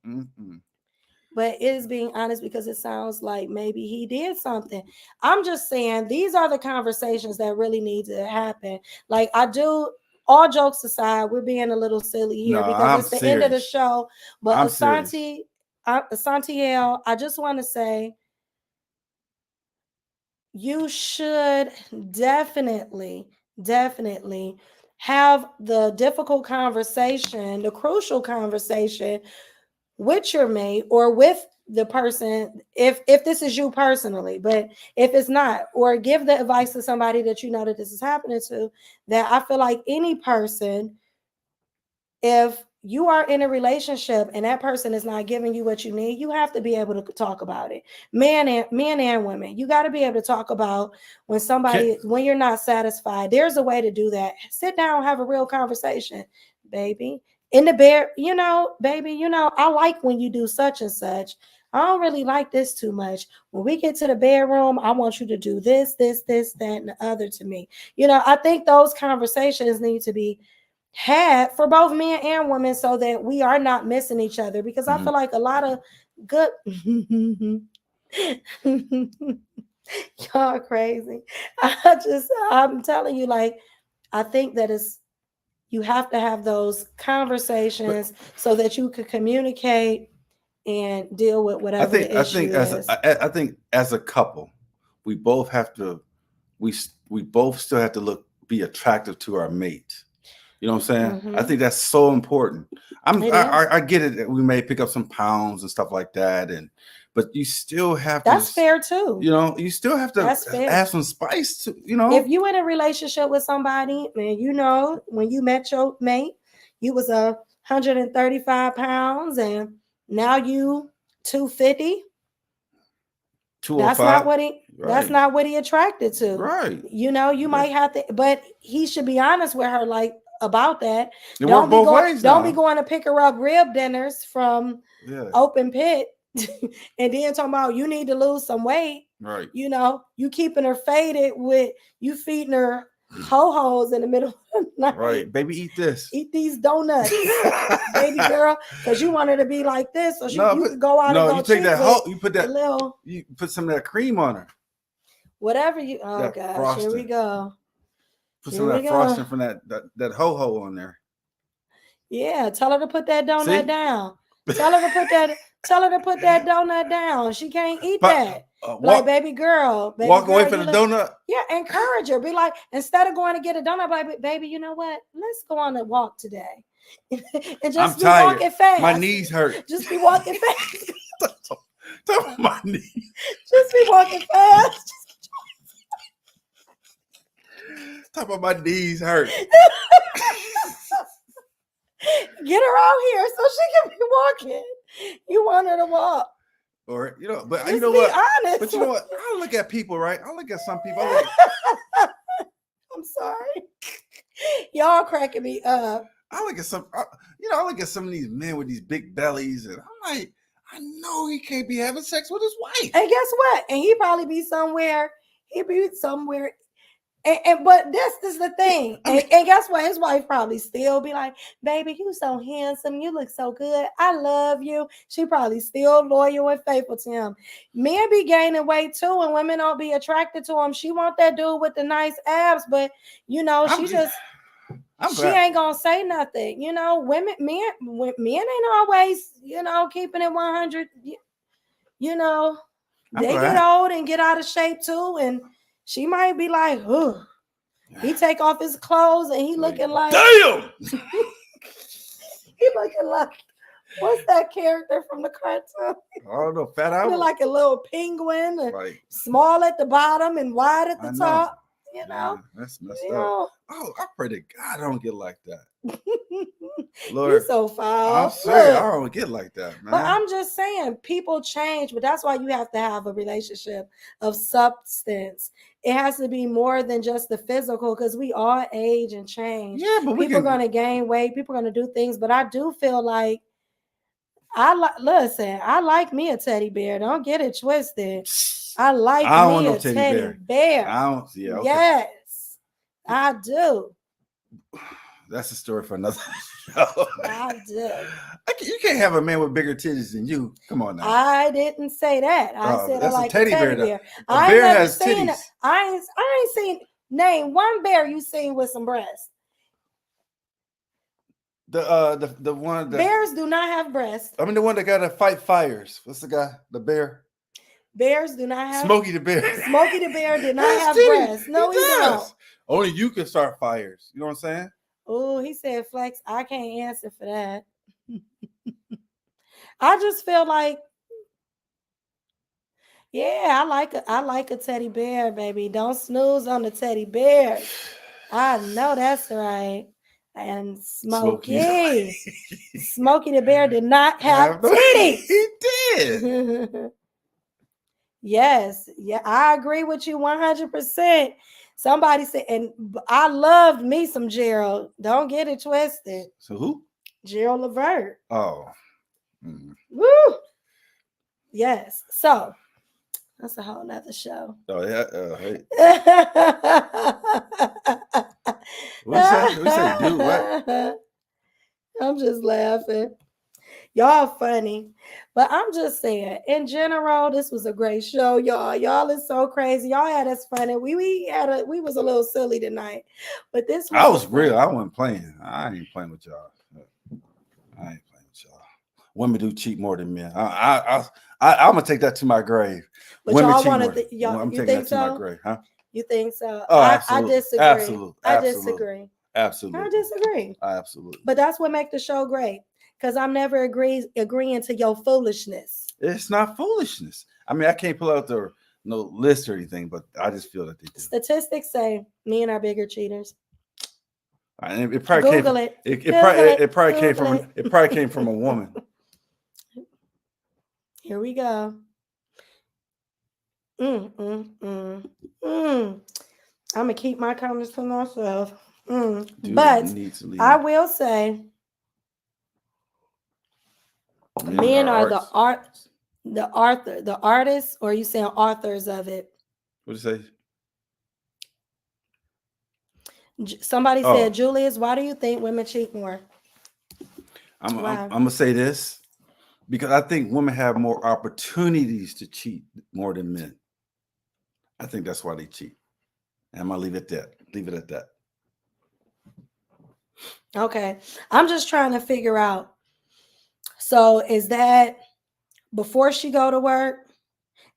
A: But it is being honest because it sounds like maybe he did something. I'm just saying these are the conversations that really need to happen. Like I do, all jokes aside, we're being a little silly here because it's the end of the show. But Asante L, I just want to say you should definitely have the difficult conversation, the crucial conversation with your mate or with the person, if this is you personally, but if it's not, or give the advice to somebody that you know that this is happening to, that I feel like any person, if you are in a relationship and that person is not giving you what you need, you have to be able to talk about it. Men and women, you got to be able to talk about when you're not satisfied. There's a way to do that. Sit down, have a real conversation, baby. In the bed, baby, I like when you do such and such. I don't really like this too much. When we get to the bedroom, I want you to do this, that, and the other to me. I think those conversations need to be had for both men and women so that we are not missing each other, because I feel like a lot of good y'all crazy. I'm telling you, like, I think that you have to have those conversations so that you could communicate and deal with whatever the issue is.
B: I think as a couple, we both have to, we both still have to be attractive to our mate. You know what I'm saying? Mm-hmm. I think that's so important. I get it that we may pick up some pounds and stuff like that, but you still have to.
A: That's fair too.
B: You still have to add some spice to.
A: If you in a relationship with somebody, and when you met your mate, you was 135 pounds, and now you 250. That's not what he. Right. That's not what he attracted to.
B: Right.
A: You might have to, but he should be honest with her, like, about that.
B: Don't
A: be going to pick her up rib dinners from Open Pit and then talking about you need to lose some weight.
B: Right.
A: You keeping her faded with you feeding her ho-hos in the middle of the night.
B: Right. Baby, eat this.
A: Eat these donuts, baby girl, because you want her to be like this, so you could go out and go.
B: You take that you put that you put some of that cream on her.
A: Whatever you gosh, frosting. Here we go.
B: Put some of that frosting from that ho-ho on there.
A: Yeah, tell her to put that donut down. Tell her to put that donut down. She can't eat that. Baby girl.
B: Walk away from the donut.
A: Yeah, encourage her. Be like, instead of going to get a donut, baby, you know what? Let's go on a walk today. And just walking fast.
B: My knees hurt.
A: Just be walking fast.
B: Talk about my knees.
A: Just be walking fast.
B: Talk about my knees hurt.
A: Get her out here so she can be walking. You want her to walk.
B: Or, but
A: just
B: you know what?
A: Honest.
B: But you know what? I look at people, right? I look at some people.
A: I'm sorry. Y'all cracking me up.
B: I look at some of these men with these big bellies, and I'm like, I know he can't be having sex with his wife.
A: And guess what? And he probably be somewhere. But this is the thing. And guess what? His wife probably still be like, baby, you so handsome. You look so good. I love you. She probably still loyal and faithful to him. Men be gaining weight too, and women don't be attracted to him. She want that dude with the nice abs, but she ain't gonna say nothing. Men ain't always, keeping it 100. They get old and get out of shape too, and she might be like, "Ooh." He take off his clothes and he looking like,
B: damn.
A: He looking like, what's that character from the cartoon?
B: I don't know, Fat Albert.
A: Like a little penguin, small at the bottom and wide at the top. you know.
B: That's messed up. Oh, I pray to God I don't get like that.
A: Lord, you're so foul.
B: I'm serious. I don't get like that, man.
A: But I'm just saying, people change, but that's why you have to have a relationship of substance. It has to be more than just the physical, because we all age and change.
B: Yeah, but
A: people are going to gain weight. People are going to do things, but I do feel like I like me a teddy bear. Don't get it twisted. I like me a teddy bear.
B: I don't. Yeah. Okay.
A: Yes, I do.
B: That's a story for another show.
A: I do.
B: You can't have a man with bigger titties than you. Come on now.
A: I didn't say that. I said I like a teddy bear.
B: A bear has titties.
A: I ain't seen. Name one bear you seen with some breasts.
B: The one that
A: bears do not have breasts.
B: I mean the one that got to fight fires. What's the guy? The bear.
A: Bears do not have.
B: Smokey the Bear.
A: Smokey the Bear did not have breasts. No, he don't.
B: Only you can start fires. You know what I'm saying?
A: Oh, he said flex. I can't answer for that. I just feel like, yeah, I like a teddy bear, baby. Don't snooze on the teddy bear. I know that's right. And Smokey the Bear did not have titties.
B: He did.
A: Yes, yeah, I agree with you 100%. Somebody said, and I loved me some Gerald. Don't get it twisted.
B: So who?
A: Gerald Levert.
B: Oh.
A: Woo. Yes. So that's a whole nother show.
B: Oh yeah. Hey. What you say? Dude, what?
A: I'm just laughing. Y'all funny. But I'm just saying, in general, this was a great show, y'all. Y'all is so crazy. Y'all had us funny. We was a little silly tonight. But this was
B: I was real. I wasn't playing. I ain't playing with y'all. I ain't playing with y'all. Women do cheat more than men. I'm gonna take that to my grave.
A: But
B: women
A: y'all
B: cheat
A: want
B: more.
A: to y'all
B: I'm
A: you
B: taking
A: think
B: that to
A: so?
B: my grave, huh?
A: You think so?
B: Oh,
A: I disagree.
B: Absolutely.
A: I disagree.
B: Absolutely.
A: I disagree.
B: Absolutely.
A: But that's what makes the show great. Because I'm never agreeing to your foolishness.
B: It's not foolishness. I mean, I can't pull out no list or anything, but I just feel that they do.
A: Statistics say men are bigger cheaters.
B: And it probably
A: Google
B: came.
A: It.
B: It probably came from a woman.
A: Here we go. I'm gonna keep my comments to myself. But I will say, men are the artists, or are you saying authors of it?
B: What do you
A: say? Somebody said, Julius, why do you think women cheat more?
B: I'm gonna say this because I think women have more opportunities to cheat more than men. I think that's why they cheat. And I'm gonna leave it at that.
A: Okay. I'm just trying to figure out. So is that before she go to work?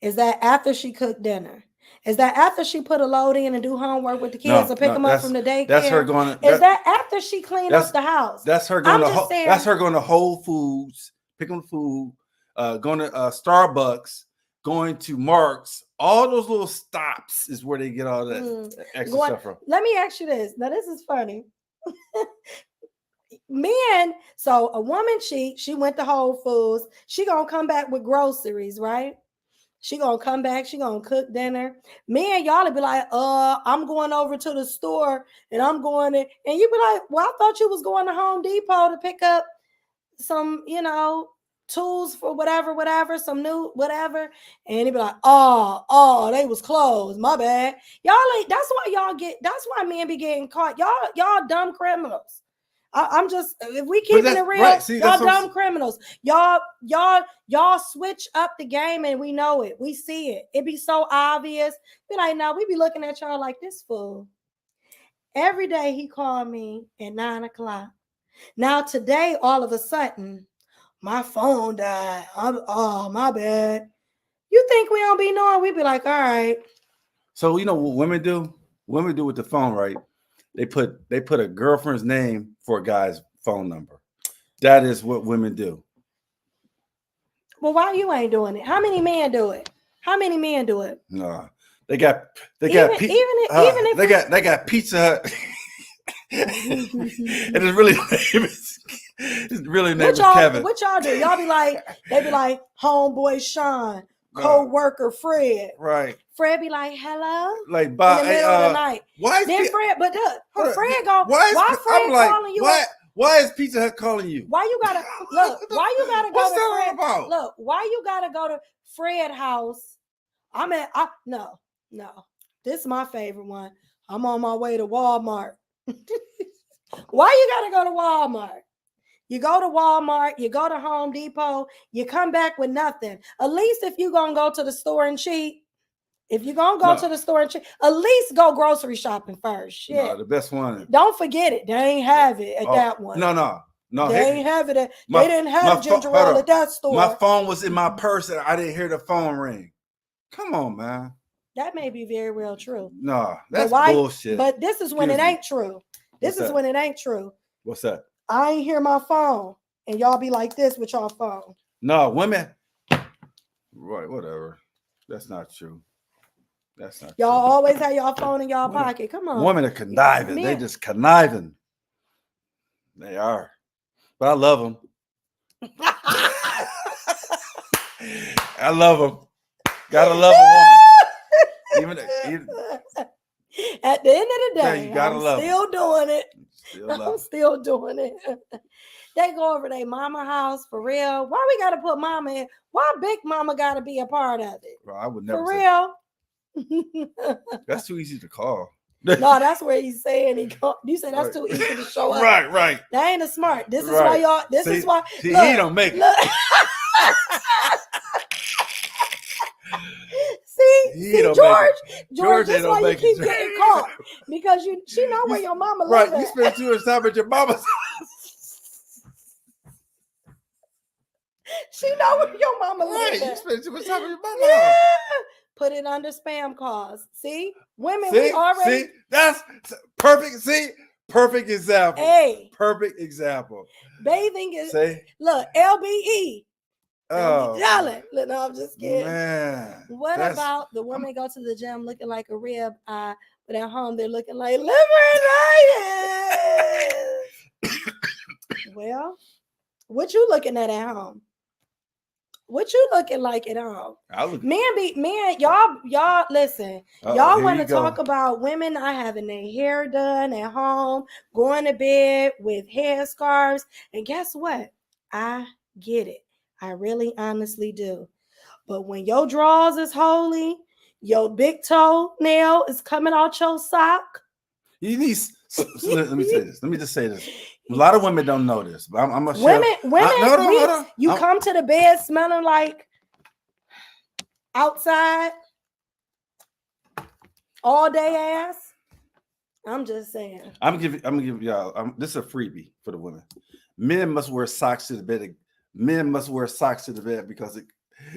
A: Is that after she cook dinner? Is that after she put a load in and do homework with the kids and pick them up from the daycare?
B: That's her going.
A: Is that after she clean up the house?
B: That's her going That's her going to Whole Foods, picking food, going to Starbucks, going to Mark's. All those little stops is where they get all that extra stuff from.
A: Let me ask you this. Now this is funny. Men, so a woman cheats. She went to Whole Foods. She gonna come back with groceries, right? She gonna come back. She gonna cook dinner. Men, y'all will be like, I'm going over to the store and I'm going in. And you be like, well, I thought you was going to Home Depot to pick up some, tools for whatever, some new whatever. And he be like, oh, they was closed. My bad. Y'all ain't. That's why men be getting caught. Y'all dumb criminals. I'm just, if we keeping it real, right. Y'all dumb criminals. Y'all switch up the game and we know it. We see it. It be so obvious. Be like, now we be looking at y'all like this fool. Every day he called me at 9:00. Now today, all of a sudden, my phone died. My bad. You think we don't be knowing? We be like, all right.
B: So you know what women do? Women do with the phone, right? They put a girlfriend's name for a guy's phone number. That is what women do.
A: Well, why you ain't doing it? How many men do it?
B: Nah, They got
A: even if
B: they got Pizza Hut. And it's really name is Kevin.
A: What y'all do? Y'all be like, they be like, homeboy Sean, co-worker Fred.
B: Right.
A: Fred be like, hello?
B: Like, bye.
A: In the middle of the night.
B: Why is
A: then Fred, but Fred go, why Fred calling you?
B: Why is Pizza Hut calling you?
A: Why you gotta look? Why you gotta go to Fred?
B: About?
A: Look, why you gotta go to Fred house? No. This is my favorite one. I'm on my way to Walmart. Why you gotta go to Walmart? You go to Walmart, you go to Home Depot, you come back with nothing. At least if you're gonna go to the store and cheat, at least go grocery shopping first. Shit.
B: No, the best one.
A: Don't forget it. They ain't have it at that one.
B: No.
A: They ain't have it. They didn't have ginger ale at that store.
B: My phone was in my purse and I didn't hear the phone ring. Come on, man.
A: That may be very well true.
B: No, that's bullshit.
A: But this is when it ain't true. When it ain't true.
B: What's that?
A: I ain't hear my phone. And y'all be like this with y'all phone.
B: No, women. Right, whatever. That's not true.
A: Y'all always have y'all phone in y'all pocket. Come on.
B: Women are conniving. They just conniving. They are. But I love them. I love them. Gotta love a woman. Even
A: at the end of the day,
B: you gotta love
A: still doing it. I'm still doing it. They go over their mama house for real. Why we gotta put mama in? Why Big Mama gotta be a part of it?
B: Bro, I would never.
A: For real.
B: That's too easy to call.
A: No, that's where he's saying you said that's too easy to show up.
B: Right.
A: That ain't a smart. This is why y'all. This is why
B: he don't make it. See, George,
A: that's why you keep getting caught because she know where your mama lives.
B: Right, you spend too much time at your mama's.
A: She know where your mama lives.
B: Right, you spend too much time at your mama. Yeah.
A: Put it under spam calls. See, women,
B: we
A: already.
B: See, that's perfect. See, perfect example.
A: Hey,
B: perfect example.
A: Bathing is look LBE. Oh, look, no, I'm just kidding. Man, what about the women go to the gym looking like a rib eye, but at home they're looking like liver and Well, what you looking at home? What you looking like at home? Y'all listen. Y'all want to talk about women not having their hair done at home, going to bed with headscarves, and guess what? I get it. I really honestly do. But when your drawers is holy, your big toe nail is coming out your sock.
B: You need. Let me say this. Let me just say this. A lot of women don't know this, but I'm gonna share.
A: Women, you come to the bed smelling like outside all day ass. I'm just saying.
B: I'm gonna give y'all. This is a freebie for the women. Men must wear socks to the bed. Men must wear socks to the bed because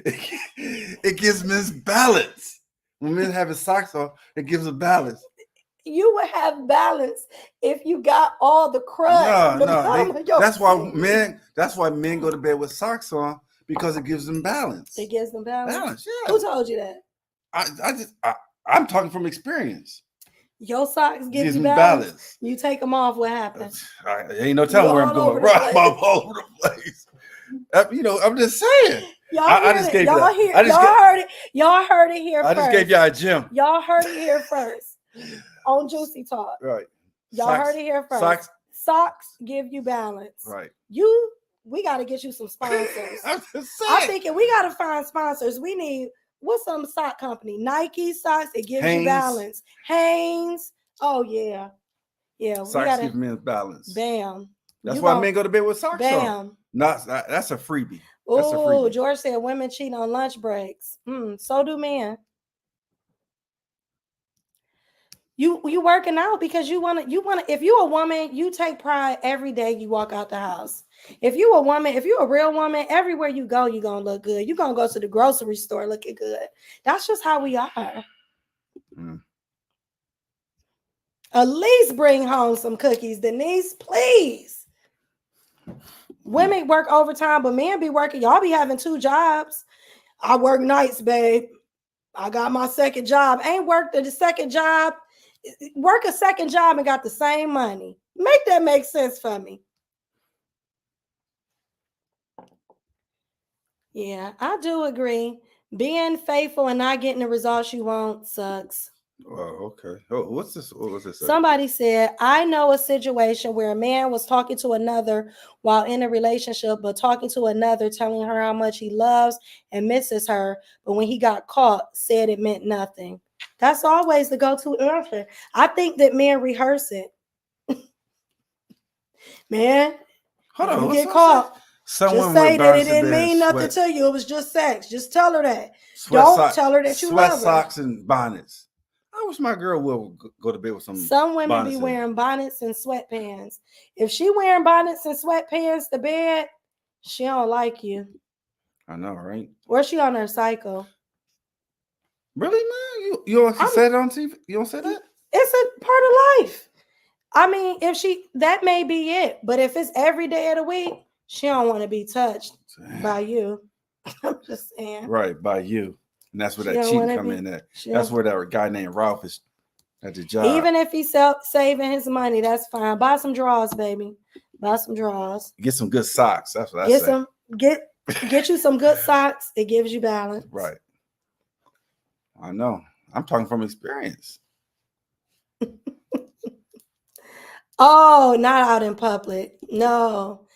B: it gives men balance. When men have his socks on, it gives them balance.
A: You would have balance if you got all the crud.
B: That's why men go to bed with socks on because it gives them balance.
A: It gives them balance.
B: Yeah.
A: Who told you that?
B: I'm talking from experience.
A: Your socks give you balance. You take them off. What happens?
B: Ain't no telling where I'm going. Right, I'm all over the place. I'm just saying.
A: Y'all heard it here first.
B: I just gave y'all a gym.
A: Y'all heard it here first on Juicy Talk.
B: Right.
A: Y'all heard it here first. Socks give you balance.
B: Right.
A: We got to get you some sponsors.
B: I'm just saying.
A: I'm thinking we got to find sponsors. We need what's some sock company? Nike socks. It gives you balance. Hanes. Oh yeah.
B: Socks give men balance.
A: Bam.
B: That's why men go to bed with socks on. That's a freebie.
A: Oh, George said women cheat on lunch breaks. So do men. You working out because you wanna. If you a woman, you take pride every day you walk out the house. If you a woman, if you a real woman, everywhere you go, you're gonna look good. You're gonna go to the grocery store looking good. That's just how we are. At least bring home some cookies, Denise, please. Women work overtime, but men be working. Y'all be having 2 jobs. I work nights, babe. I got my second job. Ain't worked at the second job. Work a second job and got the same money. Make that make sense for me. Yeah, I do agree. Being faithful and not getting the results you want sucks.
B: Oh, okay. Oh, what's this? What was this?
A: Somebody said, I know a situation where a man was talking to another while in a relationship, but talking to another, telling her how much he loves and misses her. But when he got caught, said it meant nothing. That's always the go-to answer. I think that men rehearse it. Man,
B: hold on.
A: You get caught. Just say that it didn't mean nothing to you. It was just sex. Just tell her that. Don't tell her that you love her.
B: Sweat socks and bonnets. I wish my girl will go to bed with some
A: women be wearing bonnets and sweatpants. If she wearing bonnets and sweatpants to bed, she don't like you.
B: I know, right?
A: Or she on her cycle.
B: Really, man? You don't say that on TV? You don't say that?
A: It's a part of life. I mean, that may be it. But if it's every day of the week, she don't want to be touched by you. I'm just saying.
B: Right, by you. And that's where that cheating come in at. That's where that guy named Ralph is at the job.
A: Even if he's saving his money, that's fine. Buy some drawers, baby. Buy some drawers.
B: Get some good socks. That's what I say.
A: Get you some good socks. It gives you balance.
B: Right. I know. I'm talking from experience.
A: Oh, not out in public. No.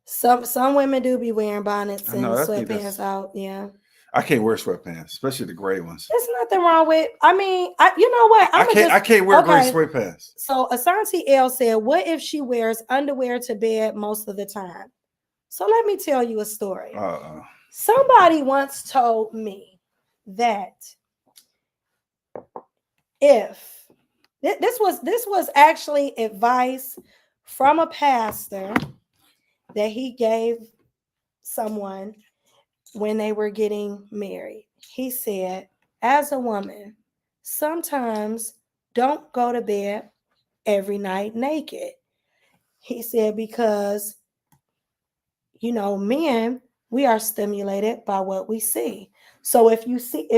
A: Some women do be wearing bonnets and sweatpants out. Yeah.
B: I can't wear sweatpants, especially the gray ones.
A: There's nothing wrong with. I mean, you know what?
B: I can't wear gray sweatpants.
A: So Asante L said, "What if she wears underwear to bed most of the time?" So let me tell you a story. Somebody once told me that if this was actually advice from a pastor that he gave someone when they were getting married. He said, as a woman, sometimes don't go to bed every night naked. He said, because, men, we are stimulated by what we see. So if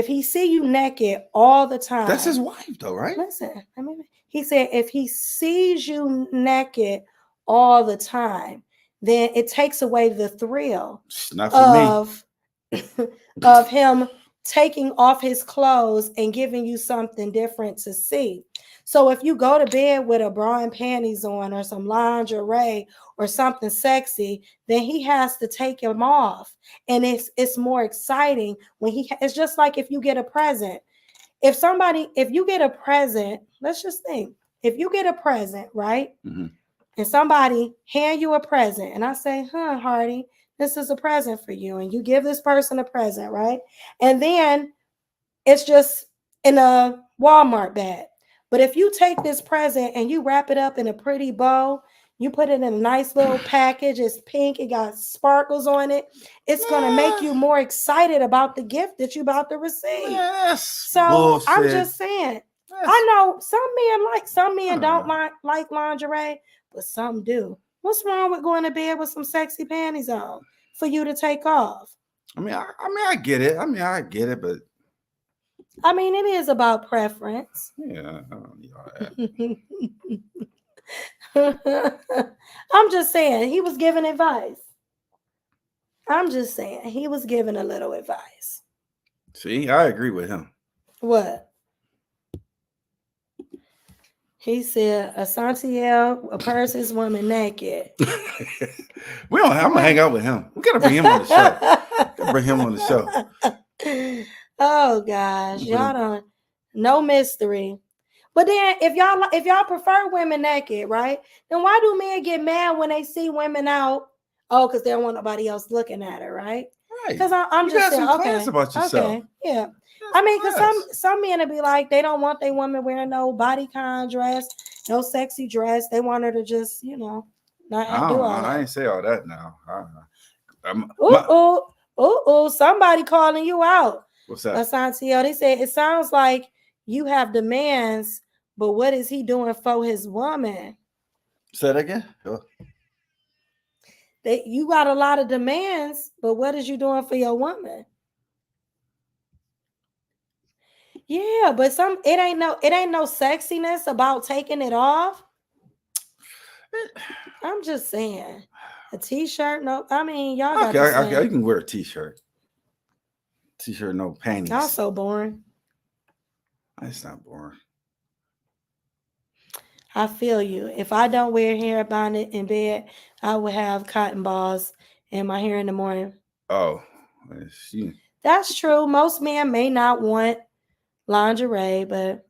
A: he see you naked all the time.
B: That's his wife though, right?
A: Listen, he said, if he sees you naked all the time, then it takes away the thrill of him taking off his clothes and giving you something different to see. So if you go to bed with a bra and panties on or some lingerie or something sexy, then he has to take them off. And it's more exciting when it's just like if you get a present. If you get a present, let's just think, if you get a present, right? Mm-hmm. And somebody hand you a present and I say, Hardy, this is a present for you. And you give this person a present, right? And then it's just in a Walmart bag. But if you take this present and you wrap it up in a pretty bow, you put it in a nice little package, it's pink, it got sparkles on it, it's going to make you more excited about the gift that you're about to receive.
B: Yes.
A: So bullshit. I'm just saying, I know some men don't like lingerie, but some do. What's wrong with going to bed with some sexy panties on for you to take off?
B: I get it. I get it, but
A: it is about preference.
B: Yeah, I don't need all
A: that. I'm just saying he was giving advice. I'm just saying he was giving a little advice.
B: See, I agree with him.
A: What? He said, Asantiel, a person's woman naked.
B: I'm gonna hang out with him. We gotta bring him on the show.
A: Oh gosh, y'all don't. No mystery. But then if y'all prefer women naked, right? Then why do men get mad when they see women out? Oh, because they don't want nobody else looking at it, right?
B: Right.
A: Because I'm just saying, okay,
B: about yourself.
A: Okay, yeah. Because some men will be like, they don't want their woman wearing no bodycon dress, no sexy dress. They want her to just, not do all that.
B: I ain't say all that now.
A: Somebody calling you out.
B: What's that?
A: Asantio, they said, it sounds like you have demands, but what is he doing for his woman?
B: Say that again?
A: You got a lot of demands, but what is you doing for your woman? Yeah, but it ain't no sexiness about taking it off. I'm just saying. A t-shirt, no. I mean, y'all got
B: okay, you can wear a t-shirt. T-shirt, no panties.
A: Y'all so boring.
B: That's not boring.
A: I feel you. If I don't wear hair bonnet in bed, I will have cotton balls in my hair in the morning.
B: Oh,
A: that's true. Most men may not want lingerie, but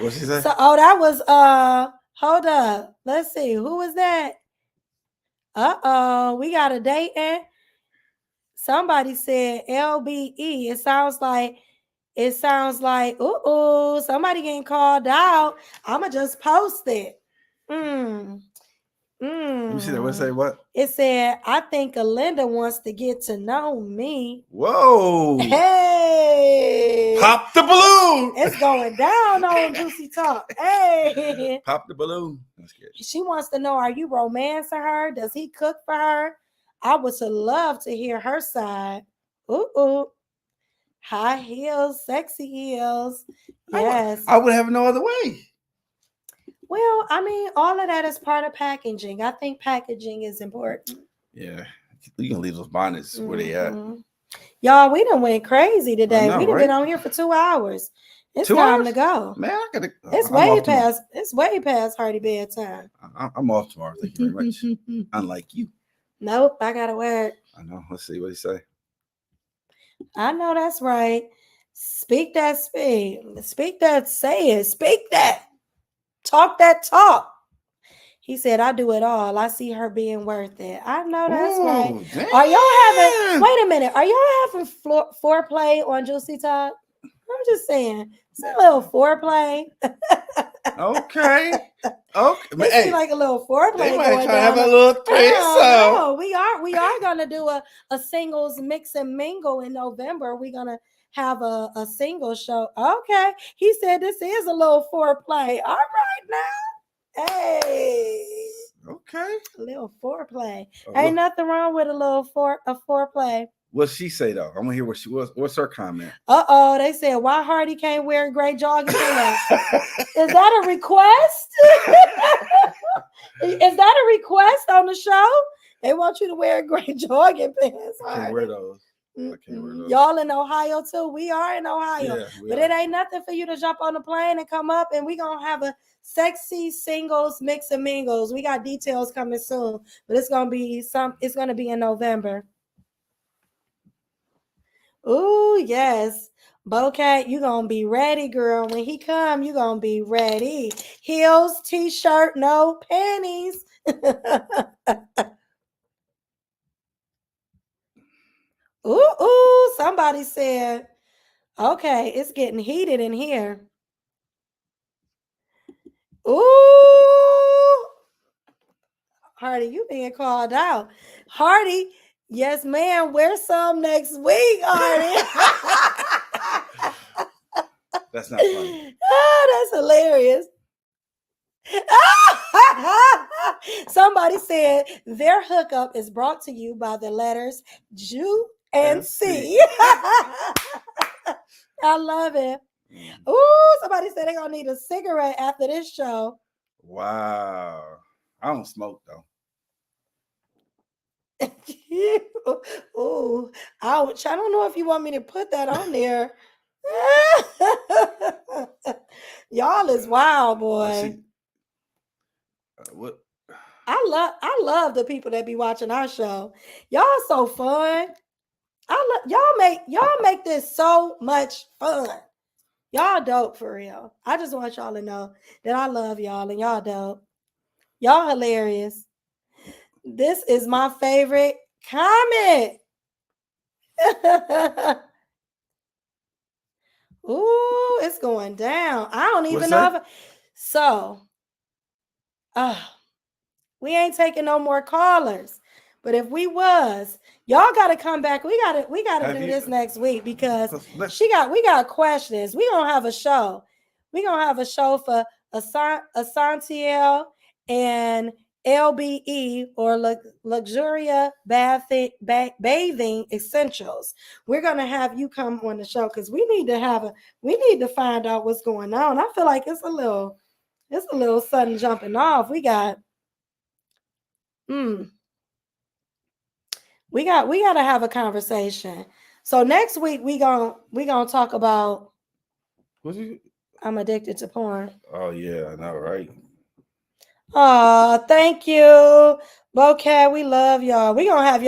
B: what's she say?
A: So, that was hold up. Let's see. Who was that? We got a date in. Somebody said LBE. It sounds like ooh, somebody getting called out. I'ma just post it.
B: Let me see that. What say what?
A: It said, I think Alinda wants to get to know me.
B: Whoa.
A: Hey.
B: Pop the balloon.
A: It's going down on Juicy Talk. Hey.
B: Pop the balloon. That's good.
A: She wants to know, are you romancing her? Does he cook for her? I would love to hear her side. Ooh. High heels, sexy heels. Yes.
B: I would have no other way.
A: Well, I mean, all of that is part of packaging. I think packaging is important.
B: Yeah. You can leave those bonnets where they at.
A: Y'all, we done went crazy today. We done been on here for 2 hours. It's 2 time hours? To go.
B: Man, I gotta.
A: It's way past Hardy bedtime.
B: I'm off tomorrow. Thank you very much. Unlike you.
A: Nope, I gotta work.
B: I know. Let's see what he say.
A: I know that's right. Speak that speak. Speak that say it. Speak that. Talk that talk. He said, I do it all. I see her being worth it. I know that's right. Damn. Are y'all having, wait a minute, are y'all having foreplay on Juicy Talk? I'm just saying, it's a little foreplay.
B: Okay.
A: It seems like a little foreplay.
B: They might try to have a little threesome.
A: No, we are gonna do a singles mix and mingle in November. We're gonna have a single show. Okay. He said this is a little foreplay. All right now. Hey.
B: Okay.
A: A little foreplay. Ain't nothing wrong with a little foreplay.
B: What's she say though? I want to hear what's her comment.
A: They said why Hardy can't wear gray jogging pants. Is that a request? Is that a request on the show? They want you to wear gray jogging pants.
B: I can't wear those.
A: Y'all in Ohio too. We are in Ohio. Yeah, but it ain't nothing for you to jump on the plane and come up and we gonna have a sexy singles mix and mingles. We got details coming soon, but it's gonna be in November. Ooh, yes. Bocat, you gonna be ready, girl. When he come, you gonna be ready. Heels, t-shirt, no panties. Ooh, somebody said, okay, it's getting heated in here. Ooh. Hardy, you being called out. Hardy, yes, ma'am. Wear some next week, Hardy.
B: That's not funny.
A: Oh, that's hilarious. Somebody said their hookup is brought to you by the letters Jew and C. I love it. Ooh, somebody said they're gonna need a cigarette after this show.
B: Wow. I don't smoke though.
A: Ooh, ouch. I don't know if you want me to put that on there. Y'all is wild, boy.
B: What?
A: I love the people that be watching our show. Y'all so fun. Y'all make this so much fun. Y'all dope for real. I just want y'all to know that I love y'all and y'all dope. Y'all hilarious. This is my favorite comment. Ooh, it's going down. I don't even know we ain't taking no more callers. But if we was, y'all gotta come back. We gotta do this next week because we got questions. We gonna have a show. We gonna have a show for Asantiel and LBE or Luxuria Bathing Essentials. We're gonna have you come on the show because we need to find out what's going on. I feel like it's a little sudden jumping off. We got we gotta have a conversation. So next week we gonna talk about I'm addicted to porn.
B: Oh yeah, I know, right?
A: Oh, thank you. Bouquet, we love y'all. We gonna have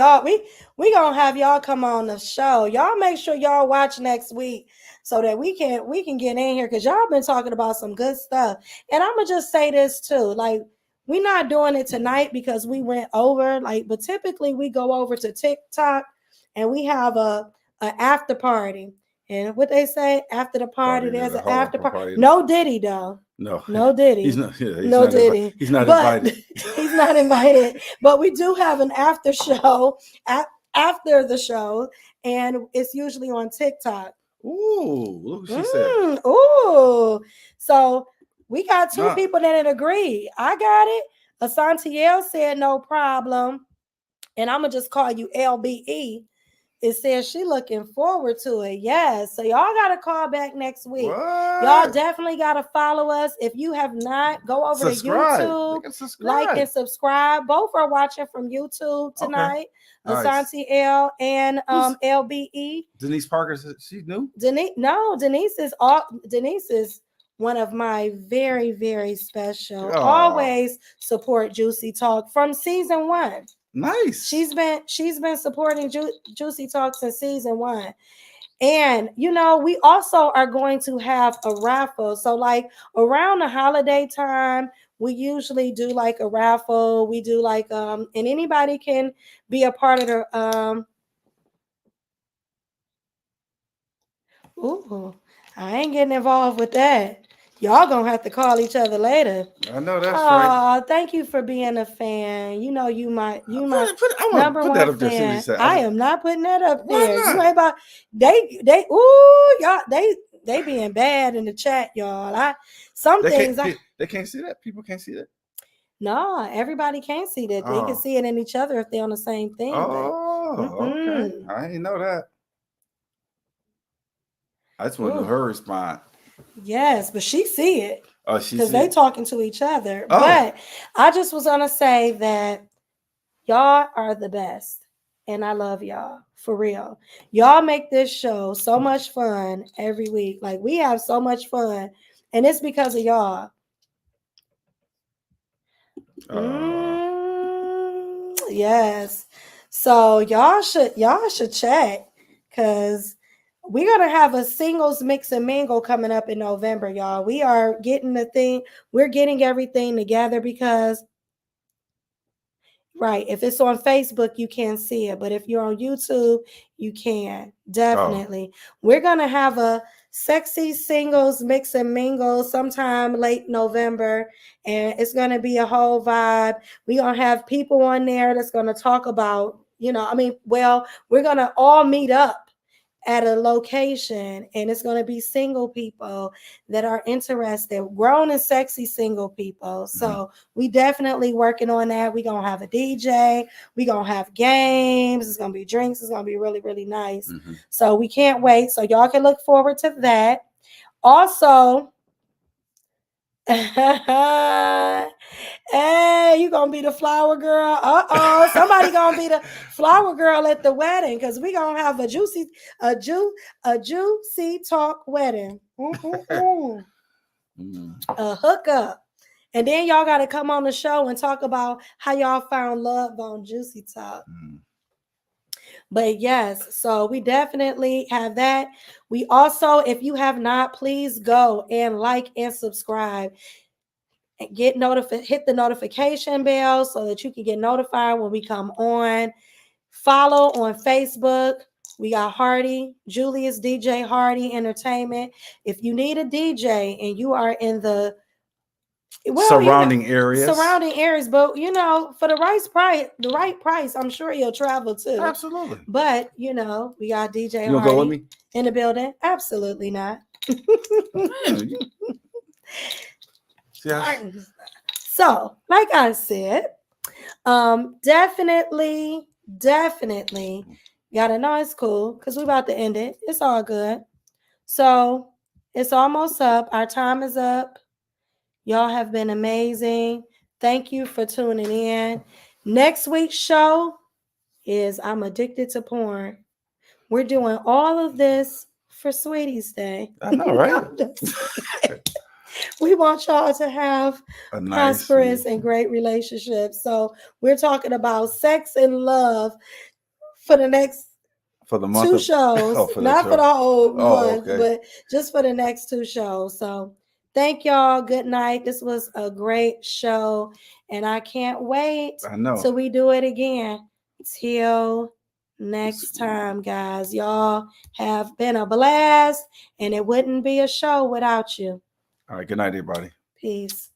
A: y'all come on the show. Y'all make sure y'all watch next week so that we can get in here because y'all been talking about some good stuff. And I'm gonna just say this too. Like, we're not doing it tonight because we went over, but typically we go over to TikTok and we have a after party. And what they say after the party, there's an after party. No Diddy though. No Diddy.
B: He's not. Yeah, he's
A: no
B: not
A: Diddy.
B: He's not invited.
A: He's not invited. But we do have an after show after the show, and it's usually on TikTok.
B: Ooh, look what she said.
A: Ooh, so we got two people that agree. I got it. Asantiel said no problem, and I'm gonna just call you LBE. It says she looking forward to it. Yes. So y'all got to call back next week.
B: What?
A: Y'all definitely got to follow us. If you have not, go over to YouTube, like and subscribe. Both are watching from YouTube tonight. Okay. Asante L and LBE.
B: Denise Parker, she new?
A: Denise is one of my very, very special. Always support Juicy Talk from season 1.
B: Nice.
A: She's been supporting Juicy Talk since season 1. And we also are going to have a raffle. So like around the holiday time, we usually do like a raffle. We do like and anybody can be a part of the ooh, I ain't getting involved with that. Y'all gonna have to call each other later.
B: I know that's right.
A: Thank you for being a fan. You my
B: I
A: number
B: put
A: one
B: that up
A: fan.
B: There,
A: I am not putting that up
B: Why
A: there.
B: not?
A: You ain't about y'all they being bad in the chat, y'all.
B: They can't see that. People can't see that.
A: No, everybody can't see that. They can see it in each other if they're on the same thing.
B: Okay. I didn't know that. I just want to know her response.
A: Yes, but she see it.
B: Oh, she
A: because they talking to each other. But I just was gonna say that y'all are the best, and I love y'all for real. Y'all make this show so much fun every week. Like, we have so much fun, and it's because of y'all. Yes. So y'all should check because we're gonna have a singles mix and mingle coming up in November, y'all. We are getting we're getting everything together because if it's on Facebook, you can't see it, but if you're on YouTube, you can definitely. We're gonna have a sexy singles mix and mingle sometime late November, and it's gonna be a whole vibe. We're gonna have people on there that's gonna talk about, we're gonna all meet up at a location, and it's going to be single people that are interested, grown and sexy single people. So we definitely working on that. We're going to have a DJ. We're going to have games. It's going to be drinks. It's going to be really, really nice. So we can't wait. So y'all can look forward to that. Also, hey, you gonna be the flower girl? Somebody gonna be the flower girl at the wedding because we gonna have a juicy talk wedding. A hookup, and then y'all gotta come on the show and talk about how y'all found love on Juicy Talk. But yes, so we definitely have that. We also, if you have not, please go and like and subscribe. Hit the notification bell so that you can get notified when we come on. Follow on Facebook. We got Julius DJ Hardy Entertainment. If you need a DJ and you are in the
B: surrounding areas,
A: but for the right price, I'm sure he'll travel too.
B: Absolutely.
A: But we got DJ
B: Hardy go with me?
A: In the building. Absolutely not. So, like I said, Definitely gotta know it's cool because we about to end it. It's all good. So it's almost up. Our time is up. Y'all have been amazing. Thank you for tuning in. Next week's show is I'm Addicted to Porn. We're doing all of this for Sweetie's Day.
B: I know, right?
A: We want y'all to have a prosperous and great relationships. So we're talking about sex and love for the next
B: month
A: 2 shows. Not for the whole month, but just for the next 2 shows. So thank y'all. Good night. This was a great show. And I can't wait till we do it again. Till next time, guys. Y'all have been a blast. And it wouldn't be a show without you.
B: All right. Good night, everybody.
A: Peace.